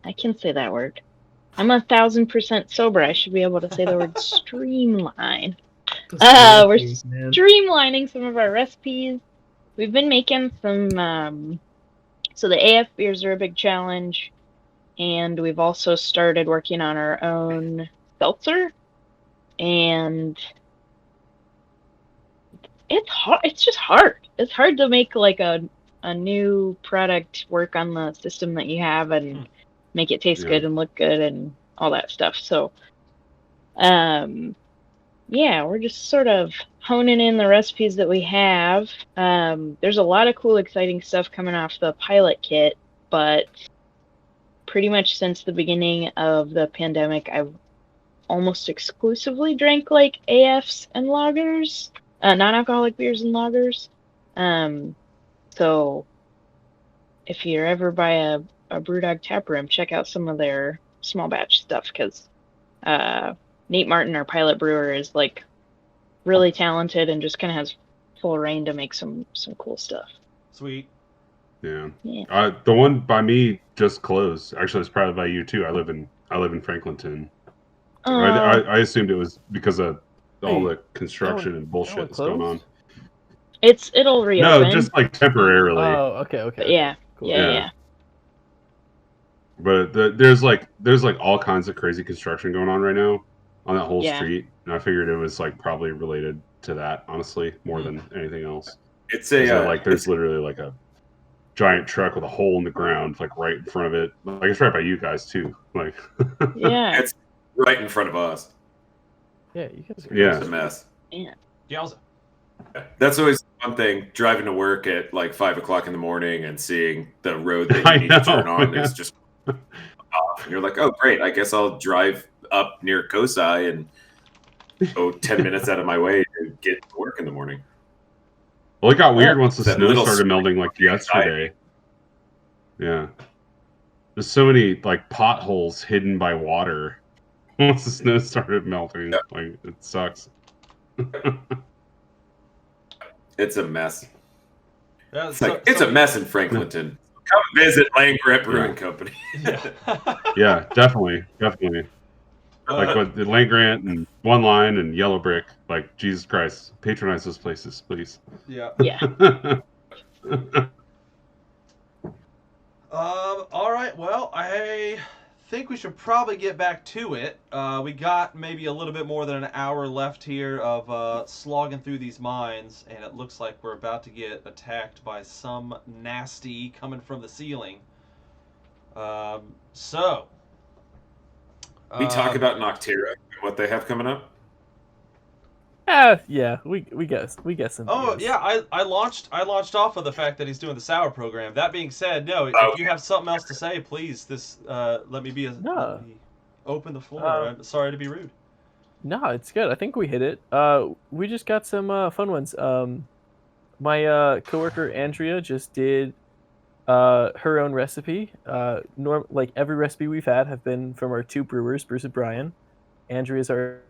I can say that word. I'm 1,000% sober. I should be able to say the word streamline. We're streamlining some of our recipes. We've been making some. So the AF beers are a big challenge, and we've also started working on our own seltzer. And it's hard. It's just hard. It's hard to make like a new product work on the system that you have and make it taste good and look good and all that stuff. So, yeah, we're just sort of honing in the recipes that we have. There's a lot of cool, exciting stuff coming off the pilot kit, but pretty much since the beginning of the pandemic, I've almost exclusively drank like AFs and lagers, non-alcoholic beers and lagers. So if you're ever by a BrewDog tap room, check out some of their small batch stuff, because Nate Martin, our pilot brewer, is like really talented and just kind of has full reign to make some cool stuff. Sweet. Yeah. The one by me just closed. Actually, it's probably by you too. I live in Franklinton. I assumed it was because of all the construction and bullshit that's going on. It'll reopen. No, just like temporarily. Oh, okay. But yeah. Cool. Yeah. But there's like all kinds of crazy construction going on right now on that whole street, and I figured it was like probably related to that, honestly, more than anything else. It's there's literally like a giant truck with a hole in the ground, like right in front of it. Like it's right by you guys too. Like yeah, it's right in front of us. Yeah, you guys are It's a mess. Yeah. Yowza. That's always one thing. Driving to work at like 5 o'clock in the morning and seeing the road that you need to turn on is just off. And you're like, oh great, I guess I'll drive up near Kosai and go 10 minutes out of my way to get to work in the morning. Well, it got weird once the That snow little started melting like yesterday. Yeah. There's so many like potholes hidden by water once the snow started melting. Yep. Like it sucks. It's a mess. Yeah, It's a mess in Franklinton. Come visit Land Grant Brewing Company. Yeah, definitely. Like with the Land Grant and One Line and Yellow Brick, like Jesus Christ, patronize those places, please. Yeah. All right. Well, I think we should probably get back to it. We got maybe a little bit more than an hour left here of slogging through these mines, and it looks like we're about to get attacked by some nasty coming from the ceiling. We talk about Nocterra and what they have coming up. Yeah, we guess some. Oh things. yeah, I launched off of the fact that he's doing the sour program. That being said, no, if you have something else to say, please, let me open the floor. I'm sorry to be rude. No, it's good. I think we hit it. We just got some fun ones. My coworker Andrea just did her own recipe. Like every recipe we've had have been from our two brewers, Bruce and Brian. Andrea's our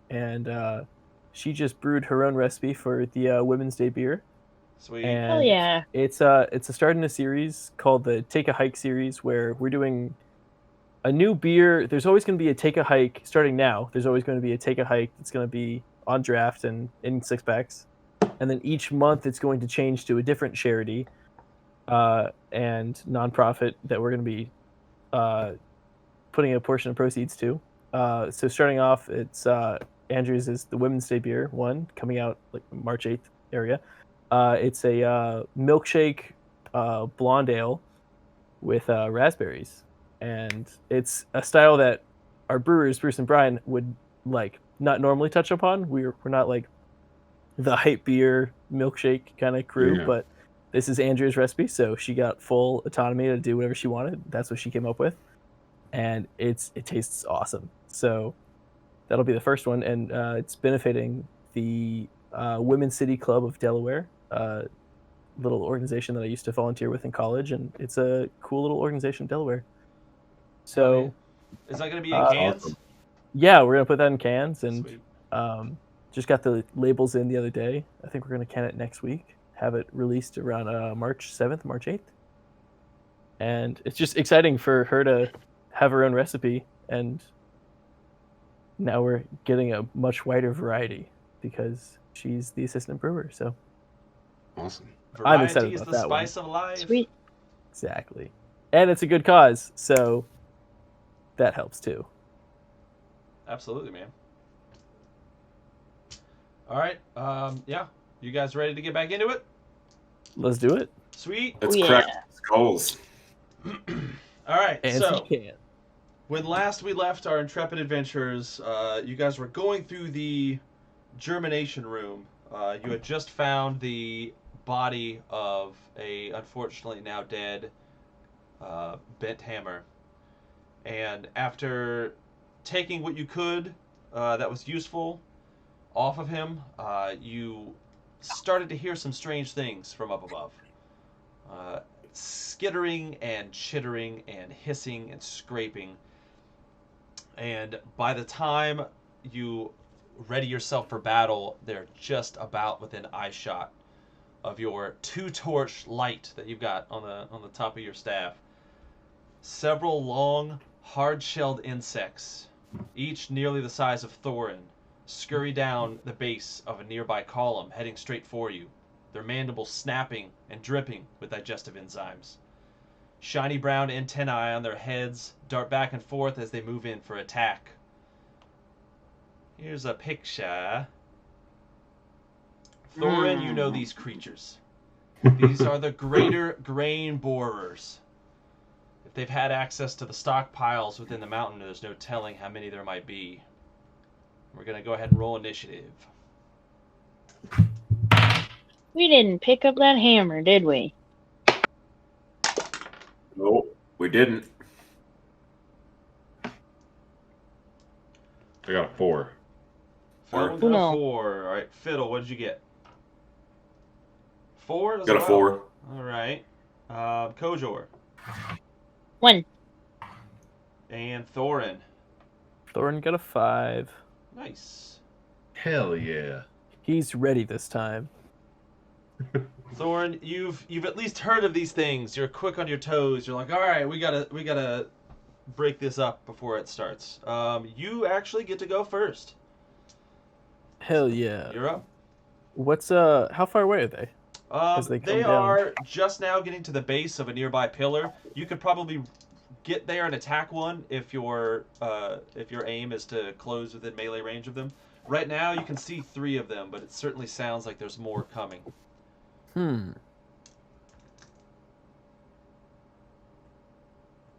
and she just brewed her own recipe for the Women's Day beer. Sweet. And Hell yeah. It's a start in a series called the Take a Hike series, where we're doing a new beer. There's always going to be a Take a Hike starting now. There's always going to be a Take a Hike that's going to be on draft and in 6-packs. And then each month it's going to change to a different charity and nonprofit that we're going to be putting a portion of proceeds to. So starting off, it's Andrew's is the Women's Day beer one, coming out like March 8th area. It's a milkshake blonde ale with raspberries, and it's a style that our brewers Bruce and Brian would like not normally touch upon. We're not like the hype beer milkshake kind of crew, but this is Andrea's recipe, so she got full autonomy to do whatever she wanted. That's what she came up with, and it tastes awesome. So that'll be the first one, and it's benefiting the Women's City Club of Delaware, little organization that I used to volunteer with in college, and it's a cool little organization in Delaware. So, is that going to be in cans? Awesome. Yeah, we're gonna put that in cans, and Just got the labels in the other day. I think we're going to can it next week. Have it released around March 7th, March 8th. And it's just exciting for her to have her own recipe. And now we're getting a much wider variety because she's the assistant brewer. So Awesome. I'm excited Variety is about the that one. spice of life. Sweet. Exactly. And it's a good cause. So that helps too. Absolutely, man. All right. Yeah. You guys ready to get back into it? Let's do it. Sweet. Let's Yeah. crack skulls. All right. And So, you can. when last we left our intrepid adventurers, you guys were going through the germination room. You had just found the body of a unfortunately now dead bent hammer, and after taking what you could that was useful off of him, you started to hear some strange things from up above. Skittering and chittering and hissing and scraping. And by the time you ready yourself for battle, they're just about within eye shot of your 2-torch light that you've got on the top of your staff. Several long, hard-shelled insects, each nearly the size of Thorin, scurry down the base of a nearby column, heading straight for you, their mandibles snapping and dripping with digestive enzymes. Shiny brown antennae on their heads dart back and forth as they move in for attack. Here's a picture. Thorin, you know these creatures. These are the greater grain borers. If they've had access to the stockpiles within the mountain, there's no telling how many there might be. We're going to go ahead and roll initiative. We didn't pick up that hammer, did we? Nope, we didn't. I got a 4. Fiddle got No. a 4. All right, Fiddle, what did you get? 4 as Got a well? 4. All right. Kojor 1. and Thorin. Thorin got a 5. Nice. Hell yeah. He's ready this time. Thorin, you've at least heard of these things. You're quick on your toes. You're like, all right, we gotta break this up before it starts. You actually get to go first. Hell yeah. You're up. What's how far away are they? As they come They down. are just now getting to the base of a nearby pillar. You could probably get there and attack one if your aim is to close within melee range of them. Right now, you can see 3 of them, but it certainly sounds like there's more coming.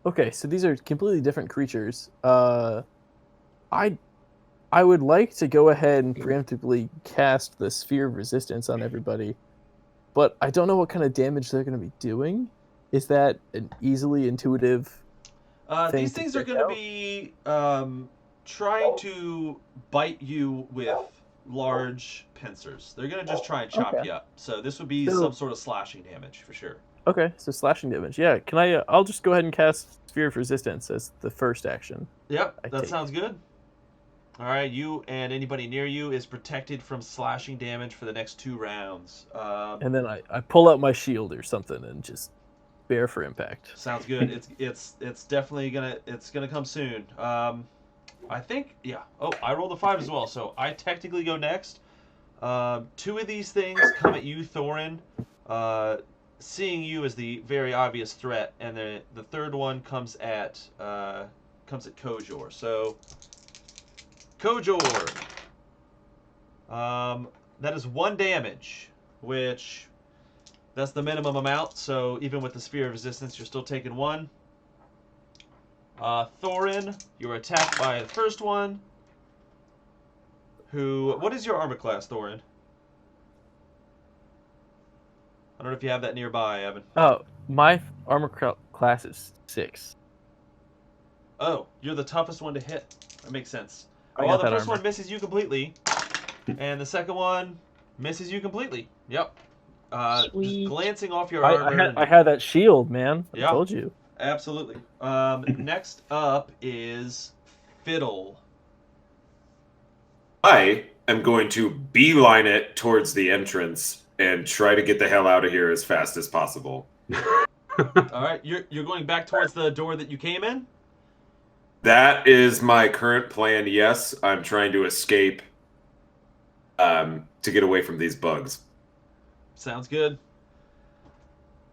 Okay, so these are completely different creatures. I would like to go ahead and preemptively cast the Sphere of Resistance on everybody, but I don't know what kind of damage they're going to be doing. Is that an easily intuitive thing These to things are figure going to out? be trying to bite you with large pincers. They're going to just try and chop Okay. you up. So this would be So- some sort of slashing damage for sure. Okay, so slashing damage. Yeah, can I? I'll just go ahead and cast Sphere of Resistance as the first action. Yep, I that take. sounds good. All right, you and anybody near you is protected from slashing damage for the next 2 rounds. And then I pull out my shield or something and just bear for impact. Sounds good. It's definitely gonna come soon. I think yeah. Oh, I rolled a 5 as well, so I technically go next. 2 of these things come at you, Thorin. Seeing you as the very obvious threat, and the third one comes at Kojor. So Kojor, that is 1 damage, which that's the minimum amount. So even with the Sphere of Resistance, you're still taking 1. Thorin, you were attacked by the first one. What is your armor class, Thorin? I don't know if you have that nearby, Evan. Oh, my armor class is 6. Oh, you're the toughest one to hit. That makes sense. I Well, got the that first armor. one misses you completely, and the second one misses you completely. Yep. Just Sweet. glancing off your I armor. had that shield, man. Yeah. I told you. Absolutely. Next up is Fiddle. I am going to beeline it towards the entrance and try to get the hell out of here as fast as possible. All right, you're going back towards the door that you came in? That is my current plan, yes. I'm trying to escape to get away from these bugs. Sounds good.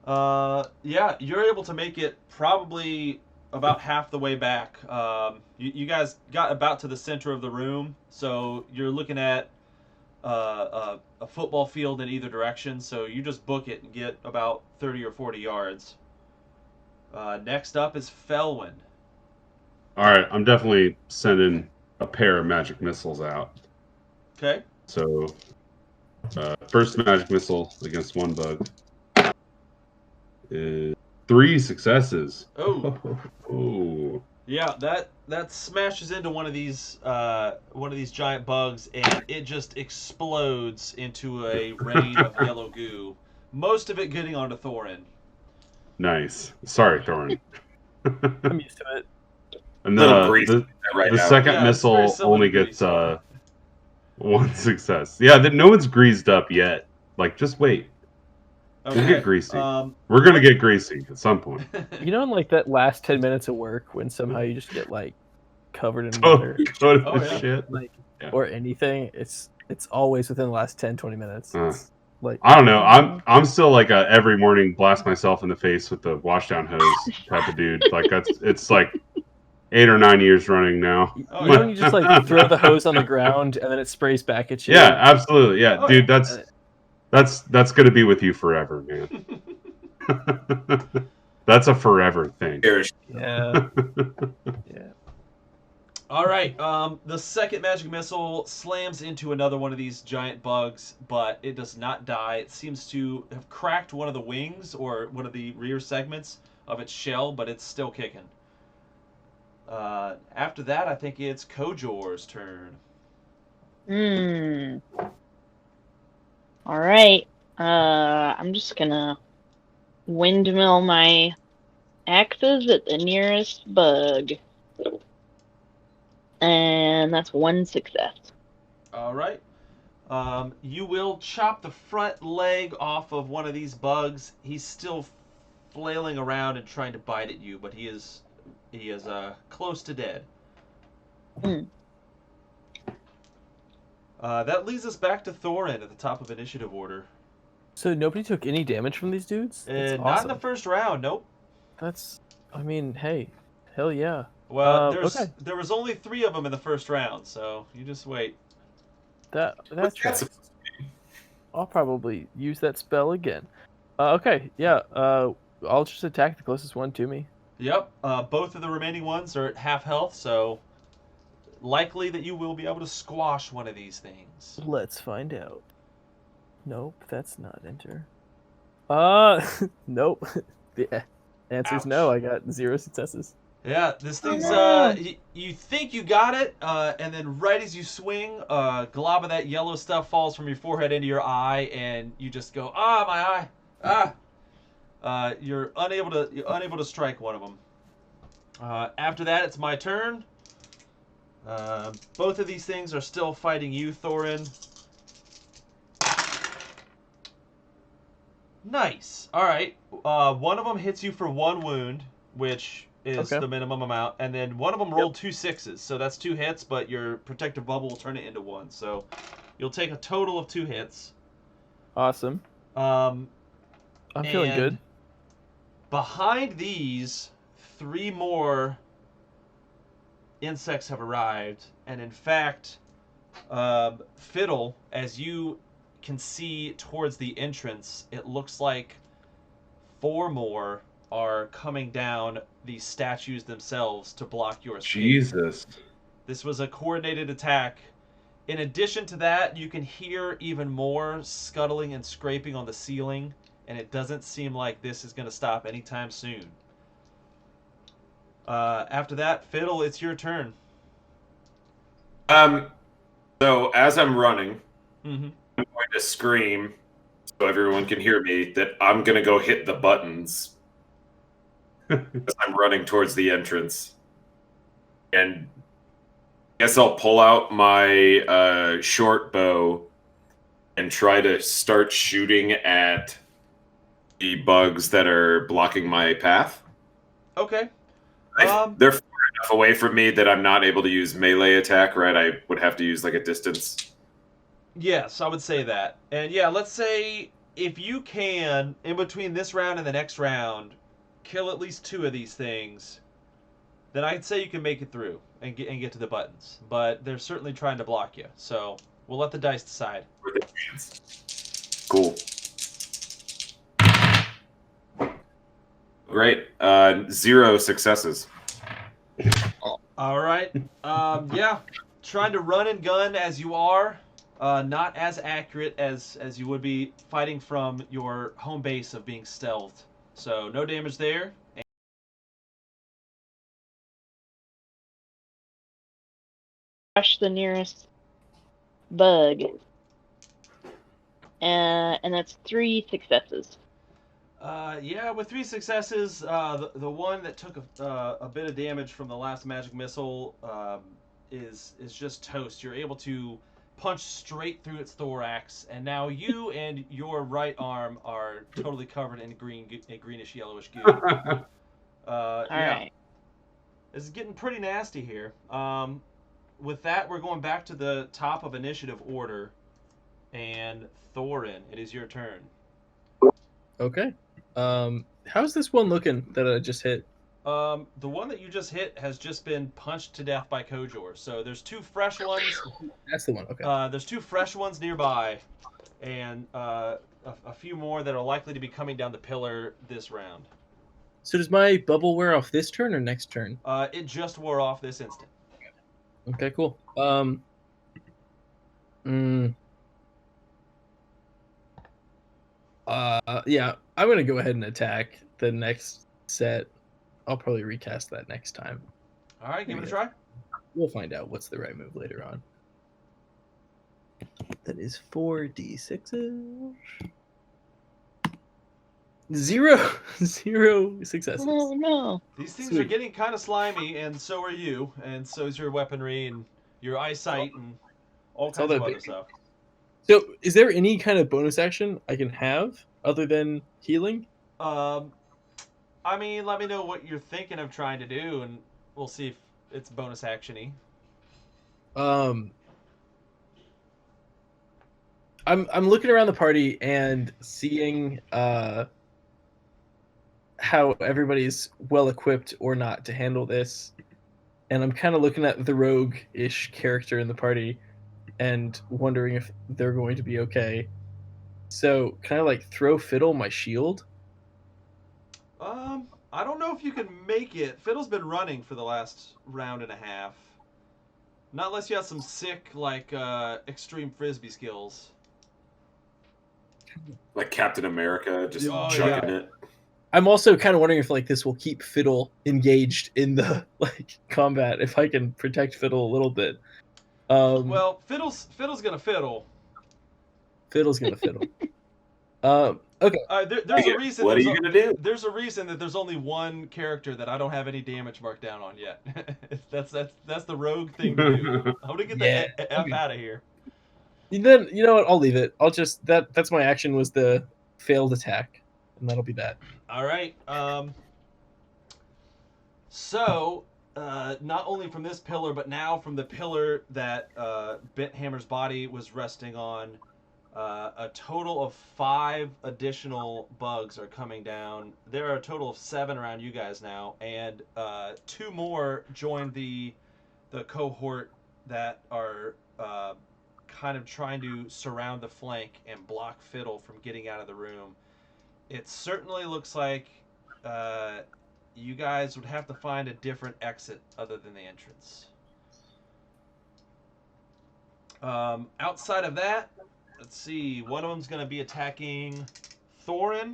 Yeah, you're able to make it probably about half the way back. You guys got about to the center of the room, so you're looking at a football field in either direction, so you just book it and get about 30 or 40 yards. Next up is Felwyn. All right, I'm definitely sending a pair of magic missiles out. Okay. So, first magic missile against one bug is 3 successes. Oh. Oh. Yeah, that smashes into one of these giant bugs, and it just explodes into a rain of yellow goo. Most of it getting onto Thorin. Nice. Sorry, Thorin. I'm used to it. And Little grease the right now. second Yeah, it's very missile similar only to gets grease. 1 success. Yeah, no one's greased up yet. Like, just wait. We'll Okay. get greasy. We're gonna get greasy at some point. You know, in like that last 10 minutes of work when somehow you just get like covered in Oh, water, yeah. shit. like Yeah. or anything, it's always within the last 10-20 minutes. It's like I don't know. I'm still like a every morning blast myself in the face with the washdown hose type of dude. Like it's like 8 or 9 years running now. Oh, you know yeah. when you just like throw the hose on the ground and then it sprays back at you. Yeah, absolutely. Yeah, Oh, dude, yeah. that's gonna be with you forever, man. That's a forever thing. Yeah. Yeah. All right. The second magic missile slams into another one of these giant bugs, but it does not die. It seems to have cracked one of the wings or one of the rear segments of its shell, but it's still kicking. After that, I think it's Kojor's turn. All right. I'm just gonna windmill my axes at the nearest bug. And that's 1 success. All right. You will chop the front leg off of one of these bugs. He's still flailing around and trying to bite at you, but he is close to dead. That leads us back to Thorin at the top of initiative order. So nobody took any damage from these dudes? That's Not in the awesome. first round, nope. I mean, hey, hell yeah. Well, okay. there was only 3 of them in the first round, so you just wait. That What's tracks. that? I'll probably use that spell again. Okay, yeah. I'll just attack the closest one to me. Yep. Both of the remaining ones are at half health, so likely that you will be able to squash one of these things. Let's find out. Nope, that's not enter. Nope. The answer's no. I got 0 successes. Yeah, this thing's you think you got it, and then right as you swing, a glob of that yellow stuff falls from your forehead into your eye, and you just go, ah, my eye, you're unable to strike one of them. After that, it's my turn. Both of these things are still fighting you, Thorin. Nice. All right. One of them hits you for 1 wound, which is the minimum amount, and then one of them rolled 2 6s, so that's 2 hits, but your protective bubble will turn it into 1, so you'll take a total of 2 hits. Awesome. I'm feeling good. Behind these, 3 more insects have arrived, and in fact, Fiddle, as you can see towards the entrance, it looks like 4 more are coming down these statues themselves to block your escape. Jesus. This was a coordinated attack. In addition to that, you can hear even more scuttling and scraping on the ceiling, and it doesn't seem like this is going to stop anytime soon. After that, Fiddle, it's your turn. So as I'm running, Mm-hmm. I'm going to scream so everyone can hear me that I'm going to go hit the buttons as I'm running towards the entrance. And Guess I'll pull out my short bow and try to start shooting at the bugs that are blocking my path. Okay. They're far enough away from me that I'm not able to use melee attack, right? I would have to use like a distance. Yes, I would say that. And yeah, let's say if you can, in between this round and the next round, kill at least 2 of these things, then I'd say you can make it through and get to the buttons. But they're certainly trying to block you, so we'll let the dice decide. Cool. Great. 0 successes. All right. Yeah, trying to run and gun as you are, not as accurate as you would be fighting from your home base of being stealthed. So no damage there. Crush the nearest bug. And that's 3 successes. Yeah, with 3 successes, the one that took a bit of damage from the last magic missile is just toast. You're able to punch straight through its thorax, and now you and your right arm are totally covered in greenish yellowish goo. All yeah, right. it's getting pretty nasty here. With that, we're going back to the top of initiative order, and Thorin, it is your turn. Okay. How's this one looking that I just hit? The one that you just hit has just been punched to death by Kojor. So there's 2 fresh ones. That's the one. Okay. There's 2 fresh ones nearby, and a few more that are likely to be coming down the pillar this round. So does my bubble wear off this turn or next turn? It just wore off this instant. Okay, cool. Yeah, I'm gonna go ahead and attack the next set. I'll probably recast that next time. All right, give it a try. We'll find out what's the right move later on. That is 4d6s. 0 successes. Oh no. These things Sweet. are getting kind of slimy, and so are you, and so is your weaponry and your eyesight and all kinds of other stuff. So, is there any kind of bonus action I can have other than healing? I mean, let me know what you're thinking of trying to do, and we'll see if it's bonus action-y. I'm looking around the party and seeing how everybody's well equipped or not to handle this, and I'm kind of looking at the rogue-ish character in the party and wondering if they're going to be okay. So, can I like throw Fiddle my shield? I don't know if you can make it. Fiddle's been running for the last round and a half. Not unless you have some sick, like, extreme frisbee skills. Like Captain America, just Oh, chucking it. I'm also kind of wondering if like this will keep Fiddle engaged in the like combat. If I can protect Fiddle a little bit. Well, Fiddle's gonna fiddle. Fiddle's gonna fiddle. Okay. There's a reason. What are you gonna do? There's a reason that there's only one character that I don't have any damage marked down on yet. that's the rogue thing to do. I'm gonna get the F out of here. Then you know what? I'll leave it. I'll just that's my action was the failed attack, and that'll be that. All right. So, not only from this pillar, but now from the pillar that Benthammer's body was resting on, a total of 5 additional bugs are coming down. There are a total of 7 around you guys now, and 2 more joined the cohort that are kind of trying to surround the flank and block Fiddle from getting out of the room. It certainly looks like you guys would have to find a different exit other than the entrance. Outside of that, let's see. One of them's going to be attacking Thorin.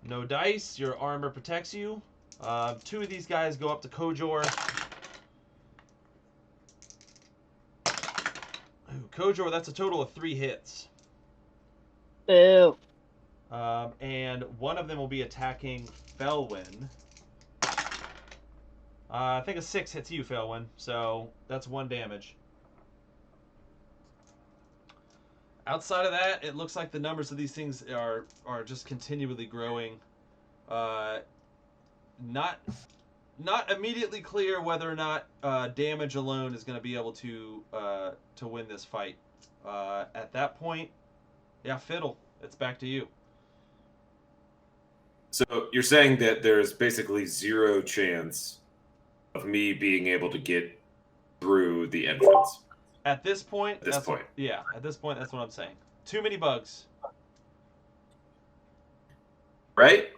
No dice. Your armor protects you. 2 of these guys go up to Kojor. Ooh, Kojor, that's a total of 3 hits. Boo. And one of them will be attacking Felwyn. I think a 6 hits you, Felwyn. So that's 1 damage. Outside of that, it looks like the numbers of these things are just continually growing. Not immediately clear whether or not damage alone is going to be able to win this fight. At that point, yeah, Fiddle, it's back to you. So you're saying that there's basically 0 chance of me being able to get through the entrance. At this point, At this point. at this point, that's what I'm saying. Too many bugs. Right?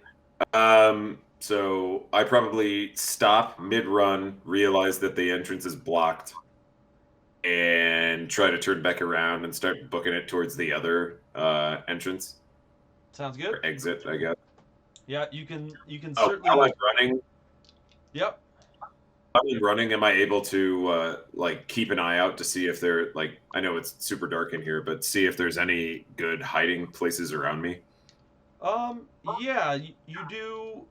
So I probably stop mid-run, realize that the entrance is blocked, and try to turn back around and start booking it towards the other entrance. Sounds good. Or exit, I guess. Yeah, you can Oh, certainly. while I'm running, Yep. am I able to like keep an eye out to see if there, like, I know it's super dark in here, but see if there's any good hiding places around me? Yeah, you do.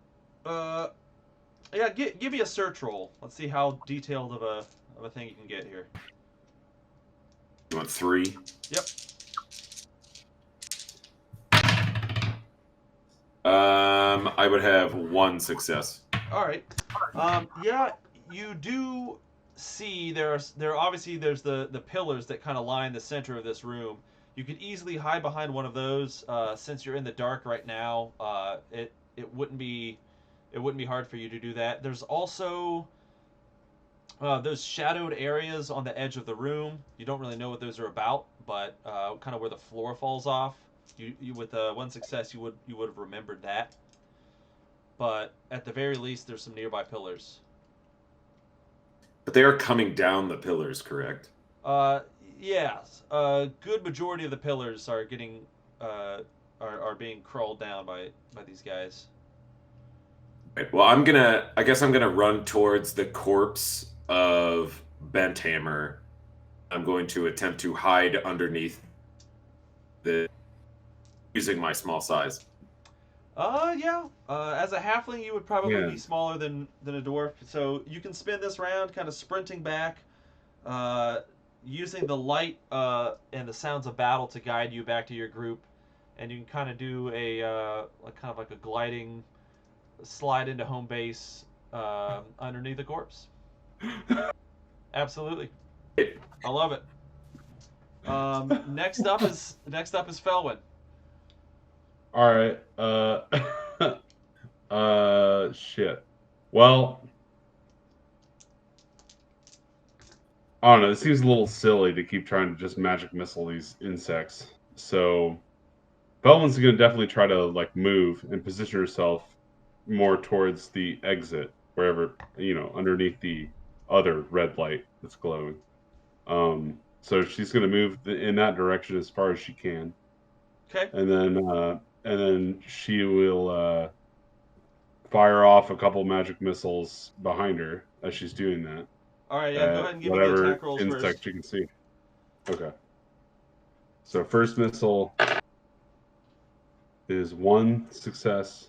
Yeah, give me a search roll. Let's see how detailed of a thing you can get here. You want 3? Yep. I would have 1 success. All right. Yeah, you do see there obviously there's the pillars that kind of line the center of this room. You could easily hide behind one of those. Since you're in the dark right now, it wouldn't be hard for you to do that. There's also those shadowed areas on the edge of the room. You don't really know what those are about, but kind of where the floor falls off. You with 1 success, you would have remembered that. But at the very least, there's some nearby pillars. But they are coming down the pillars, correct? Yes. A good majority of the pillars are getting are being crawled down by these guys. Right. Well, I guess I'm gonna run towards the corpse of Benthammer. I'm going to attempt to hide underneath using my small size. Yeah. As a halfling, you would probably be smaller than a dwarf. So you can spin this round, kind of sprinting back, using the light and the sounds of battle to guide you back to your group, and you can kind of do a gliding slide into home base underneath the corpse. Absolutely, I love it. Next up is Felwyn. All right. Shit. Well, I don't know. It seems a little silly to keep trying to just magic missile these insects. So, Felwyn's gonna definitely try to like move and position herself more towards the exit, wherever, underneath the other red light that's glowing. So she's gonna move in that direction as far as she can. Okay. And then she will fire off a couple magic missiles behind her as she's doing that. All right, yeah, go ahead and give me the whatever attack rolls insect first. you can see. Okay. So first missile is 1 success.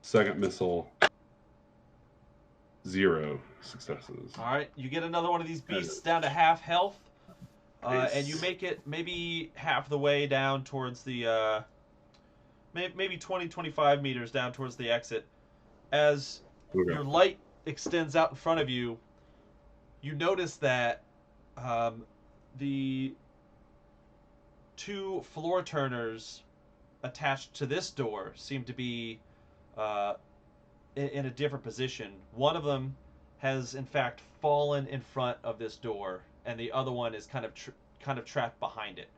Second missile, 0 successes. All right, you get another one of these beasts down to half health, Nice. and you make it maybe half the way down towards the maybe 20-25 meters down towards the exit. As your light extends out in front of you, you notice that the 2 floor turners attached to this door seem to be in a different position. One of them has in fact fallen in front of this door, and the other one is kind of trapped behind it.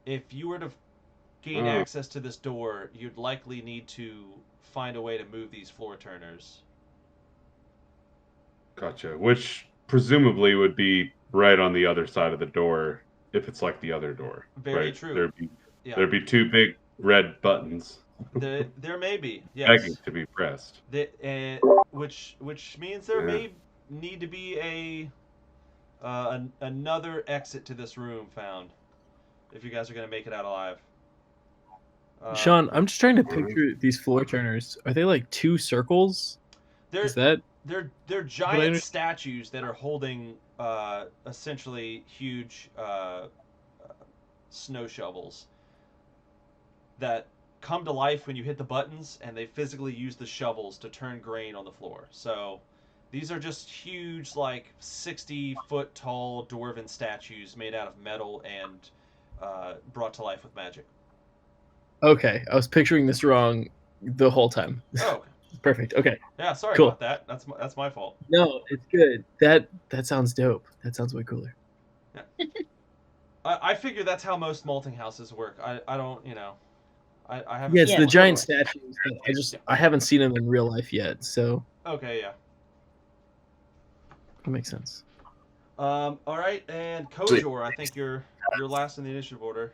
If you were to gain access to this door, you'd likely need to find a way to move these floor turners. Gotcha. Which presumably would be right on the other side of the door, if it's like the other door. Very right? true. There'd be 2 big red buttons. There may be, yes. Begging to be pressed. Which means there may need to be another exit to this room found, if you guys are going to make it out alive. Sean, I'm just trying to picture these floor turners. Are they like 2 circles? Is that they're giant statues that are holding essentially huge snow shovels that come to life when you hit the buttons, and they physically use the shovels to turn grain on the floor. So these are just huge, like 60-foot tall dwarven statues made out of metal and brought to life with magic. Okay, I was picturing this wrong the whole time. Oh, Perfect. Okay. yeah. Sorry Cool. about that. That's my fault. No, it's good. That sounds dope. That sounds way cooler. Yeah. I figure that's how most malting houses work. I don't, you know, I haven't. Yeah, it's Yeah. the giant statues. I haven't seen them in real life yet, so Okay, yeah. that makes sense. All right, and Kojor, I think you're last in the initiative order.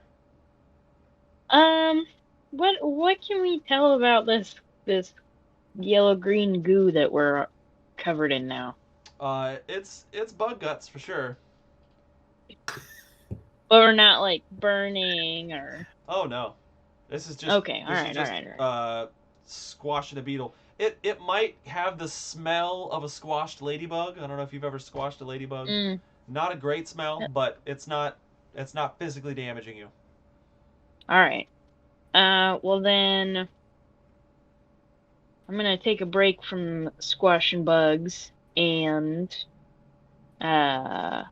What can we tell about this yellow green goo that we're covered in now? It's bug guts for sure. But we're not like burning or. Oh no, this is just Okay, this all is right. just squashing a beetle. It might have the smell of a squashed ladybug. I don't know if you've ever squashed a ladybug. Mm. Not a great smell, but it's not physically damaging you. All right. Well then, I'm gonna take a break from squashing bugs, and I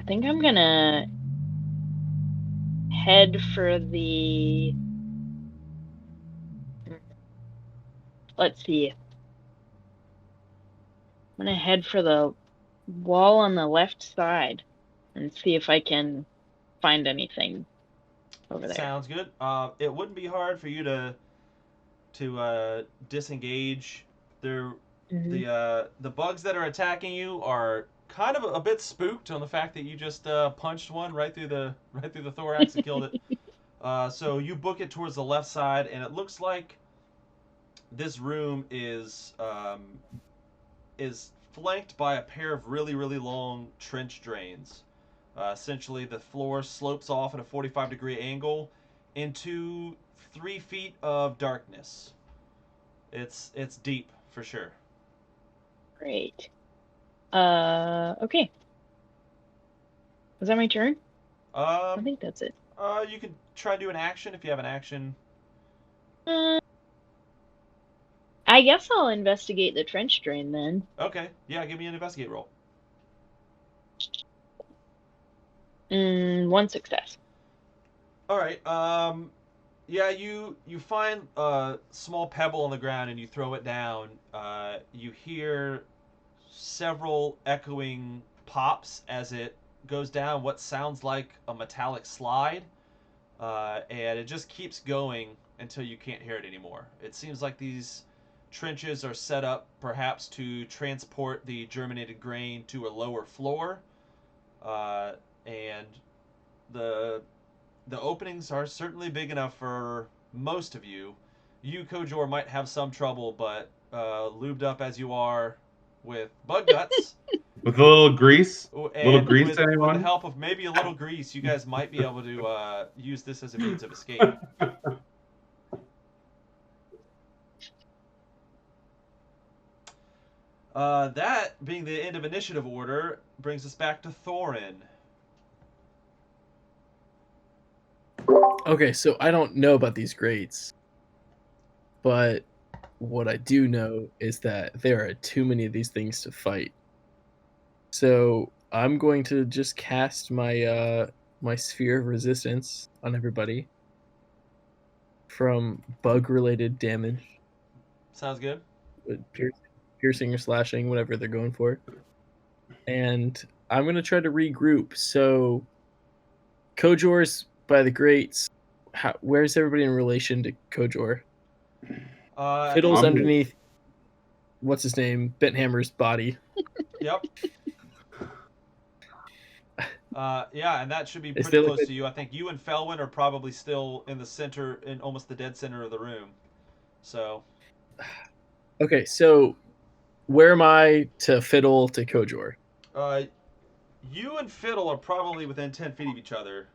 think I'm gonna head for the. Let's see. I'm gonna head for the wall on the left side and see if I can find anything over there. Sounds good. It wouldn't be hard for you to disengage. They're Mhm. the bugs that are attacking you are kind of a bit spooked on the fact that you just punched one right through the thorax and killed it. So you book it towards the left side, and it looks like this room is flanked by a pair of really long trench drains. Essentially, the floor slopes off at a 45-degree angle into 3 feet of darkness. It's deep for sure. Great. Okay. Was that my turn? I think that's it. You could try to do an action if you have an action. I guess I'll investigate the trench drain then. Okay, yeah, give me an investigate roll. 1 success. All right. Yeah, you find a small pebble on the ground and you throw it down. You hear several echoing pops as it goes down what sounds like a metallic slide, and it just keeps going until you can't hear it anymore. It seems like these trenches are set up perhaps to transport the germinated grain to a lower floor, and the openings are certainly big enough for most of you. You, Kojor, might have some trouble, but lubed up as you are with bug guts, With a little grease? and Little grease, with the anyone? help of maybe a little grease, you guys might be able to use this as a means of escape. That being the end of initiative order brings us back to Thorin. Okay, so I don't know about these grades, but what I do know is that there are too many of these things to fight. So I'm going to just cast my my sphere of resistance on everybody from bug-related damage, Sounds good. with piercing or slashing, whatever they're going for. And I'm going to try to regroup. So Kojor's by the grates. Where's everybody in relation to Kojor? Fiddle's I'm- underneath. What's his name? Benthammer's body. Yep. Yeah, and that should be Is pretty there, like, close a- to you. I think you and Felwyn are probably still in the center, in almost the dead center of the room. So, Okay, so where am I to Fiddle to Kojor? you and Fiddle are probably within 10 feet of each other.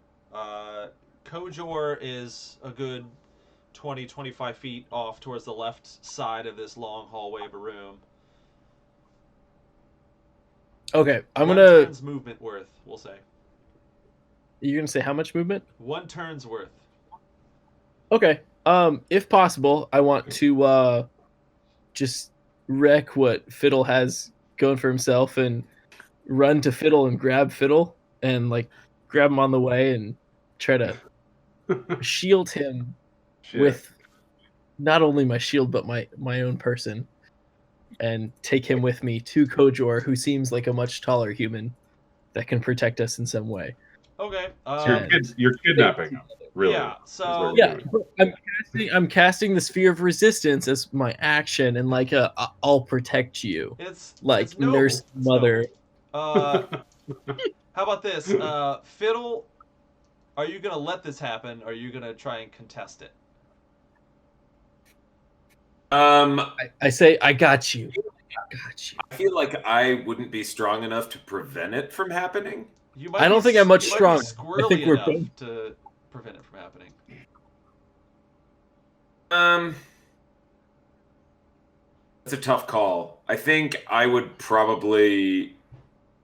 Kojor is a good 20, 25 feet off towards the left side of this long hallway of a room. Okay, I'm One gonna. turn's movement worth, we'll say. You're gonna say how much movement? 1 turn's worth. Okay. If possible, I want to just wreck what Fiddle has going for himself and run to Fiddle and grab Fiddle and like grab him on the way and try to shield him Shit. with not only my shield but my own person, and take him with me to Kojor, who seems like a much taller human that can protect us in some way. Okay. So you're kidnapping him, really. Yeah, is so- what Yeah, you're doing. I'm casting the sphere of resistance as my action, and like I'll protect you, It's like it's noble. nurse It's mother. noble. How about this? Fiddle, are you gonna let this happen, or are you gonna try and contest it? I say I got you. I got you. I feel like I wouldn't be strong enough to prevent it from happening. You might I don't be think I'm much you might be stronger. I squirrely think we're enough both- to prevent it from happening. It's a tough call. I think I would probably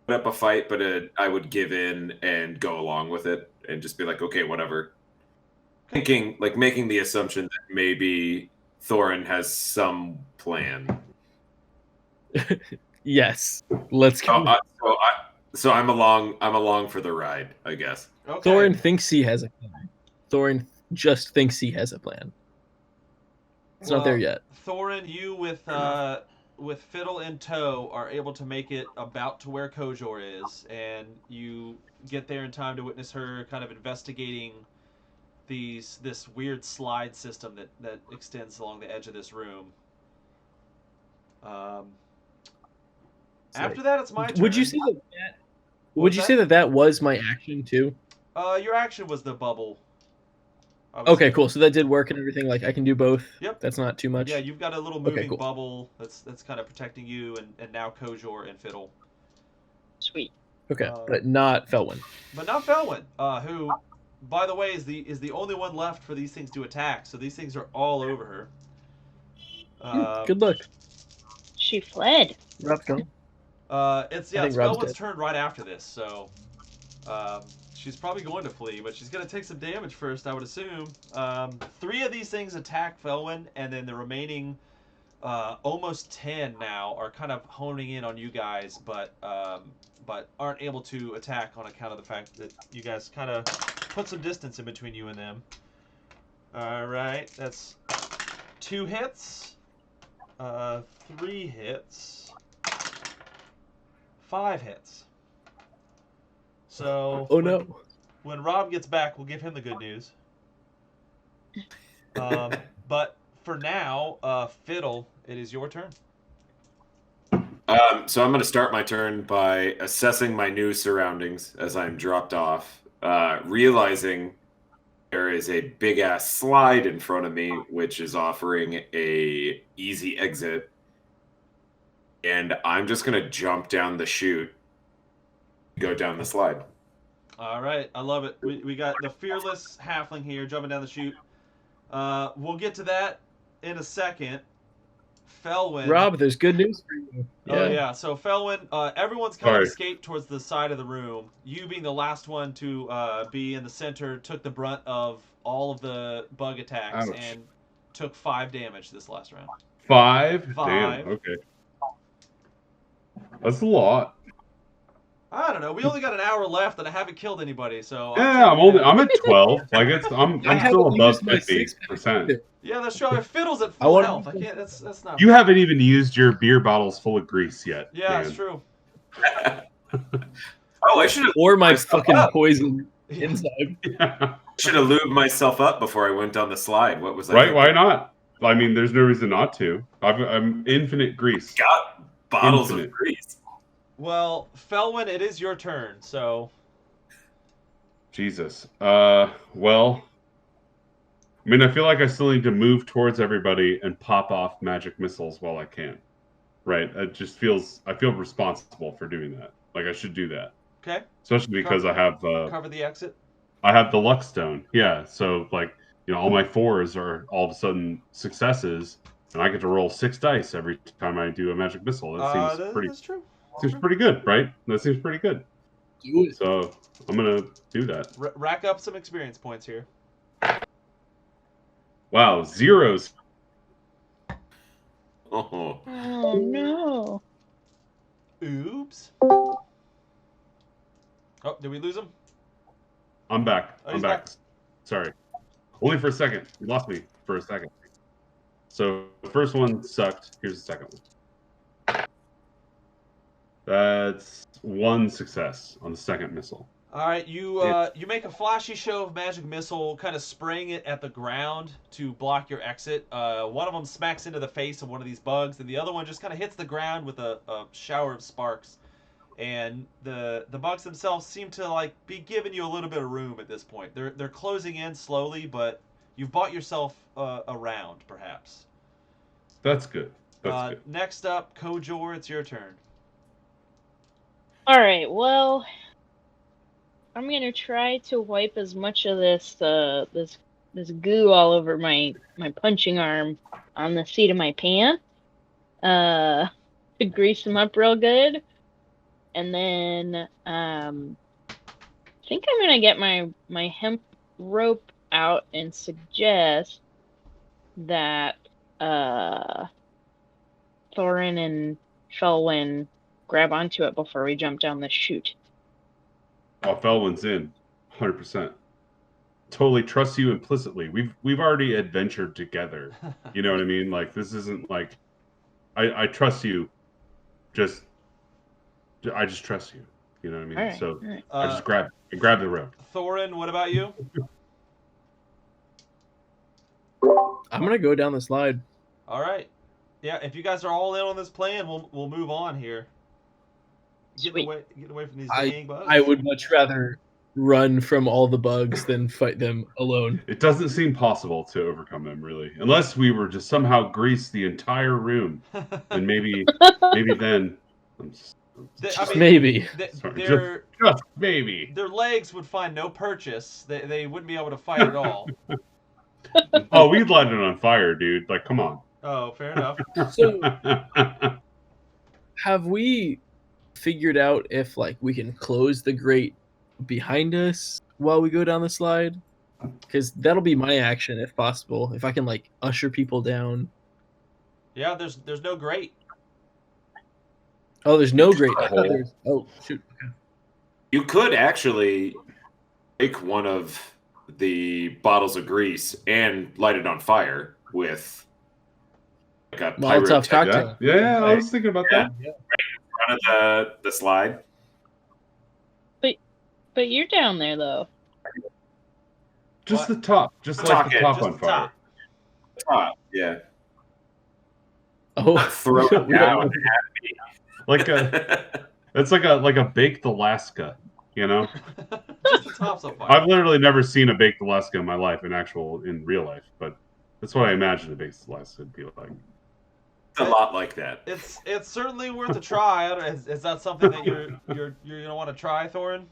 put up a fight, but I would give in and go along with it and just be like, okay, whatever. Thinking, like, making the assumption that maybe Thorin has some plan. Yes, let's So, go. so I'm along for the ride, I guess. Okay. Thorin thinks he has a plan. Thorin just thinks he has a plan. It's not there Well, yet. Thorin, you with Fiddle in tow are able to make it about to where Kojor is, and you get there in time to witness her kind of investigating this weird slide system that extends along the edge of this room. After that, it's my turn. Would you say that? What Would was you that? say that was my action too? Your action was the bubble. I was Okay, thinking. cool. So that did work and everything. Like I can do both. Yep. That's not too much. Yeah, you've got a little Okay, moving cool. bubble that's kind of protecting you, and now Kojor and Fiddle. Sweet. Okay, but not Felwyn. But not Felwyn, who, by the way, is the only one left for these things to attack. So these things are all over her. Good luck. She fled. Rob's going. It's I think Rob's Felwyn's dead. turn right after this, so she's probably going to flee, but she's going to take some damage first, I would assume. 3 of these things attack Felwyn, and then the remaining almost 10 now are kind of honing in on you guys, but aren't able to attack on account of the fact that you guys kind of put some distance in between you and them. All right, that's 2 hits, 3 hits, 5 hits. So Oh no. when Rob gets back, we'll give him the good news. But for now, Fiddle, it is your turn. So I'm going to start my turn by assessing my new surroundings as I'm dropped off, realizing there is a big ass slide in front of me, which is offering a easy exit, and I'm just going to jump down the chute, go down the slide. All right, I love it. We got the fearless halfling here jumping down the chute. We'll get to that in a second. Felwyn. Rob, there's good news for you. Oh yeah, so Felwyn, everyone's kind of Sorry. escaped towards the side of the room. You being the last one to be in the center took the brunt of all of the bug attacks Ouch. and took 5 damage this last round. 5? 5. Damn, okay. That's a lot. I don't know. We only got an hour left, and I haven't killed anybody, so Yeah, I'm at 12. Like I'm I still haven't above used my 50%. Yeah, that's true. Fiddle's at I full want- health. I can't. That's not. You haven't even used your beer bottles full of grease yet. Yeah, man. it's true. Oh, I should have Or my myself fucking up. poison Yeah. inside. Should have lubed myself up before I went down the slide. What was I Right? thinking? Why not? I mean, there's no reason not to. I'm infinite grease. Got bottles Infinite. of grease. Well, Felwyn, it is your turn. So Jesus. Well, I mean, I feel like I still need to move towards everybody and pop off magic missiles while I can. Right? It just feels, I feel responsible for doing that. Like I should do that, okay, especially because I have cover the exit. the luck stone. Yeah. So like, all my 4s are all of a sudden successes, and I get to roll 6 dice every time I do a magic missile. That seems pretty. That's true. Seems pretty good, right? That seems pretty good. Do it. So I'm gonna do that. Rack up some experience points here. Wow, zeros. Oh, Oh no. Oops. Oh, did we lose him? I'm back. Oh, I'm he's back. back. Sorry. Only for a second. You lost me for a second. So the first one sucked. Here's the second one. That's one success on the second missile. All right, you make a flashy show of magic missile, kind of spraying it at the ground to block your exit. One of them smacks into the face of one of these bugs, and the other one just kind of hits the ground with a shower of sparks. And the bugs themselves seem to like be giving you a little bit of room at this point. They're closing in slowly, but you've bought yourself a round, perhaps. That's good. That's good. Next up, Kojor, it's your turn. All right. Well, I'm gonna try to wipe as much of this this goo all over my punching arm on the seat of my pants. To grease them up real good, and then I think I'm gonna get my hemp rope out and suggest that Thorin and Felwyn grab onto it before we jump down the chute. Oh, Felwyn's in, 100%. Totally trust you implicitly. We've already adventured together. You know what I mean? Like this isn't like I trust you. I just trust you. You know what I mean? All right, So all right. I just grab the rope. Thorin, what about you? I'm gonna go down the slide. All right. Yeah, if you guys are all in on this plan, we'll move on here. Get Sweet. away from these I- dang bugs. I would much rather run from all the bugs than fight them alone. It doesn't seem possible to overcome them, really, unless we were just somehow grease the entire room, and maybe then. Maybe. Sorry, just maybe. Their legs would find no purchase. They wouldn't be able to fight at all. Oh, we'd light it on fire, dude. Like, come on. Oh, fair enough. So, have we figured out if like we can close the grate behind us while we go down the slide? Because that'll be my action if possible. If I can like usher people down. Yeah, there's no grate. Oh, there's no grate. I thought there's. Oh shoot. Okay. you could actually take one of the bottles of grease and light it on fire with like a Molotov cocktail. Yeah, I was thinking about that. Yeah. in front of the slide. But you're down there though. Just What? the top. Just like the top Just on the fire. top. Yeah. Oh, Throw it we don't down. know. Like it's like a baked Alaska, you know? Just the top's on fire. I've literally never seen a baked Alaska in my life in real life, but that's what I imagine a baked Alaska would be like. It's a lot like that. It's certainly worth a try. I don't, is that something that you're gonna want to try, Thorin?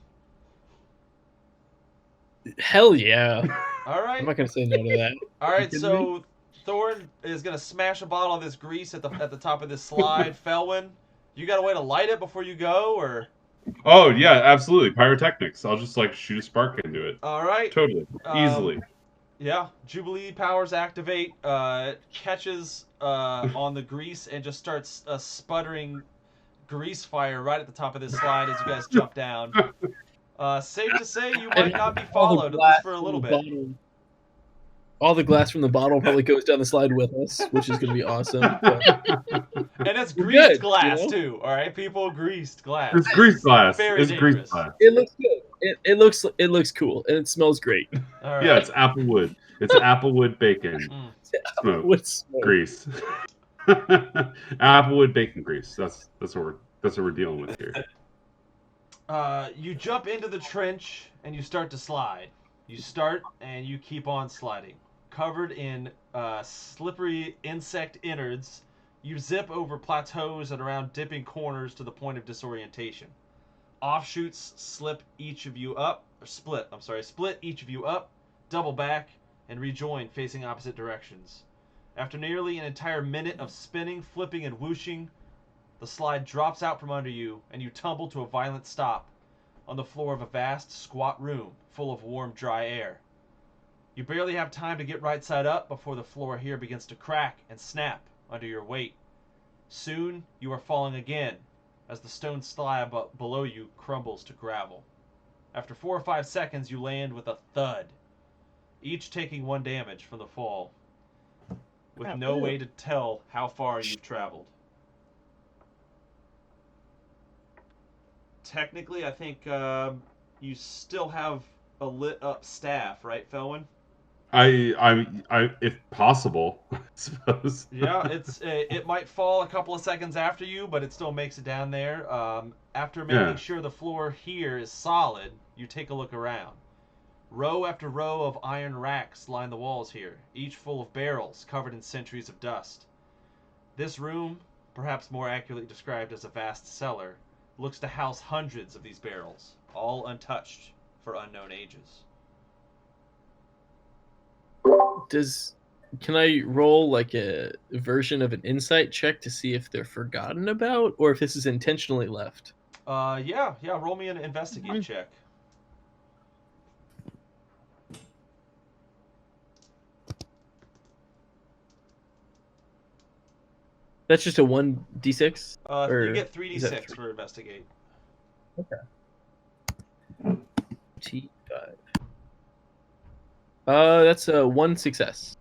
Hell yeah! All right. I'm not gonna say no to that. All right, kidding so Thorin is gonna smash a bottle of this grease at the top of this slide. Felwyn, you got a way to light it before you go, or? Oh yeah, absolutely. Pyrotechnics. I'll just like shoot a spark into it. All right. Totally. Easily. Yeah, Jubilee powers activate. Catches on the grease and just starts sputtering grease fire right at the top of this slide as you guys jump down. Safe to say you might not be followed at least for a little bit. All the glass from the bottle probably goes down the slide with us, which is going to be awesome. And it's We're greased good, glass you know? too. All right, people, greased glass. It's grease glass. Very It's grease dangerous. glass. It looks good. It looks cool, and it smells great. All right. Yeah, it's applewood. It's applewood bacon. Smoke. What's Grease. Applewood bacon grease. That's what we're dealing with here. You jump into the trench and you start to slide. You start and you keep on sliding. Covered in slippery insect innards, you zip over plateaus and around dipping corners to the point of disorientation. Offshoots split each of you up, double back, and rejoin facing opposite directions. After nearly an entire minute of spinning, flipping, and whooshing, The slide drops out from under you, and you tumble to a violent stop on the floor of a vast, squat room full of warm, dry air. You barely have time to get right side up before the floor here begins to crack and snap under your weight. Soon, you are falling again as the stone slab below you crumbles to gravel. After 4 or 5 seconds, you land with a thud, each taking 1 damage from the fall, with no way to tell how far you've traveled. Technically, I think you still have a lit up staff, right, Felwyn? I, if possible, I suppose. Yeah, it might fall a couple of seconds after you, but it still makes it down there. After making sure the floor here is solid, you take a look around. Row after row of iron racks line the walls here, each full of barrels covered in centuries of dust. This room, perhaps more accurately described as a vast cellar, looks to house hundreds of these barrels, all untouched for unknown ages. Can I roll like a version of an insight check to see if they're forgotten about or if this is intentionally left? Yeah, roll me an investigate check. That's just a 1d6? You get 3d6 for investigate. Okay. T5. That's a 1 success.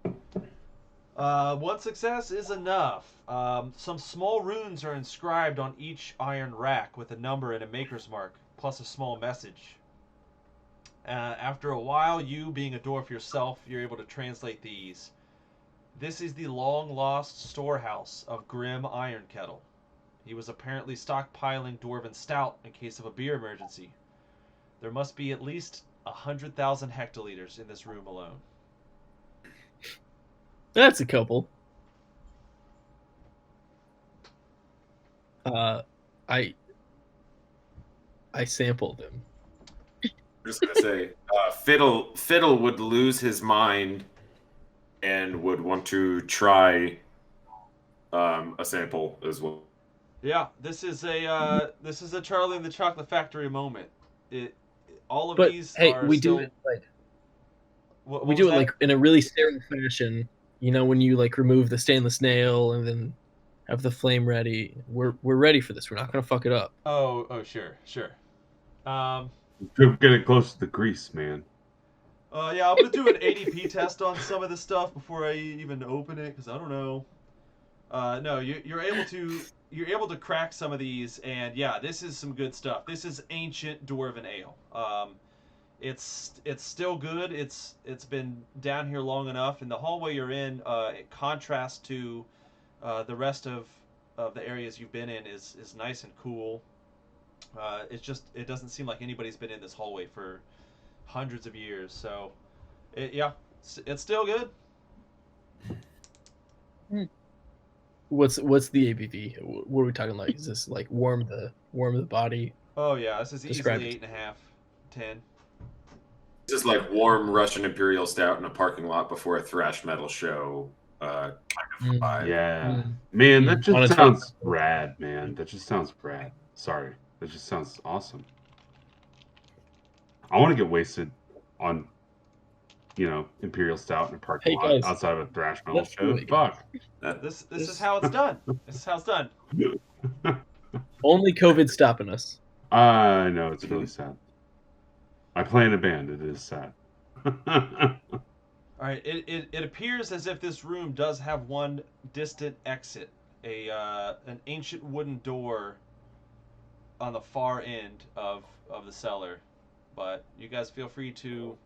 1 success is enough. Some small runes are inscribed on each iron rack with a number and a maker's mark, plus a small message. After a while, you, being a dwarf yourself, you're able to translate these. This is the long-lost storehouse of Grim Iron Kettle. He was apparently stockpiling dwarven stout in case of a beer emergency. There must be at least 100,000 hectoliters in this room alone. That's a couple. I sampled him. I'm just gonna say, Fiddle would lose his mind and would want to try a sample as well. Yeah, this is a Charlie and the Chocolate Factory moment. All of But these hey, are we still... do it like What we was do it that? like in a really sterile fashion. You know, when you like remove the stainless nail and then have the flame ready. We're ready for this. We're not gonna fuck it up. Oh, sure. Get it close to the grease, man. Yeah, I'm gonna do an ADP test on some of this stuff before I even open it, because I don't know. No, you're able to crack some of these, and yeah, this is some good stuff. This is ancient dwarven ale. It's still good. It's been down here long enough, and the hallway you're in, it contrasts to the rest of the areas you've been in is nice and cool. It doesn't seem like anybody's been in this hallway for hundreds of years, so it's still good. What's the ABV? What are we talking like? Is this like warm the body? Oh yeah, this is Describe easily it. 8.5, 10. This is like warm Russian Imperial Stout in a parking lot before a thrash metal show kind of vibe. Yeah. Man, that On a just sounds rad, man. That just sounds rad. Sorry. That just sounds awesome. I want to get wasted on, Imperial Stout in a parking lot Hey, guys. outside of a thrash metal Let's show. do it. Fuck. This is how it's done. This is how it's done. Only COVID stopping us. I know, it's really sad. I play in a band. It is sad. All right, it appears as if this room does have one distant exit, an ancient wooden door on the far end of the cellar. But you guys feel free to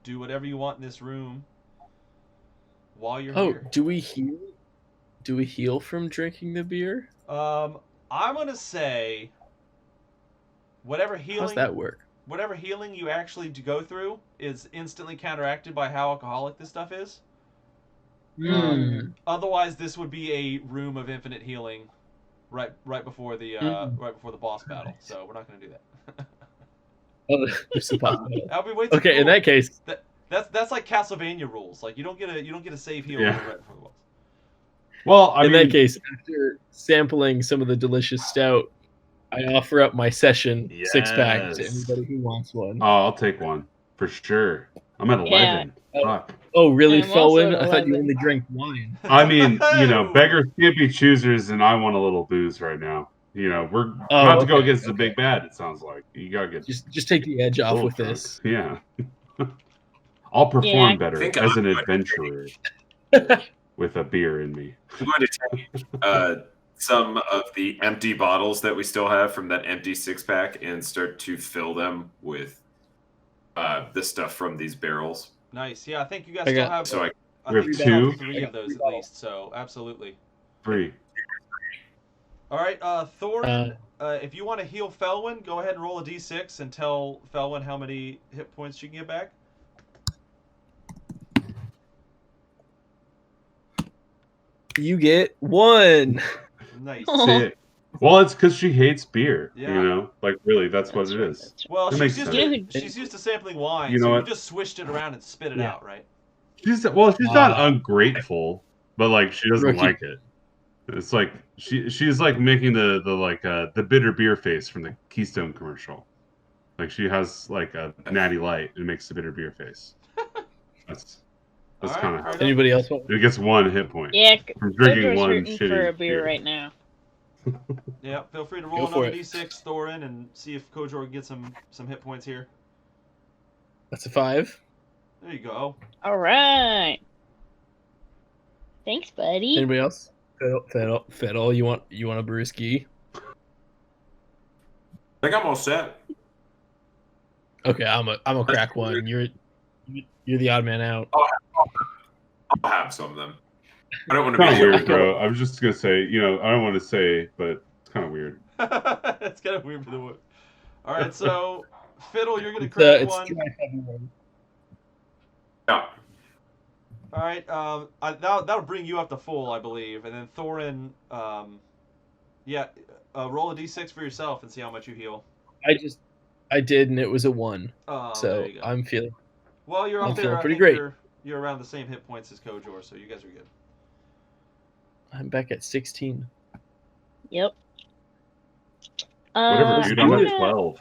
do whatever you want in this room while you're here. Do we heal? Do we heal from drinking the beer? I'm gonna say whatever healing. How's that work? Whatever healing you actually go through is instantly counteracted by how alcoholic this stuff is. Otherwise, this would be a room of infinite healing, right before the boss battle. So we're not going to do that. Oh, there's a possibility. That would be way too Okay, cool. in that case, That's like Castlevania rules. Like you don't get a save heal right before the boss. Well, I In mean, that case, after sampling some of the delicious stout, I offer up my session 6-pack to Yes. anybody who wants one. I'll take one for sure. I'm at 11. Fuck. Oh, really, I'm also Felwyn? at I thought you 11. only drank wine. I mean, Oh. beggars can't be choosers, and I want a little booze right now. We're Oh, about to go okay, against the okay. big bad. It sounds like you gotta get Just take the edge a off little with drunk. this. Yeah. I'll perform Yeah. better think as I'm an going to adventurer with a beer in me. I'm going to take some of the empty bottles that we still have from that empty 6-pack and start to fill them with the stuff from these barrels. Nice. Yeah, I think you guys I still got- have. So I We have think you still two. have 3 of those at least. So absolutely. 3. All right, Thorin. If you want to heal Felwyn, go ahead and roll a d6 and tell Felwyn how many hit points you can get back. You get 1. Nice. Sick. Well, it's because she hates beer. Yeah. Like really, that's what it right, is. that's right. Well, It she's makes used sense. to she's used to sampling wine, You know so what? you just swished it around and spit it Yeah. out, right? She's not ungrateful, but like she doesn't Rookie. like it. It's like she's like making the bitter beer face from the Keystone commercial. Like she has like a natty light and makes the bitter beer face. That's All right, kind of fair how enough. Anybody else want? it gets 1 hit point Yeah, from drinking Kojo's one rooting for a shitty beer right now. Yeah, feel free to Go roll for another it. d6, Thorin, and see if Kojor can get some hit points here. That's a 5. There you go. All right. Thanks, buddy. Anybody else? Fiddle, you want a brewski? I think I'm all set. Okay, I'm a crack one. You're the odd man out. I'll have some of them. I don't want to Kind be of weird, bro. I was just gonna say, I don't want to say, but it's kind of weird. It's kind of weird for the wood. All right, so Fiddle, you're gonna crack It's one. dry heavy one. Yeah. All right, that'll bring you up to full, I believe, and then Thorin, roll a d6 for yourself and see how much you heal. I did, and it was a 1. There So you go. I'm feeling. Well, you're I'm up there. feeling I pretty think great. You're around the same hit points as Kojor, so you guys are good. I'm back at 16. Yep. Whatever, dude. I I'm at wanna- 12.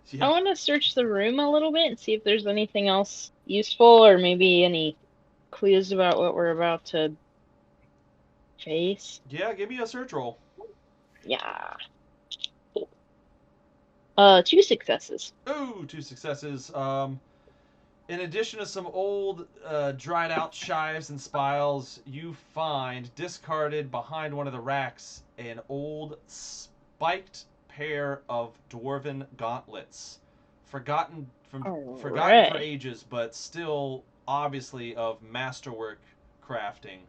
Yeah. I want to search the room a little bit and see if there's anything else useful or maybe any clues about what we're about to face. Yeah, give me a search roll. Yeah. 2 successes. Ooh, 2 successes. In addition to some old, dried out shives and spiles, you find discarded behind one of the racks an old spiked pair of dwarven gauntlets, forgotten for Alright. ages, but still obviously of masterwork crafting.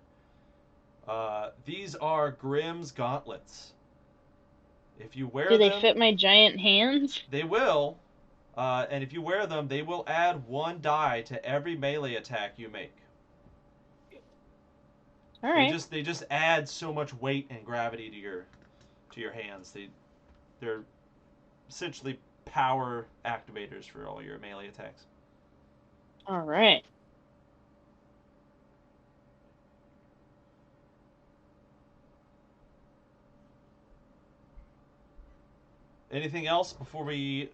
These are Grimm's gauntlets. If you wear Do they them, fit my giant hands? they will. And if you wear them, they will add 1 die to every melee attack you make. All right. They just add so much weight and gravity to your hands. They're essentially power activators for all your melee attacks. All right. Anything else before we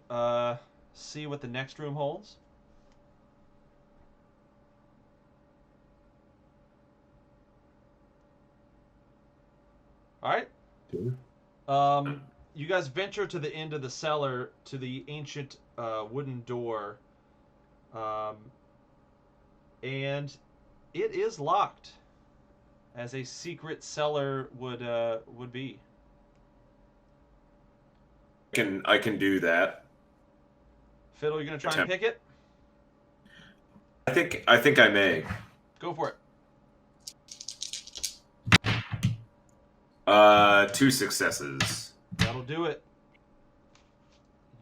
see what the next room holds? All right. You guys venture to the end of the cellar to the ancient wooden door, and it is locked, as a secret cellar would be. I can do that. Fiddle, you're gonna try and pick it? I think I may. Go for it. 2 successes. That'll do it.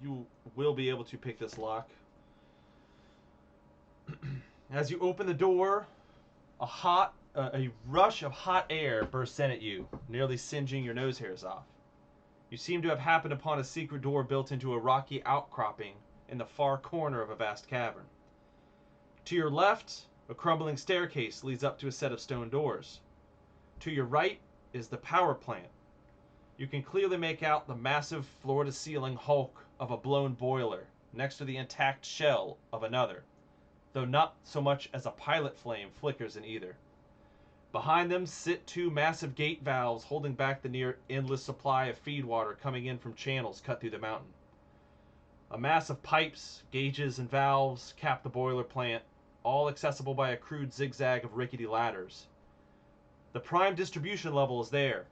You will be able to pick this lock. As you open the door, a rush of hot air bursts in at you, nearly singeing your nose hairs off. You seem to have happened upon a secret door built into a rocky outcropping in the far corner of a vast cavern. To your left, a crumbling staircase leads up to a set of stone doors. To your right is the power plant. You can clearly make out the massive floor-to-ceiling hulk of a blown boiler next to the intact shell of another, though not so much as a pilot flame flickers in either. Behind them sit two massive gate valves holding back the near endless supply of feed water coming in from channels cut through the mountain. A mass of pipes, gauges, and valves cap the boiler plant, all accessible by a crude zigzag of rickety ladders. The prime distribution level is there,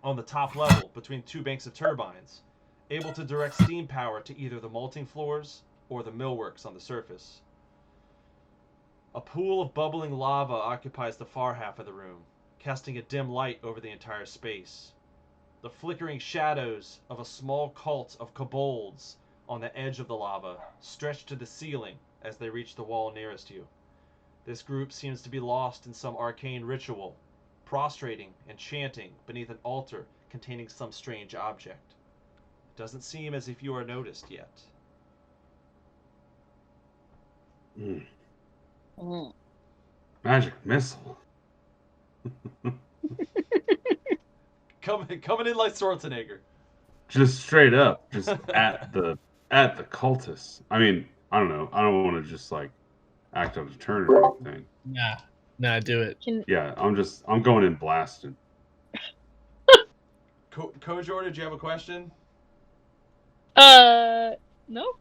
on the top level between two banks of turbines, able to direct steam power to either the malting floors or the millworks on the surface. A pool of bubbling lava occupies the far half of the room, casting a dim light over the entire space. The flickering shadows of a small cult of kobolds on the edge of the lava stretch to the ceiling as they reach the wall nearest you. This group seems to be lost in some arcane ritual, prostrating and chanting beneath an altar containing some strange object. It doesn't seem as if you are noticed yet. Magic missile. Coming in like Schwarzenegger. Just straight up, just at the cultists. I mean, I don't know. I don't want to just like act out of turn or anything. Nah, do it. Yeah, I'm going in blasting. Kojor, did you have a question? No.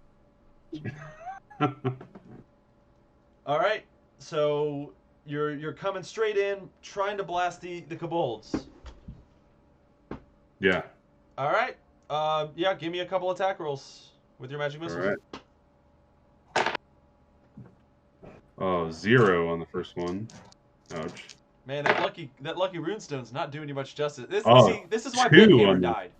All right, so you're coming straight in, trying to blast the kobolds. Yeah. All right. Yeah, give me a couple attack rolls with your magic missiles. All right. Oh, 0 on the first one. Ouch. Man, that lucky runestone's not doing you much justice. This is why 2 Ben Gamer on the- died.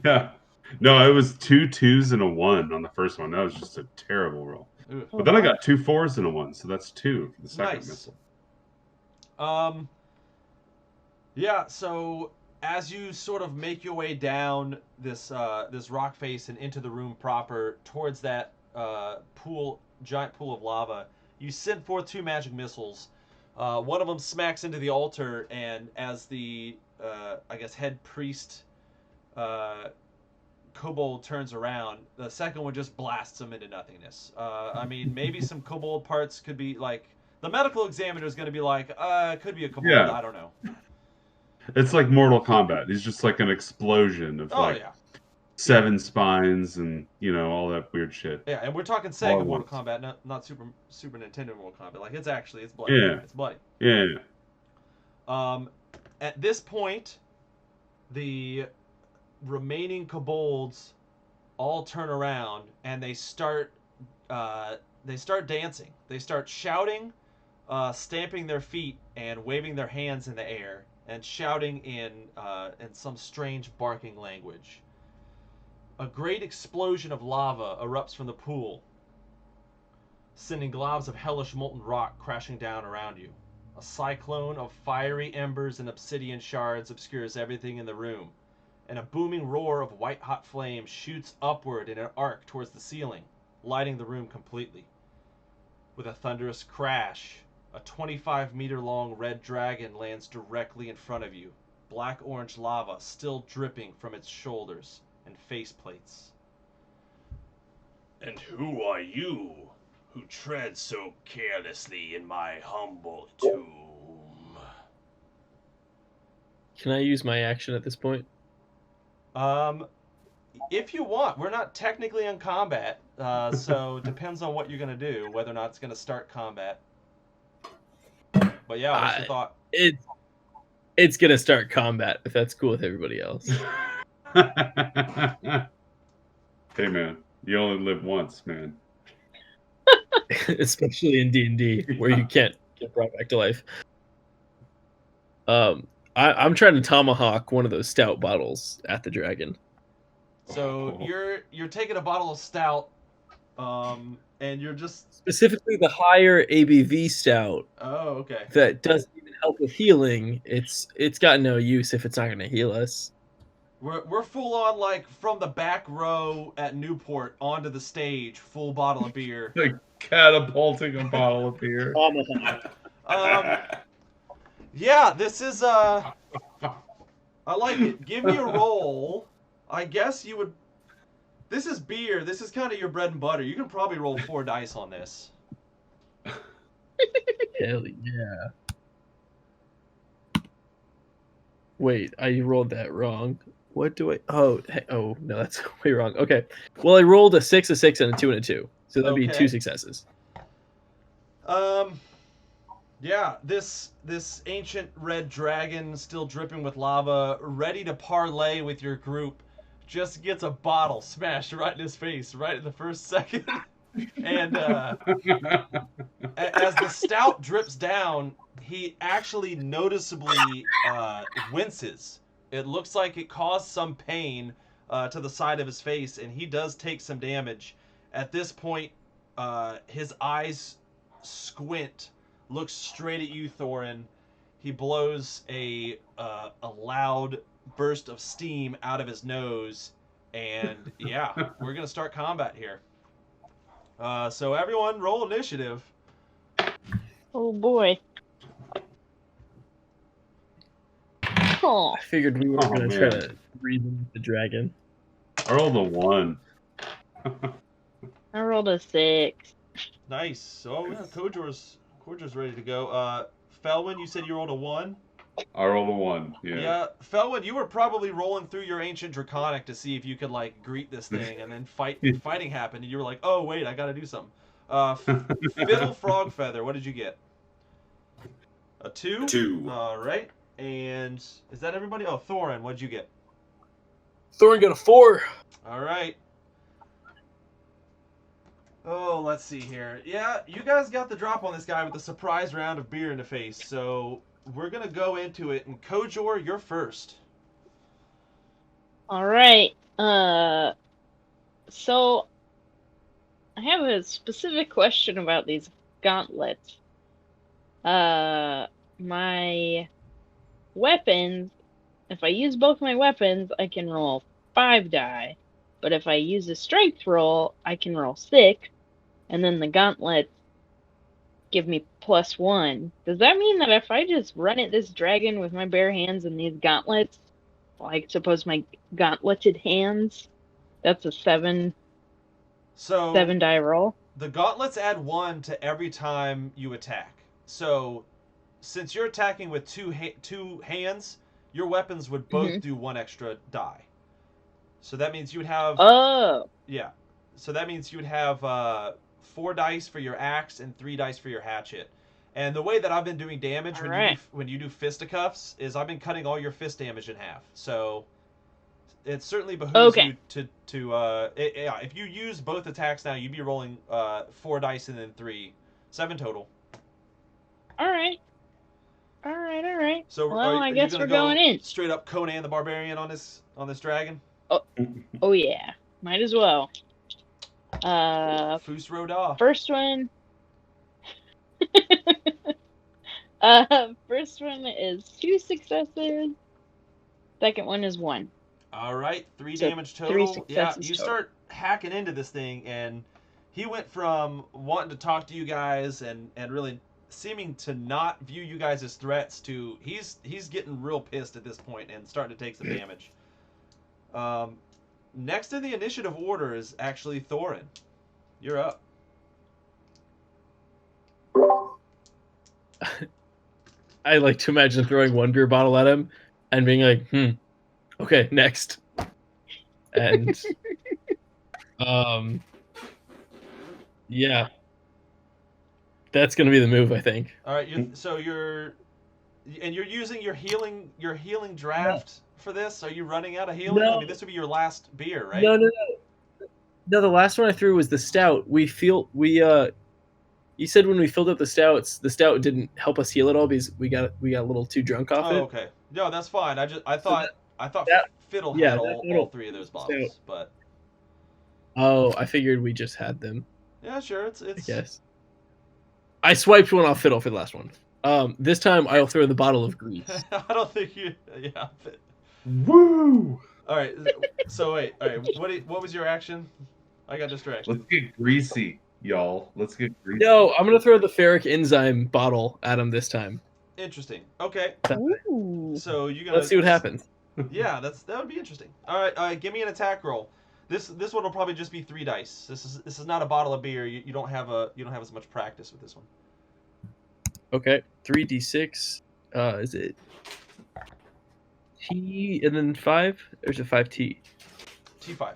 Yeah. No, it was 2 2s and a 1 on the first one. That was just a terrible roll. Ooh. But then I got 2 4s and a 1, so that's 2 for the second Nice. missile. Yeah, so as you sort of make your way down this rock face and into the room proper towards that giant pool of lava, you send forth 2 magic missiles. One of them smacks into the altar, and as the I guess head priest kobold turns around, the second one just blasts him into nothingness. I mean, maybe some kobold parts could be like, the medical examiner is going to be like, it could be a kobold, Yeah. I don't know. It's like Mortal Kombat. It's just like an explosion of Oh yeah. 7 spines and, all that weird shit. Yeah, and we're talking All Sega at Mortal once. Kombat, not Super Nintendo Mortal Kombat. Like, it's bloody. Yeah. It's bloody. Yeah. At this point, the remaining kobolds all turn around and they start dancing. They start shouting, stamping their feet and waving their hands in the air and shouting in some strange barking language. A great explosion of lava erupts from the pool, sending globs of hellish molten rock crashing down around you. A cyclone of fiery embers and obsidian shards obscures everything in the room, and a booming roar of white-hot flame shoots upward in an arc towards the ceiling, lighting the room completely. With a thunderous crash, a 25-meter-long red dragon lands directly in front of you, black-orange lava still dripping from its shoulders and faceplates. And who are you who tread so carelessly in my humble tomb? Can I use my action at this point? If you want, we're not technically in combat, so it depends on what you're gonna do, whether or not it's gonna start combat. But yeah, what's your thought? It's gonna start combat if that's cool with everybody else. Hey man, you only live once, man. Especially in D&D where you can't get brought back to life. I'm trying to tomahawk one of those stout bottles at the dragon. So you're taking a bottle of stout, and you're just Specifically the higher ABV stout okay. that doesn't even help with healing. It's got no use if it's not going to heal us. We're full on, like, from the back row at Newport onto the stage, full bottle of beer. Like catapulting a bottle of beer. Tomahawk. Yeah, this is I like it. Give me a roll. I guess you would. This is beer. This is kind of your bread and butter. You can probably roll 4 dice on this. Hell yeah. Wait, I rolled that wrong. What do I? Oh, no, that's way wrong. Okay. Well, I rolled a 6, a 6, and a 2, and a 2. So that'd be Okay. 2 successes. Yeah, this ancient red dragon, still dripping with lava, ready to parlay with your group, just gets a bottle smashed right in his face, right in the first second. And as the stout drips down, he actually noticeably winces. It looks like it caused some pain to the side of his face, and he does take some damage. At this point, his eyes squint, looks straight at you, Thorin. He blows a loud burst of steam out of his nose, and yeah, we're gonna start combat here. So everyone, roll initiative. Oh boy. Oh, I figured we were going to try man. to breathe in the dragon. I rolled a 1. I rolled a 6. Nice. Oh yeah, Kojor's ready to go. Felwyn, you said you rolled a 1. I rolled a 1. Yeah. Yeah, Felwyn, you were probably rolling through your ancient draconic to see if you could like greet this thing, and then fighting happened, and you were like, oh wait, I got to do something. Fiddle Frog Feather, what did you get? A 2. 2. All right. And is that everybody? Oh, Thorin, what'd you get? Thorin got a 4. All right. Oh, let's see here. Yeah, you guys got the drop on this guy with a surprise round of beer in the face. So we're gonna go into it. And Kojor, you're first. All right. So I have a specific question about these gauntlets. My weapons, if I use both my weapons, I can roll 5 die. But if I use a strength roll, I can roll 6. And then the gauntlets give me +1. Does that mean that if I just run at this dragon with my bare hands and these gauntlets, like suppose my gauntleted hands, that's a 7 So 7 die roll? the gauntlets add 1 to every time you attack. So since you're attacking with two hands, your weapons would both do 1 extra die. So that means you would have Oh. yeah. So that means you would have 4 dice for your axe and 3 dice for your hatchet. And the way that I've been doing damage when you do fisticuffs is I've been cutting all your fist damage in half. So it certainly behooves you to if you use both attacks now, you'd be rolling 4 dice and then 3, 7 total. All right. So Well, I you guess gonna we're go going in. straight up Conan the Barbarian on this dragon. Oh yeah, might as well. Foos Roda. First one. First one is 2 successes. Second one is 1. All right, 3 So damage 3 total. Yeah, successes you total. start hacking into this thing, and he went from wanting to talk to you guys and really seeming to not view you guys as threats to he's getting real pissed at this point and starting to take some damage. Next in the initiative order is actually Thorin. You're up. I like to imagine throwing 1 beer bottle at him and being like, okay, next. And yeah. That's gonna be the move, I think. All right, you're using your healing draft for this. Are you running out of healing? No. I mean, this would be your last beer, right? No. No, the last one I threw was the stout. You said when we filled up the stout didn't help us heal at all because we got a little too drunk off it. Oh, okay. No, that's fine. I thought that- Fiddle yeah, had that all little 3 of those bottles, stout. but Oh, I figured we just had them. yeah, sure. It's I guess. I swiped one off Fiddle for the last one. This time I'll throw the bottle of grease. I don't think you. Yeah. Woo! All right. So wait. All right. What was your action? I got distracted. Let's get greasy, y'all. Let's get greasy. No, I'm gonna throw the ferric enzyme bottle at him this time. Interesting. Okay. Ooh. So you're gonna. Let's see what happens. Yeah, that would be interesting. All right, give me an attack roll. This one will probably just be 3 dice. This is not a bottle of beer. You don't have as much practice with this one. Okay, 3d6. Is it T and then 5? Or is it 5T? T5.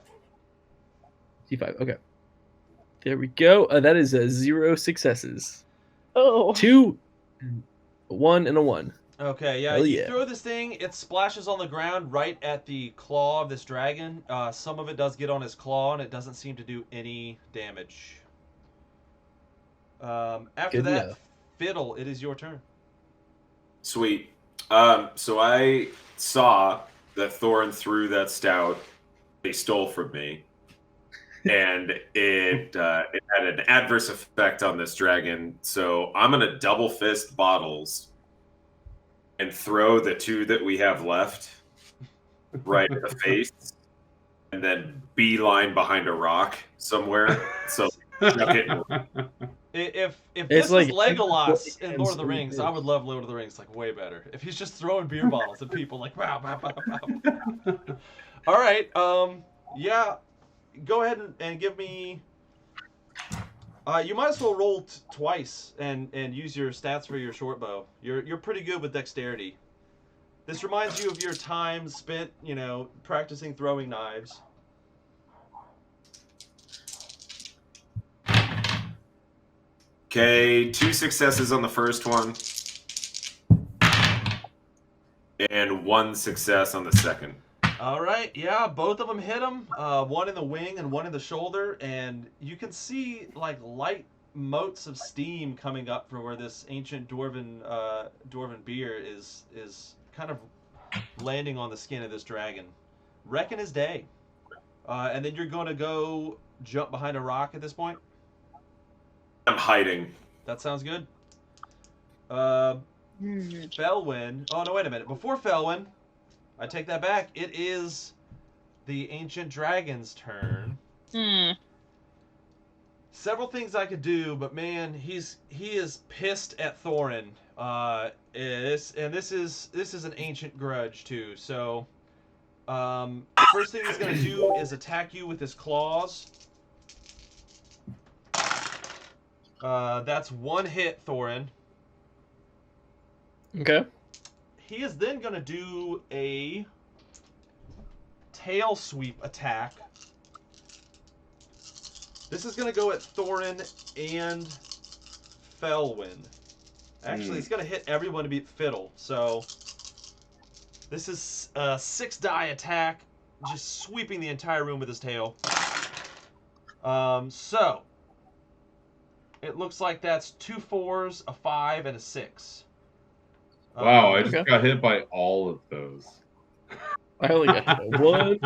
T5. Okay. There we go. That is 0 successes. Oh. 2, 1, and a 1. Okay, yeah. Hell You yeah. throw this thing. It splashes on the ground right at the claw of this dragon. Some of it does get on his claw, and it doesn't seem to do any damage. After Good that, enough. Fiddle, it is your turn. Sweet. So I saw that Thorin threw that stout they stole from me, and it had an adverse effect on this dragon. So I'm gonna double fist bottles and throw the 2 that we have left right at the face, and then beeline behind a rock somewhere. So chuck it. If It's this like was Legolas in Burning Lord of the Hands Rings, I would love Lord of the Rings like way better. If he's just throwing beer bottles at people like wow, wow, wow, wow. All right, yeah, go ahead and give me. You might as well roll twice and use your stats for your short bow. You're pretty good with dexterity. This reminds you of your time spent, practicing throwing knives. Okay, 2 successes on the first one, and 1 success on the second. All right, yeah, both of them hit him. One in the wing and one in the shoulder, and you can see like light motes of steam coming up from where this ancient dwarven beer is kind of landing on the skin of this dragon. Reckon his day. And then you're going to go jump behind a rock at this point. I'm hiding. That sounds good. Felwyn. Oh no, wait a minute. Before Felwyn, I take that back. It is the ancient dragon's turn. Several things I could do, but man, he is pissed at Thorin. This is an ancient grudge too. So, the first thing he's gonna do is attack you with his claws. That's 1 hit, Thorin. Okay. He is then going to do a tail sweep attack. This is going to go at Thorin and Felwyn. Actually, it's going to hit everyone to beat Fiddle. So this is a 6-die attack, just sweeping the entire room with his tail. So it looks like that's 2 4s, a 5, and a 6. Wow, I just got hit by all of those. I only got hit by 1.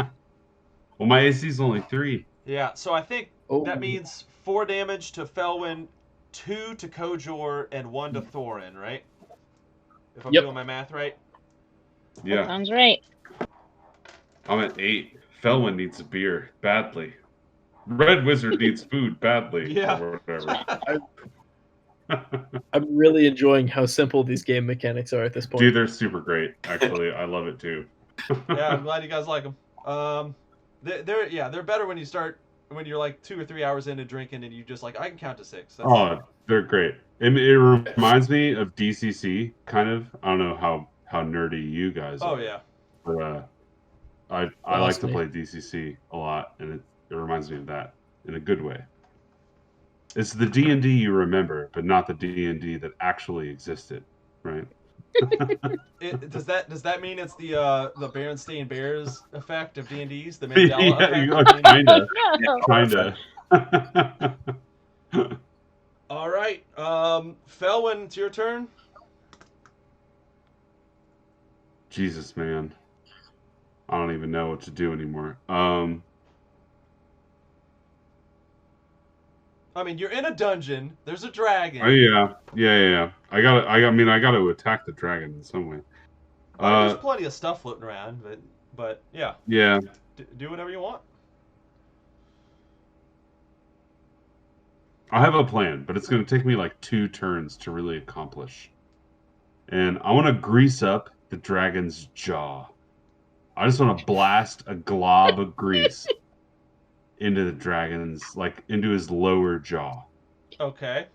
Well, my AC is only 3. Yeah, so I think that means 4 damage to Felwyn, 2 to Kojor, and 1 to Thorin, right? If I'm doing my math right? Yeah. Sounds right. I'm at 8. Felwyn needs a beer badly. Red Wizard needs food badly. Yeah. Or whatever. I'm really enjoying how simple these game mechanics are at this point. Dude, they're super great. Actually, I love it too. Yeah, I'm glad you guys like them. They're better when you're like 2 or 3 hours into drinking and you just like I can count to 6. That's They're great. It reminds me of DCC kind of. I don't know how nerdy you guys are. Oh yeah. But I like to play DCC a lot, and it reminds me of that in a good way. It's the D&D you remember, but not the D&D that actually existed, right? Does that mean it's the Berenstain Bears effect of D&D's, the Mandela effect? Kinda. All right, Felwyn, it's your turn. Jesus, man, I don't even know what to do anymore. I mean, you're in a dungeon. There's a dragon. Oh yeah. I gotta attack the dragon in some way. There's plenty of stuff floating around, but yeah. Yeah. Do whatever you want. I have a plan, but it's gonna take me like 2 turns to really accomplish. and I want to grease up the dragon's jaw. I just want to blast a glob of grease into the dragon's, like, into his lower jaw. Okay.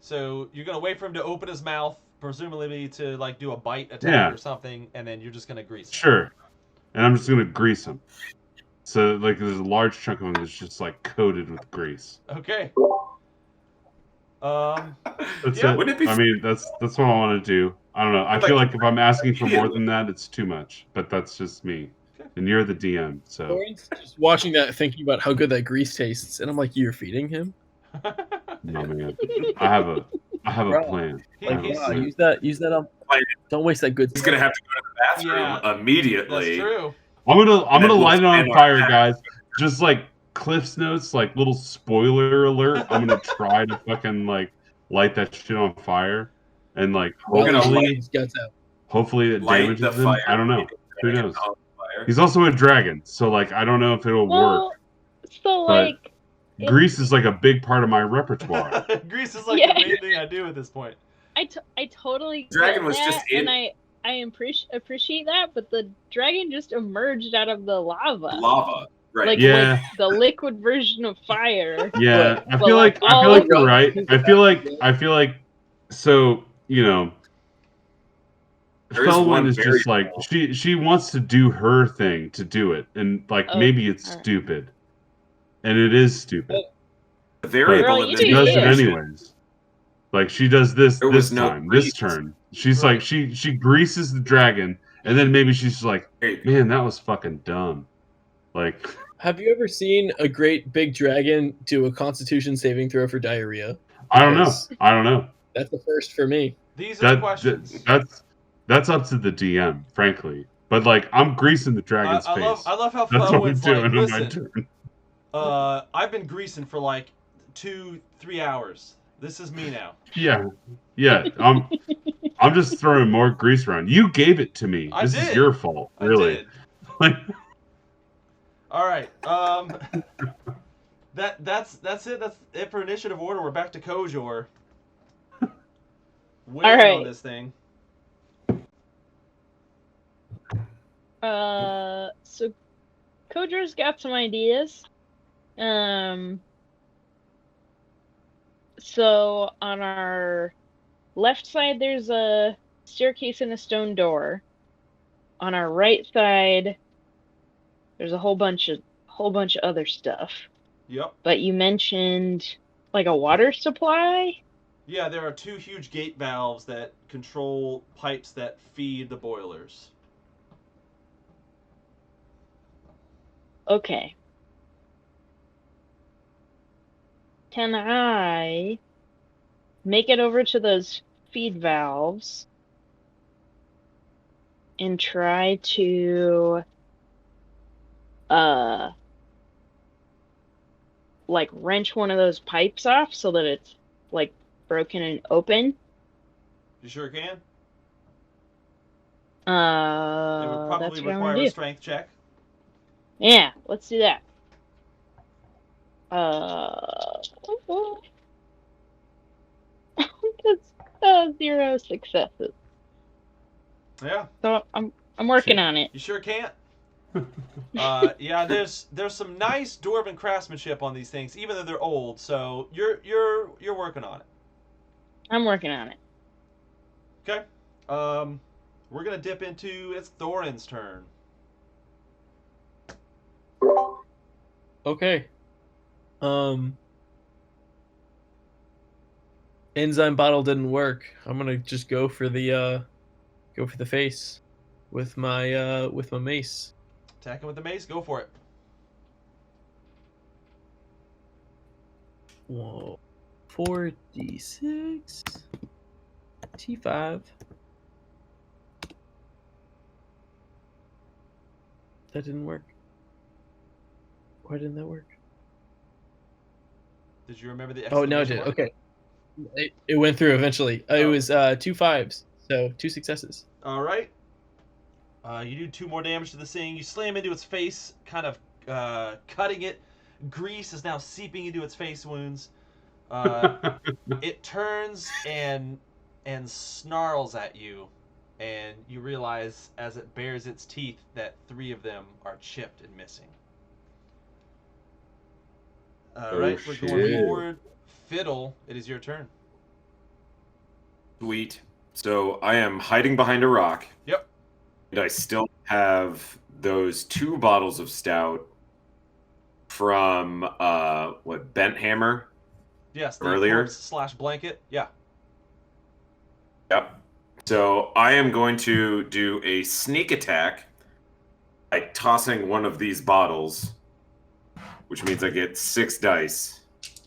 So you're gonna wait for him to open his mouth, presumably to like do a bite attack Yeah. or something, and then you're just gonna grease him. Sure. And I'm just gonna grease him. So like there's a large chunk of him that's just like coated with grease. Okay. That's Yeah. it. Wouldn't it be I mean, that's what I want to do. I don't know. I feel like if I'm asking for more than that, it's too much. But that's just me. Okay. And you're the DM, so Lauren's just watching that, thinking about how good that grease tastes, and I'm like, "You're feeding him? no man. I have a Bro, plan. He- I have a he's- Wow, plan. use that on. Don't waste that good. He's gonna have to go to the bathroom That's immediately. true. I'm gonna then light it we'll on spin our fire, back. guys. Just like Cliff's Notes, like little spoiler alert. I'm gonna try to fucking like light that shit on fire, and like We're gonna hopefully, His guts out. hopefully it Light damages the him. fire. I don't know. Who knows? On fire. He's also a dragon, so like I don't know if it'll Well, work. so But- like, it- Grease is like a big part of my repertoire. Grease is like Yeah. the main thing I do at this point. I totally Dragon get was that, just in- and I appreciate that, but the dragon just emerged out of the lava, Lava. Right. like Yeah. the liquid version of fire. Yeah, I But, feel like, like all you're right. I feel like so you know. There is Felwyn one is very just like she wants to do her thing to do it, and like Oh, maybe it's alright. stupid, and it is stupid. The variable Girl, in you this She do does it you. anyways. Like she does this There this was no time, grease. this turn. She's like she greases the dragon, and then maybe she's just like, Hey, man, that was fucking dumb. Like Have you ever seen a great big dragon do a Constitution saving throw for diarrhea? I don't know. Because I don't know. That's the first for me. These are the That questions. that's up to the DM, frankly. But like I'm greasing the dragon's I face. love how That's what I'm Felwyn's doing like, on my listen, turn. I've been greasing for like 2-3 hours. This is me now. Yeah. I'm just throwing more grease around. You gave it to me. I This is did. your fault, really. I did. Like, All right. That's it. That's it for initiative order. We're back to Kojor. Waiting right. on this thing. So Kodra's got some ideas. So on our left side, there's a staircase and a stone door. On our right side, there's a whole bunch of other stuff. Yep. But you mentioned like a water supply. Yeah, there are 2 huge gate valves that control pipes that feed the boilers. Okay. Can I make it over to those feed valves and try to like wrench one of those pipes off so that it's like broken and open? You sure can? It would That's probably what I'm require gonna a do. strength check. Yeah, let's do that. That's 0 successes. Yeah, So I'm working on it. you sure can't. Yeah, there's some nice dwarven craftsmanship on these things, even though they're old. So you're working on it. I'm working on it. Okay. We're gonna dip into it's Thorin's turn. Okay. Enzyme bottle didn't work. I'm gonna just go for the face with my mace. Attacking with the mace. Go for it. Whoa. 4d6 T5. That didn't work. Why didn't that work? Did you remember the? Oh, no, it did. exclamation mark? Okay. It went through eventually. It Oh. was 2 5s, so 2 successes. All right. You do 2 more damage to this thing. You slam into its face, kind of cutting it. Grease is now seeping into its face wounds. It turns and and snarls at you, and you realize as it bares its teeth that 3 of them are chipped and missing. Alright, we're going shit. forward. Fiddle, it is your turn. Sweet. So I am hiding behind a rock. Yep. And I still have those 2 bottles of stout from Bent Hammer? Yes, the Earlier? corpse/blanket. Yeah. Yep. So I am going to do a sneak attack by tossing one of these bottles, which means I get 6 dice.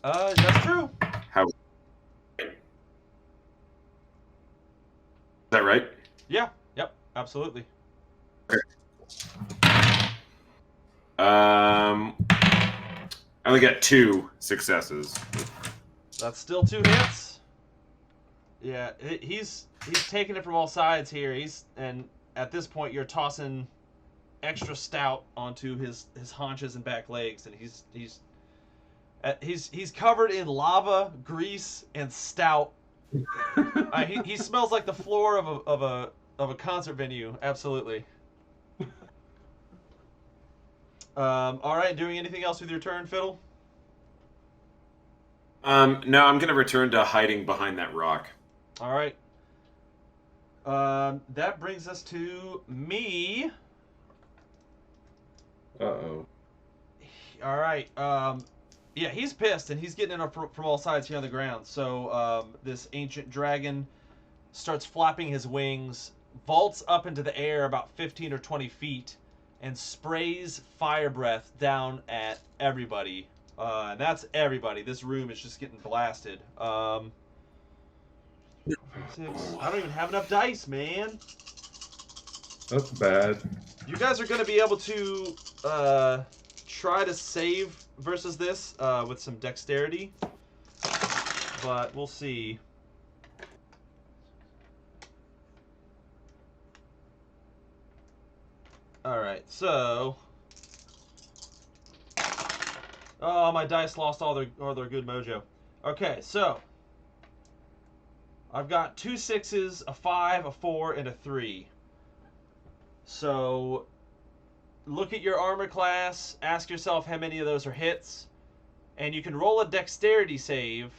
That's true. How? Is that right? Yeah. Yep. Absolutely. I only got 2 successes. That's still 2 hits. Yeah, he's taking it from all sides here. And at this point you're tossing extra stout onto his haunches and back legs, and he's covered in lava, grease, and stout. He smells like the floor of a concert venue. Absolutely. All right. Doing anything else with your turn, Fiddle? No, I'm gonna return to hiding behind that rock. All right. That brings us to me. Uh-oh. All right. Yeah, he's pissed, and he's getting in from all sides here on the ground. So this ancient dragon starts flapping his wings, vaults up into the air about 15 or 20 feet, and sprays fire breath down at everybody. And that's everybody. This room is just getting blasted. I don't even have enough dice, man. That's bad. You guys are going to be able to try to save versus this with some dexterity, but we'll see. Alright, so... Oh, my dice lost all their good mojo. Okay, so... I've got 2 6s, a 5, a 4, and a 3. So... Look at your armor class, ask yourself how many of those are hits, and you can roll a dexterity save.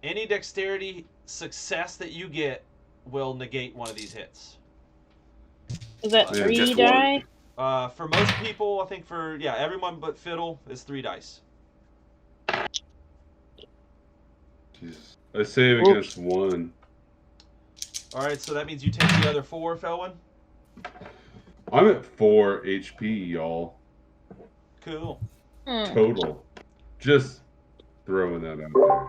Any dexterity success that you get will negate one of these hits. Is that Yeah, 3 just die? For most people, I think everyone but Fiddle is 3 dice. Jesus. I save against 1. Alright, so that means you take the other 4, Felwyn? I'm at 4 HP, y'all. Cool. Total. Just throwing that out there.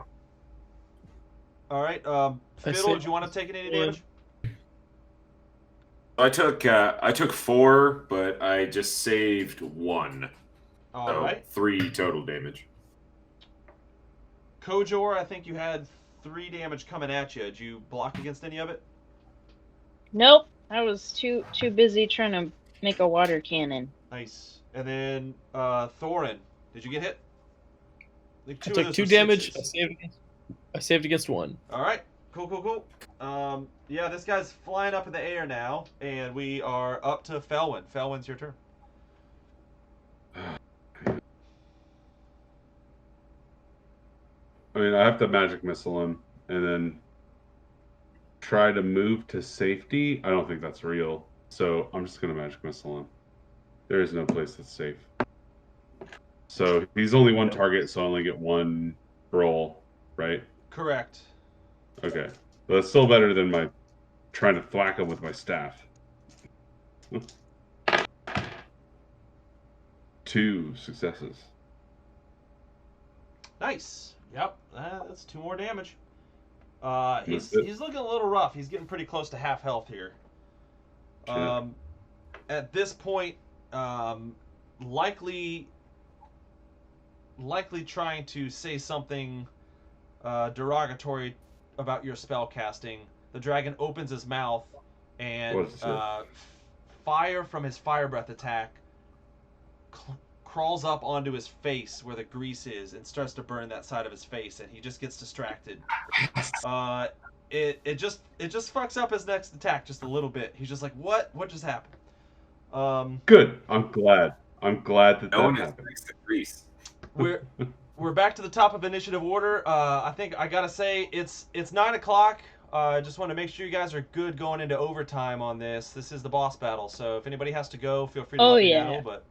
Alright, Fiddle, saved do you want to take any damage? I took 4, but I just saved 1. So Alright. 3 total damage. Kojor, I think you had 3 damage coming at you. Did you block against any of it? Nope. I was too busy trying to make a water cannon. Nice. And then Thorin, did you get hit? Like I of took those 2 were damage. sixes. I saved against 1. All right. Cool. Yeah, this guy's flying up in the air now, and we are up to Felwyn. Felwyn's your turn. I mean, I have to magic missile him and then try to move to safety. I don't think that's real. So I'm just going to magic missile him. There is no place that's safe. So he's only 1 target, so I only get 1 roll, right? Correct. Okay. But that's still better than my trying to thwack him with my staff. 2 successes. Nice. Yep. That's 2 more damage. He's That's it. looking a little rough. He's getting pretty close to half health here. Shit. At this point, likely trying to say something derogatory about your spell casting, the dragon opens his mouth and What does it say? fire from his fire breath attack crawls up onto his face where the grease is and starts to burn that side of his face, and he just gets distracted. it just fucks up his next attack just a little bit. He's just like, what just happened? Good. I'm glad that No one happened. likes the grease. We're back to the top of initiative order. I think I gotta say it's 9 o'clock. I just want to make sure you guys are good going into overtime on this. This is the boss battle, so if anybody has to go, feel free to let me know. But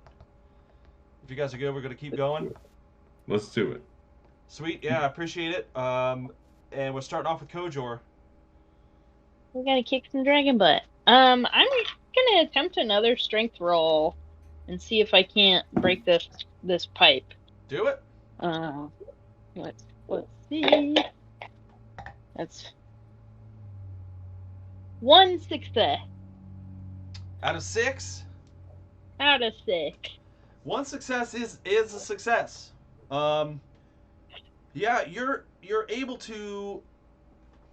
if you guys are good, we're gonna keep going. Let's do it. Sweet, yeah, I appreciate it. And we're starting off with Kojor. We gotta kick some dragon butt. I'm gonna attempt another strength roll and see if I can't break this pipe. Do it. Let's see. That's 1 success Out of 6. out of 6. 1 success is a success. Yeah, you're able to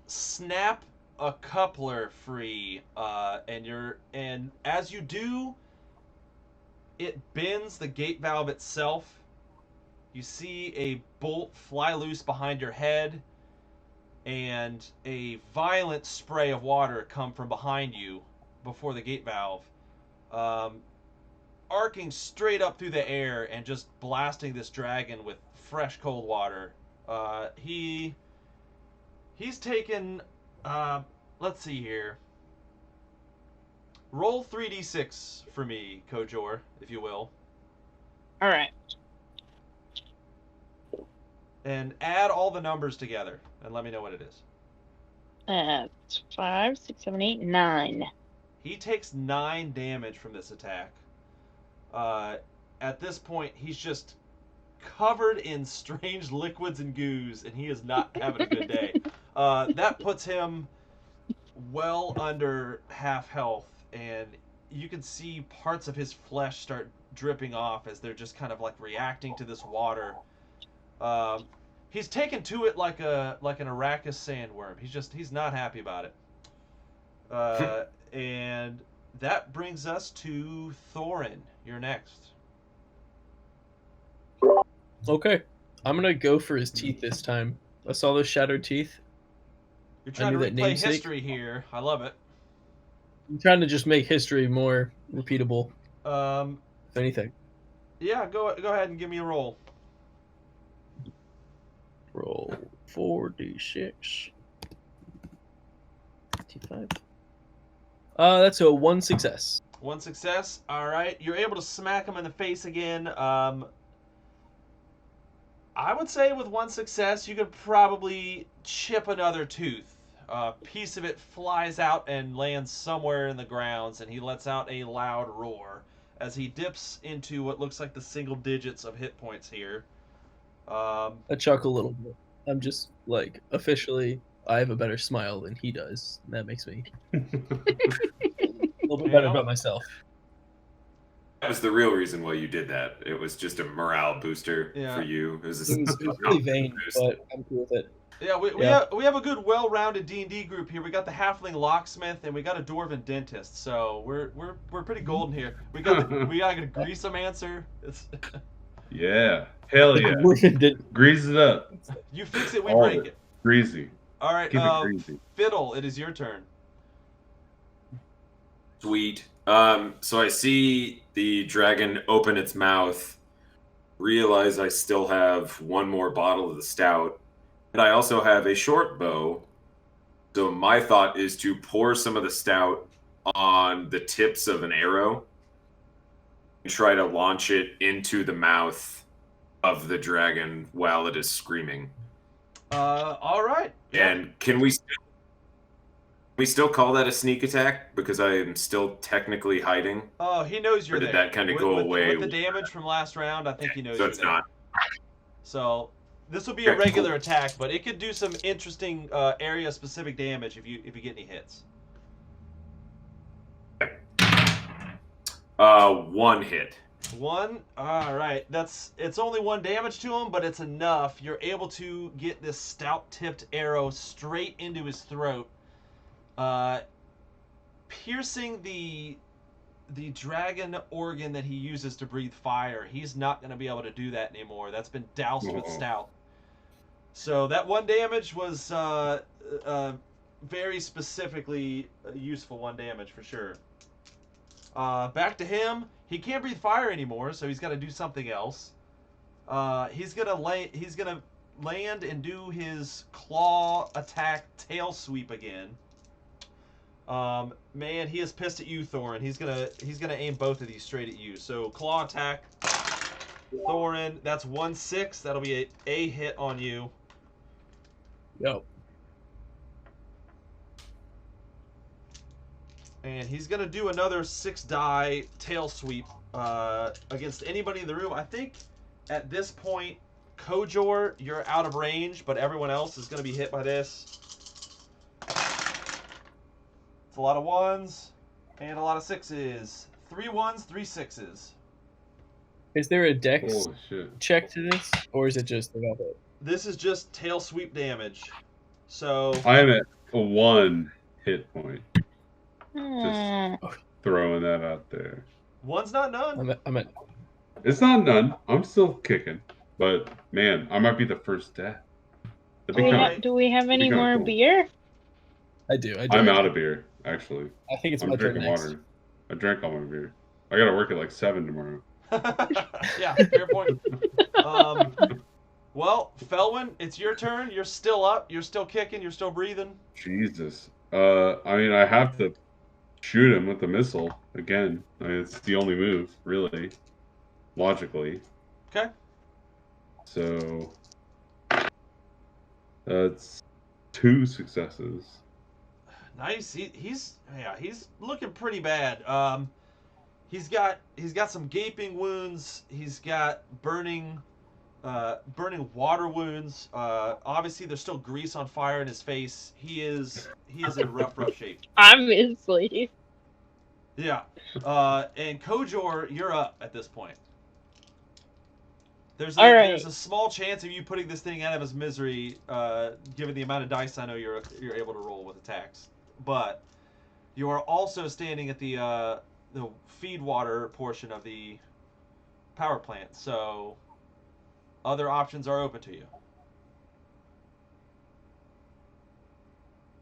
snap a coupler free, and as you do, it bends the gate valve itself. You see a bolt fly loose behind your head, and a violent spray of water come from behind you before the gate valve, arcing straight up through the air and just blasting this dragon with fresh cold water. He's taken, let's see here. Roll 3d6 for me, Kojor, if you will. All right. And add all the numbers together and let me know what it is. 5, 6, 7, 8, 9. He takes 9 damage from this attack. At this point, he's just covered in strange liquids and goos, and he is not having a good day. That puts him well under half health, and you can see parts of his flesh start dripping off as they're just kind of like reacting to this water. He's taken to it like an Arrakis sandworm. He's not happy about it. And that brings us to Thorin. You're next. Okay. I'm gonna go for his teeth this time. I saw those shattered teeth. You're trying to knew that replay namesake. history here. I love it. I'm trying to just make history more repeatable, if anything. Yeah, go ahead and give me a roll. Roll 4d6. 55. That's a 1 success. 1 success. All right. You're able to smack him in the face again. I would say with 1 success, you could probably chip another tooth. A piece of it flies out and lands somewhere in the grounds, and he lets out a loud roar as he dips into what looks like the single digits of hit points here. I chuckle a little bit. I'm just like, officially, I have a better smile than he does. That makes me a little bit better about myself. That was the real reason why you did that. It was just a morale booster for you. It was, It was really vain, but I'm cool with it. Yeah, we have a good, well-rounded D&D group here. We got the halfling locksmith and we got a dwarven dentist, so we're pretty golden here. We got a greasomancer. It's Yeah. Hell yeah. Grease it up. You fix it, we All break of it. Greasy. All right, Keep it greasy. Fiddle, it is your turn. Sweet. So I see the dragon open its mouth, realize I still have 1 more bottle of the stout, and I also have a short bow. So my thought is to pour some of the stout on the tips of an arrow and try to launch it into the mouth of the dragon while it is screaming. All right. And can we still call that a sneak attack because I am still technically hiding? Oh, he knows you're Or did there. that kind of go away? With the damage from last round, I think he knows So you're it's there. not. So this will be a Okay, regular cool. attack, but it could do some interesting area-specific damage if you get any hits. 1 hit. 1. All right. It's only 1 damage to him, but it's enough. You're able to get this stout-tipped arrow straight into his throat, piercing the dragon organ that he uses to breathe fire. He's not going to be able to do that anymore. That's been doused with stout. So that 1 damage was very specifically useful 1 damage for sure. Back to him. He can't breathe fire anymore, so he's got to do something else. He's gonna land and do his claw attack tail sweep again. Man, he is pissed at you, Thorin. He's gonna aim both of these straight at you. So claw attack, Thorin. That's 1/6. That'll be a hit on you. Yo. And he's gonna do another 6-die tail sweep against anybody in the room. I think at this point, Kojor, you're out of range, but everyone else is gonna be hit by this. It's a lot of 1s and a lot of 6s. 3 1s, 3 6s. Is there a dex Holy shit. check to this, or is it just about it? This is just tail sweep damage. So I'm at a 1 hit point. Hmm. Throwing that out there. 1's not none. I'm at. It's not none. I'm still kicking. But, man, I might be the first death. Do we have any kinda more cool. beer? I do. I'm out of beer, actually. I think it's I'm my turn drinking next. water. I drank all my beer. I gotta work at like 7 tomorrow. Yeah, fair point. Well, Felwyn, it's your turn. You're still up. You're still kicking. You're still breathing. Jesus. I mean, I have to shoot him with the missile again. I mean, it's the only move, really, logically. Okay. So that's 2 successes. Nice. He's looking pretty bad. He's got some gaping wounds. He's got burning water wounds. Obviously, there's still grease on fire in his face. He is in rough shape. Obviously. Yeah. And Kojor, you're up at this point. There's a small chance of you putting this thing out of his misery, given the amount of dice I know you're able to roll with attacks. But you are also standing at the feed water portion of the power plant, so other options are open to you.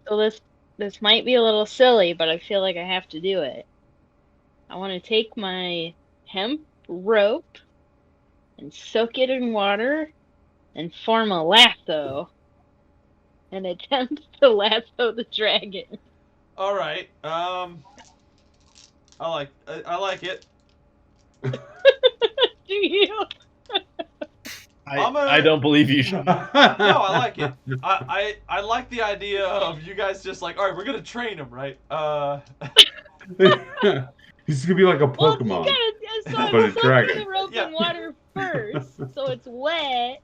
So this might be a little silly, but I feel like I have to do it. I want to take my hemp rope and soak it in water and form a lasso and attempt to lasso the dragon. All right. I like it. Do you? I don't believe you. No, I like it. I like the idea of you guys just like, all right, we're gonna train him, right? He's gonna be like a Well, Pokemon. you gotta But a soak dragon. the rope in water first, so it's wet.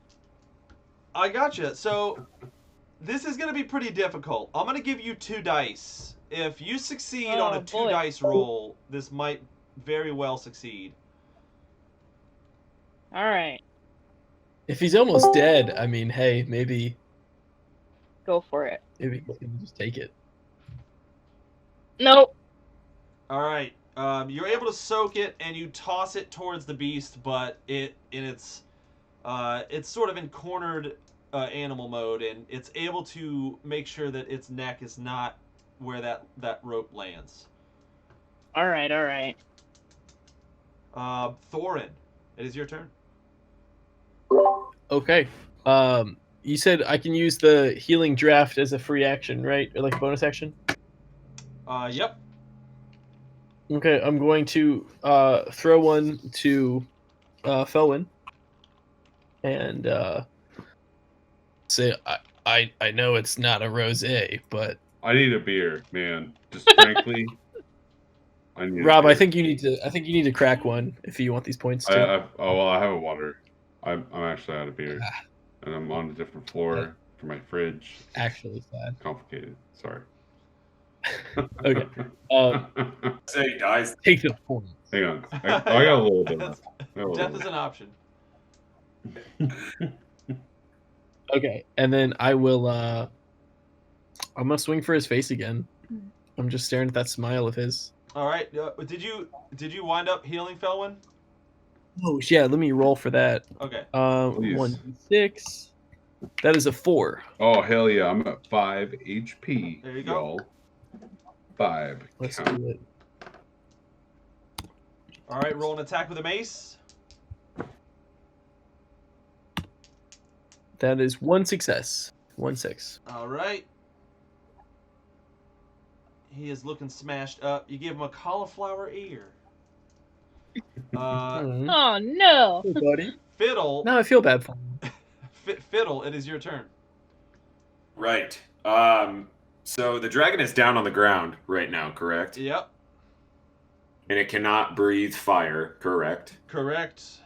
I gotcha. So this is gonna be pretty difficult. I'm gonna give you 2 dice. If you succeed on a 2 dice roll, this might very well succeed. All right, If he's almost dead, I mean, hey, maybe go for it. he can just take it. Nope. All right. You're able to soak it and you toss it towards the beast, but it's sort of in cornered animal mode, and it's able to make sure that its neck is not where that rope lands. All right. Thorin, it is your turn. Okay. You said I can use the healing draft as a free action, right? Or like a bonus action? Yep. Okay, I'm going to throw one to Felwyn and say I know it's not a rosé, but I need a beer, man. Just frankly, I need. Rob, a beer. I think you need to crack one if you want these points too. I have a water. I'm actually out of beer, and I'm on a different floor for my fridge. Actually, sad. Complicated. Sorry. Okay. Say, guys, Take the point. Hang on. I got a little bit. Death is an option. Okay, and then I will. I'm gonna swing for his face again. I'm just staring at that smile of his. All right. Did you wind up healing Felwyn? Oh yeah, let me roll for that. Okay. Please. 1d6 That is a 4. Oh, hell yeah. I'm at 5 HP. There you go. Y'all. 5. Let's Count. do it. All right, roll an attack with a mace. That is 1 success. 1-6. All right. He is looking smashed up. You give him a cauliflower ear. Mhm. Oh no! Hey, buddy. Fiddle. Now I feel bad for him. Fiddle, it is your turn. Right. So the dragon is down on the ground right now, correct? Yep. And it cannot breathe fire, correct? Correct.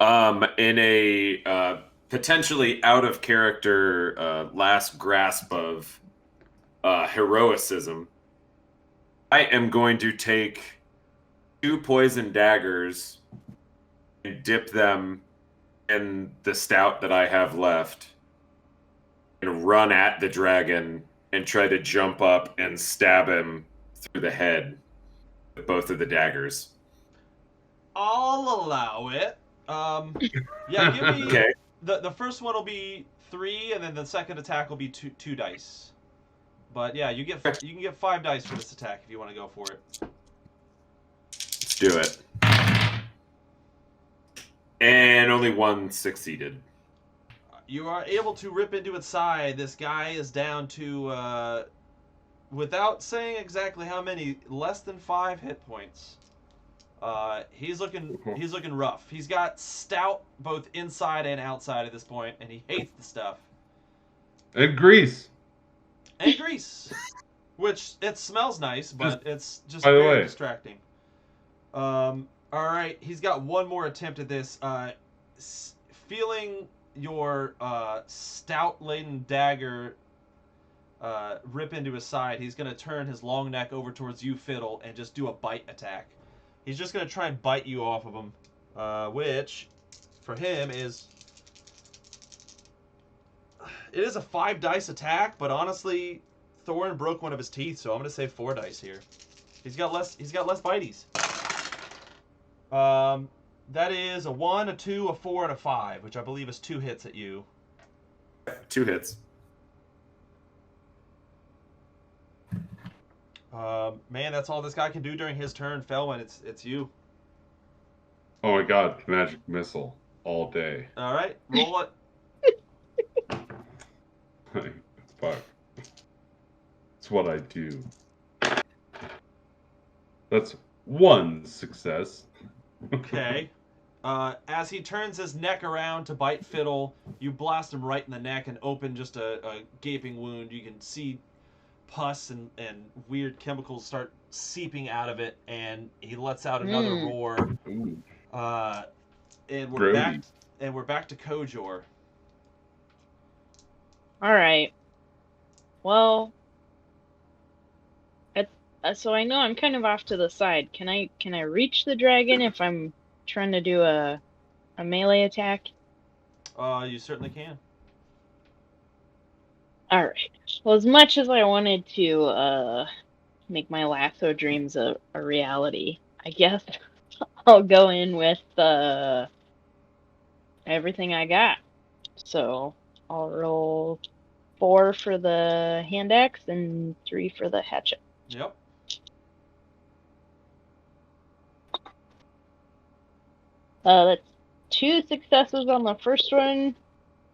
In a potentially out of character last grasp of heroicism, I am going to take 2 poison daggers and dip them in the stout that I have left and run at the dragon and try to jump up and stab him through the head with both of the daggers. I'll allow it. Yeah, give me Okay. the first one will be 3, and then the second attack will be two dice. But yeah, you can get 5 dice for this attack if you want to go for it. Let's do it. And only 1 succeeded. You are able to rip into its side. This guy is down to, without saying exactly how many, less than 5 hit points. He's looking rough. He's got stout both inside and outside at this point, and he hates the stuff. And grease. And grease, which it smells nice, but it's just by the very way. distracting. All right, he's got one more attempt at this. Feeling your stout-laden dagger rip into his side, he's going to turn his long neck over towards you, Fiddle, and just do a bite attack. He's just going to try and bite you off of him, which, for him, is... It is a 5 dice attack, but honestly, Thorin broke one of his teeth, so I'm going to say 4 dice here. He's got less bites. That is a 1, a 2, a 4, and a 5, which I believe is 2 hits at you. 2 hits. Man, that's all this guy can do during his turn. Felwyn, it's you. Oh my god, magic missile all day. All right, roll it. It's fuck. It's what I do. That's 1 success. Okay. As he turns his neck around to bite Fiddle, you blast him right in the neck and open just a gaping wound. You can see pus and weird chemicals start seeping out of it, and he lets out another roar. Ooh. And we're Brody. back to Kojor. All right. Well, so I know I'm kind of off to the side. Can I reach the dragon if I'm trying to do a melee attack? You certainly can. All right. Well, as much as I wanted to make my lasso dreams a reality, I guess I'll go in with everything I got. So I'll roll 4 for the hand axe and 3 for the hatchet. Yep. That's 2 successes on the first one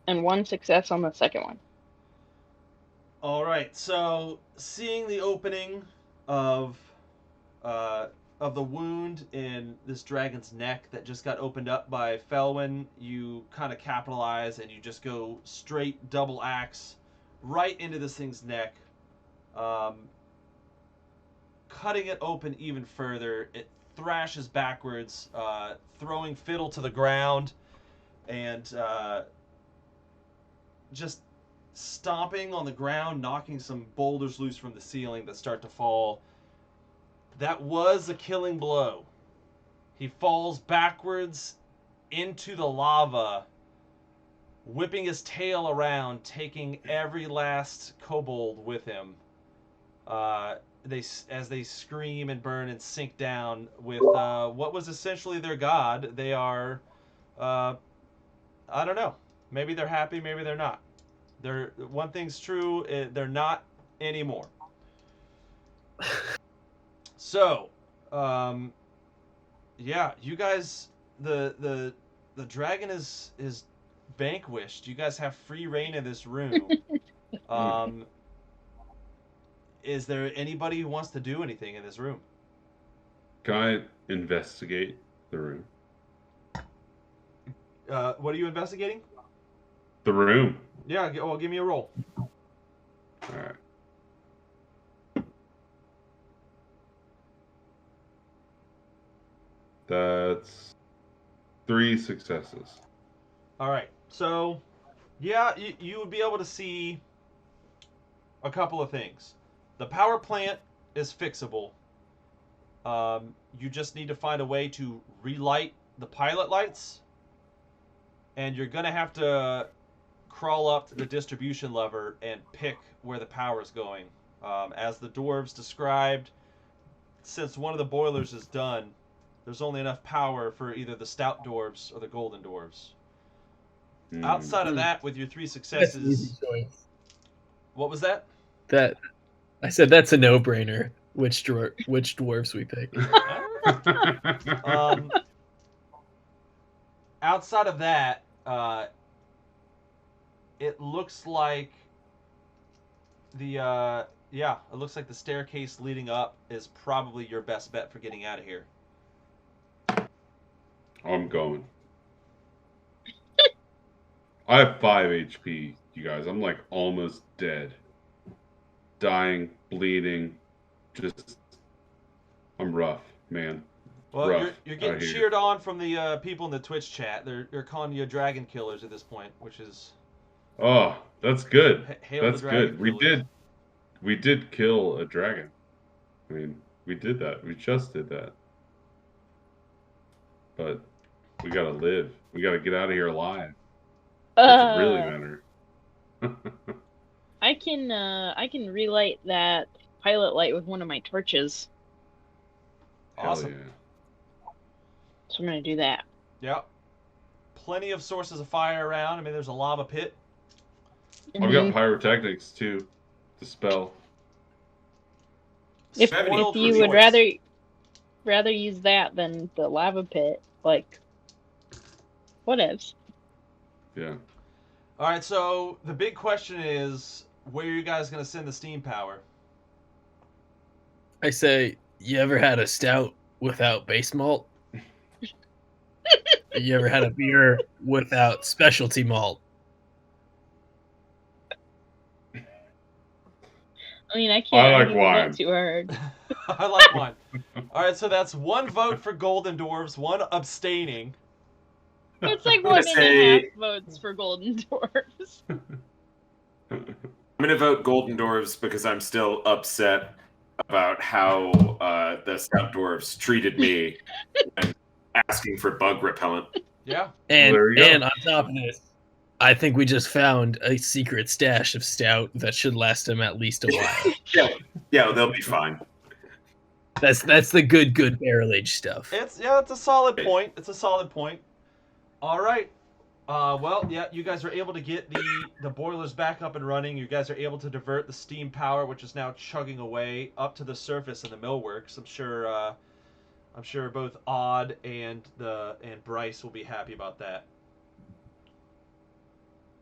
and 1 success on the second one. All right. So, seeing the opening of the wound in this dragon's neck that just got opened up by Felwyn, you kind of capitalize and you just go straight double axe right into this thing's neck, cutting it open even further. It thrashes backwards, throwing Fiddle to the ground, and just stomping on the ground, knocking some boulders loose from the ceiling that start to fall. That was a killing blow. He falls backwards into the lava, whipping his tail around, taking every last kobold with him. As they scream and burn and sink down with what was essentially their god. They are, I don't know. Maybe they're happy, maybe they're not. One thing's true, they're not anymore. So, yeah, you guys, the dragon is vanquished. You guys have free reign in this room. Is there anybody who wants to do anything in this room? Can I investigate the room? What are you investigating? The room. Yeah, well, give me a roll. All right. That's 3 successes. All right. So, yeah, you would be able to see a couple of things. The power plant is fixable. You just need to find a way to relight the pilot lights. And you're going to have to crawl up to the distribution lever and pick where the power is going. As the dwarves described, since one of the boilers is done, there's only enough power for either the stout dwarves or the golden dwarves. Outside of that, with your 3 That's an easy successes... choice. What was that? I said that's a no-brainer. Which dwarves we pick? Outside of that, it looks like the staircase leading up is probably your best bet for getting out of here. I'm going. I have 5 HP, you guys. I'm like almost dead. Dying, bleeding. I'm rough, man. Well, rough you're getting out here. cheered on from the people in the Twitch chat. They're calling you dragon killers at this point, which is... Oh, that's good. Hail That's the dragon good. killers. We did kill a dragon. I mean, we did that. We just did that. But we gotta live. We gotta get out of here alive. That's really matter. I can relight that pilot light with one of my torches. Awesome. Hell yeah. So I'm gonna do that. Yep. Plenty of sources of fire around. I mean, there's a lava pit. I've got pyrotechnics too to spell. If Spoiled you for would choice. rather use that than the lava pit, like whatevs. Yeah. All right, so the big question is, where are you guys going to send the steam power? I say, you ever had a stout without base malt? You ever had a beer without specialty malt? I mean, I can't I like argue with wine. that too hard. I like wine. All right, so that's 1 vote for Golden Dwarves, 1 abstaining. It's like gonna 1.5 votes for Golden Dwarves. I'm gonna vote Golden Dwarves because I'm still upset about how the Stout Dwarves treated me and asking for bug repellent. Yeah. And There you go. on top of this, I think we just found a secret stash of stout that should last them at least a while. Yeah, they'll be fine. That's the good barrel aged stuff. It's a solid point. It's a solid point. All right. Well, yeah, you guys are able to get the boilers back up and running. You guys are able to divert the steam power, which is now chugging away up to the surface in the millworks. I'm sure both Odd and Bryce will be happy about that.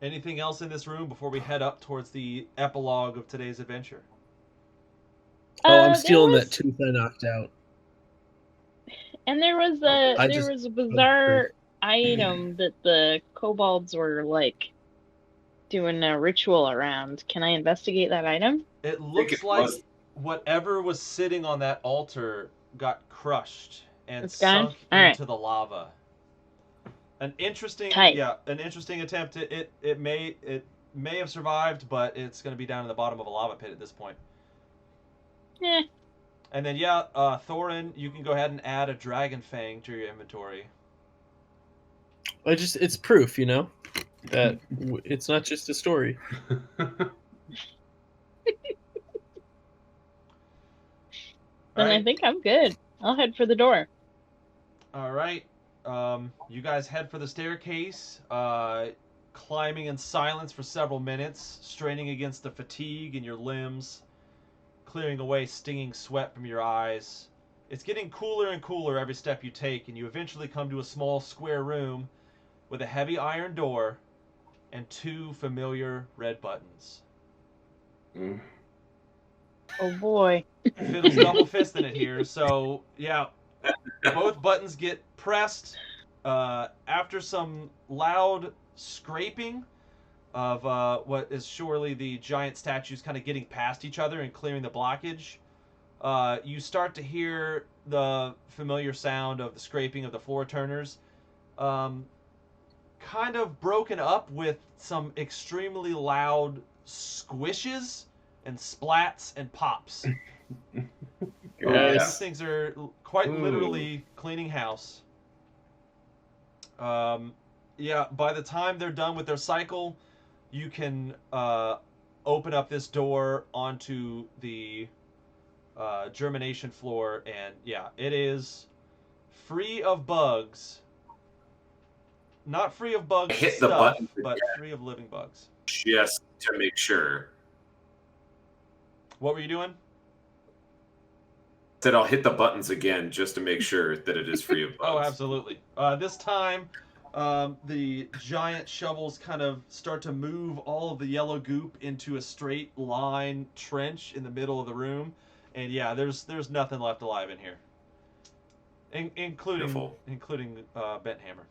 Anything else in this room before we head up towards the epilogue of today's adventure? Oh, I'm stealing that tooth I knocked out. And there was a bizarre item that the kobolds were like doing a ritual around. Can I investigate that item? It looks like whatever was sitting on that altar got crushed and It's gone? sunk All right. into the lava. An interesting Tight. attempt. It may have survived, but it's going to be down in the bottom of a lava pit at this point. Eh. And then Thorin, you can go ahead and add a dragon fang to your inventory. It's proof, that it's not just a story. Then I think I'm good. I'll head for the door. All right. You guys head for the staircase. climbing in silence for several minutes, straining against the fatigue in your limbs, clearing away stinging sweat from your eyes. It's getting cooler and cooler every step you take, and you eventually come to a small square room with a heavy iron door and 2 familiar red buttons. Mm. Oh boy. Fiddle's double fisting it here, so yeah, both buttons get pressed. After some loud scraping of what is surely the giant statues kind of getting past each other and clearing the blockage, you start to hear the familiar sound of the scraping of the floor turners, kind of broken up with some extremely loud squishes and splats and pops. These things are quite literally cleaning house. Yeah, by the time they're done with their cycle, you can open up this door onto the germination floor, and yeah, it is free of bugs. Not free of bugs Hit the stuff, button but free of living bugs. Just to make sure. What were you doing? Said I'll hit the buttons again just to make sure that it is free of bugs. Oh, absolutely. This time, the giant shovels kind of start to move all of the yellow goop into a straight line trench in the middle of the room, and yeah, there's nothing left alive in here, including Beautiful. Bent Hammer.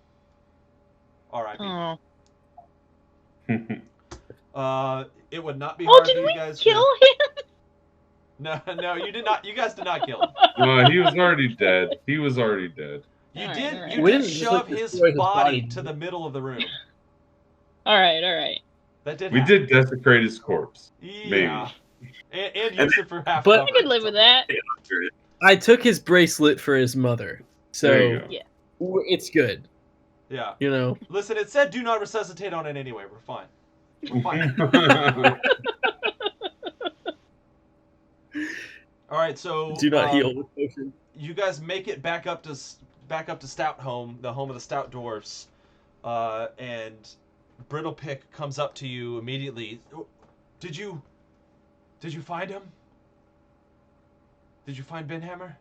R.I.P. Oh. It would not be Oh, hard for did you we guys kill to... him? No, you did not. You guys did not kill him. He was already dead. He was already dead. You Alright, did. alright. You We did didn't just, shove like, his destroy his body body. to the middle of the room. Alright. That did. We happen. did desecrate his corpse. Yeah. And use it for half. But- cover I could live with that. I took his bracelet for his mother, There you so go. it's good. Yeah. You know. Listen, it said do not resuscitate on it anyway. We're fine. We're fine. All right, so Do not heal with potion. you guys make it back up to Stout Home, the home of the Stout Dwarfs, and Brittlepick comes up to you immediately. Did you find him? Did you find Benhammer?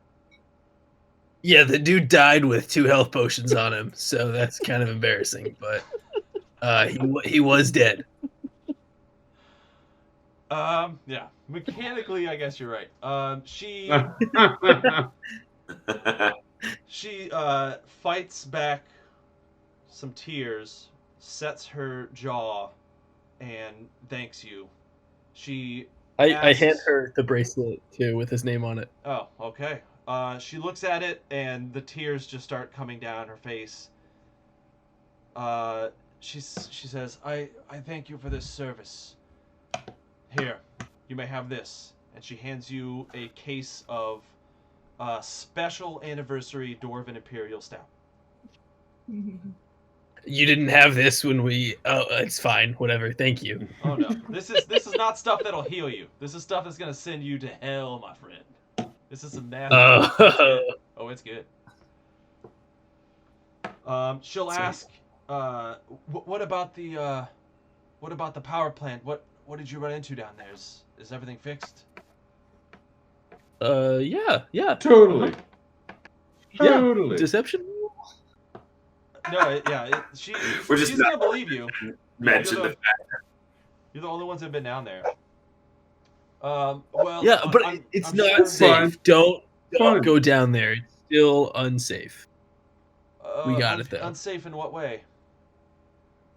Yeah, the dude died with 2 health potions on him, so that's kind of embarrassing. But he was dead. Yeah. Mechanically, I guess you're right. She fights back some tears, sets her jaw, and thanks you. I hand her the bracelet too with his name on it. Oh, okay. She looks at it, and the tears just start coming down her face. She says, I thank you for this service. Here, you may have this. And she hands you a case of special anniversary Dwarven Imperial Stout. You didn't have this when we. Oh, it's fine. Whatever. Thank you. Oh no, this is not stuff that'll heal you. This is stuff that's gonna send you to hell, my friend. This is some nasty. Oh, it's good. She'll ask, what about the power plant? What did you run into down there? Is everything fixed? Yeah. Totally. Yeah. Totally. Deception. No, We're just she's not- gonna believe you. Mention You're the fact. You're the only ones that have been down there. Well, Yeah, but it's I'm not sure- safe. Fine. Don't Fine. go down there. It's still unsafe. We got it, though. Unsafe in what way?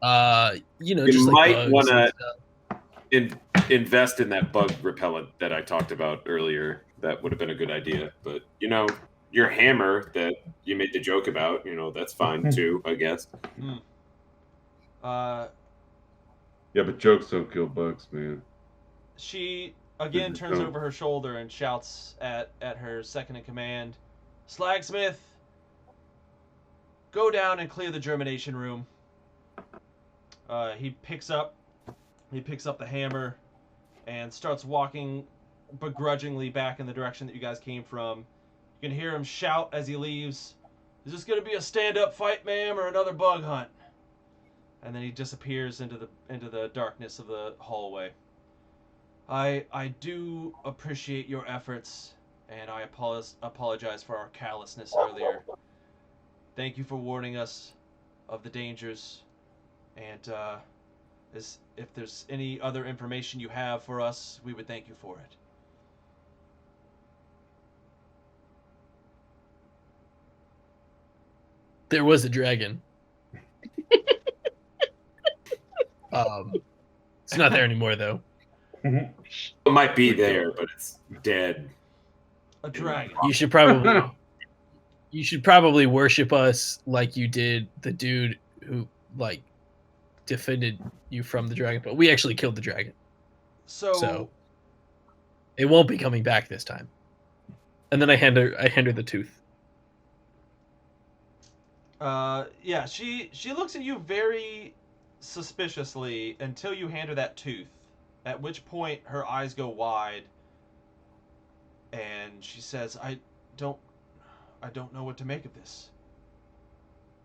You know, You just might like bugs wanna- and stuff. Invest in that bug repellent that I talked about earlier. That would have been a good idea. But your hammer that you made the joke about, that's fine too, I guess. Uh, Yeah, but jokes don't kill bugs, man. She again Mhm. turns Oh. over her shoulder and shouts at her second in command, Slagsmith, go down and clear the germination room. He picks up the hammer and starts walking begrudgingly back in the direction that you guys came from. You can hear him shout as he leaves, is this going to be a stand-up fight, ma'am, or another bug hunt? and then he disappears into the darkness of the hallway. I do appreciate your efforts, and I apologize for our callousness earlier. Thank you for warning us of the dangers, and if there's any other information you have for us, we would thank you for it. There was a dragon. It's not there anymore, though. It might be there, but it's dead. A dragon. You should probably worship us like you did the dude who like defended you from the dragon. But we actually killed the dragon, so it won't be coming back this time. And then I hand her the tooth. Yeah, she looks at you very suspiciously until you hand her that tooth, at which point her eyes go wide and she says, I don't know what to make of this.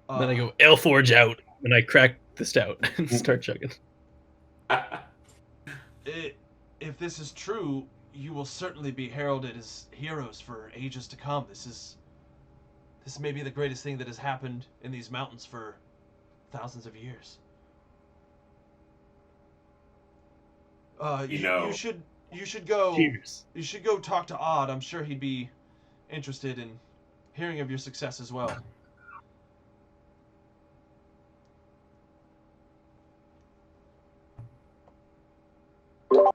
Then I go, Ale Forge out, and I crack the stout and start chugging. If this is true, you will certainly be heralded as heroes for ages to come. This may be the greatest thing that has happened in these mountains for thousands of years. You should go. Cheers. You should go talk to Odd. I'm sure he'd be interested in hearing of your success as well.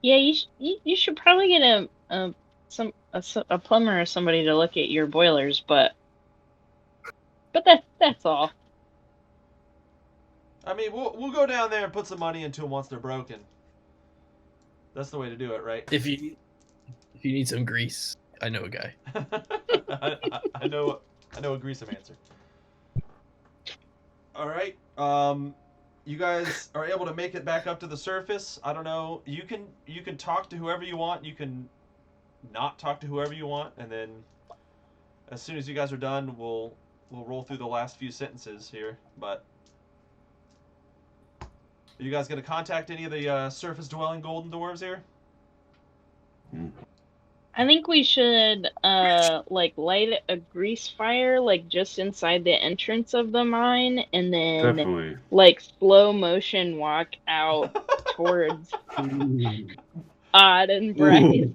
Yeah, you should probably get a plumber or somebody to look at your boilers, but that's all. I mean, we'll go down there and put some money into them once they're broken. That's the way to do it, right? If you need some grease, I know a guy. I know a greasy answer. All right. You guys are able to make it back up to the surface. I don't know. You can talk to whoever you want. You can not talk to whoever you want, and then as soon as you guys are done, we'll roll through the last few sentences here. But are you guys gonna contact any of the surface-dwelling golden dwarves here? I think we should light a grease fire just inside the entrance of the mine, and then Definitely. slow motion walk out towards Odd and Bryce.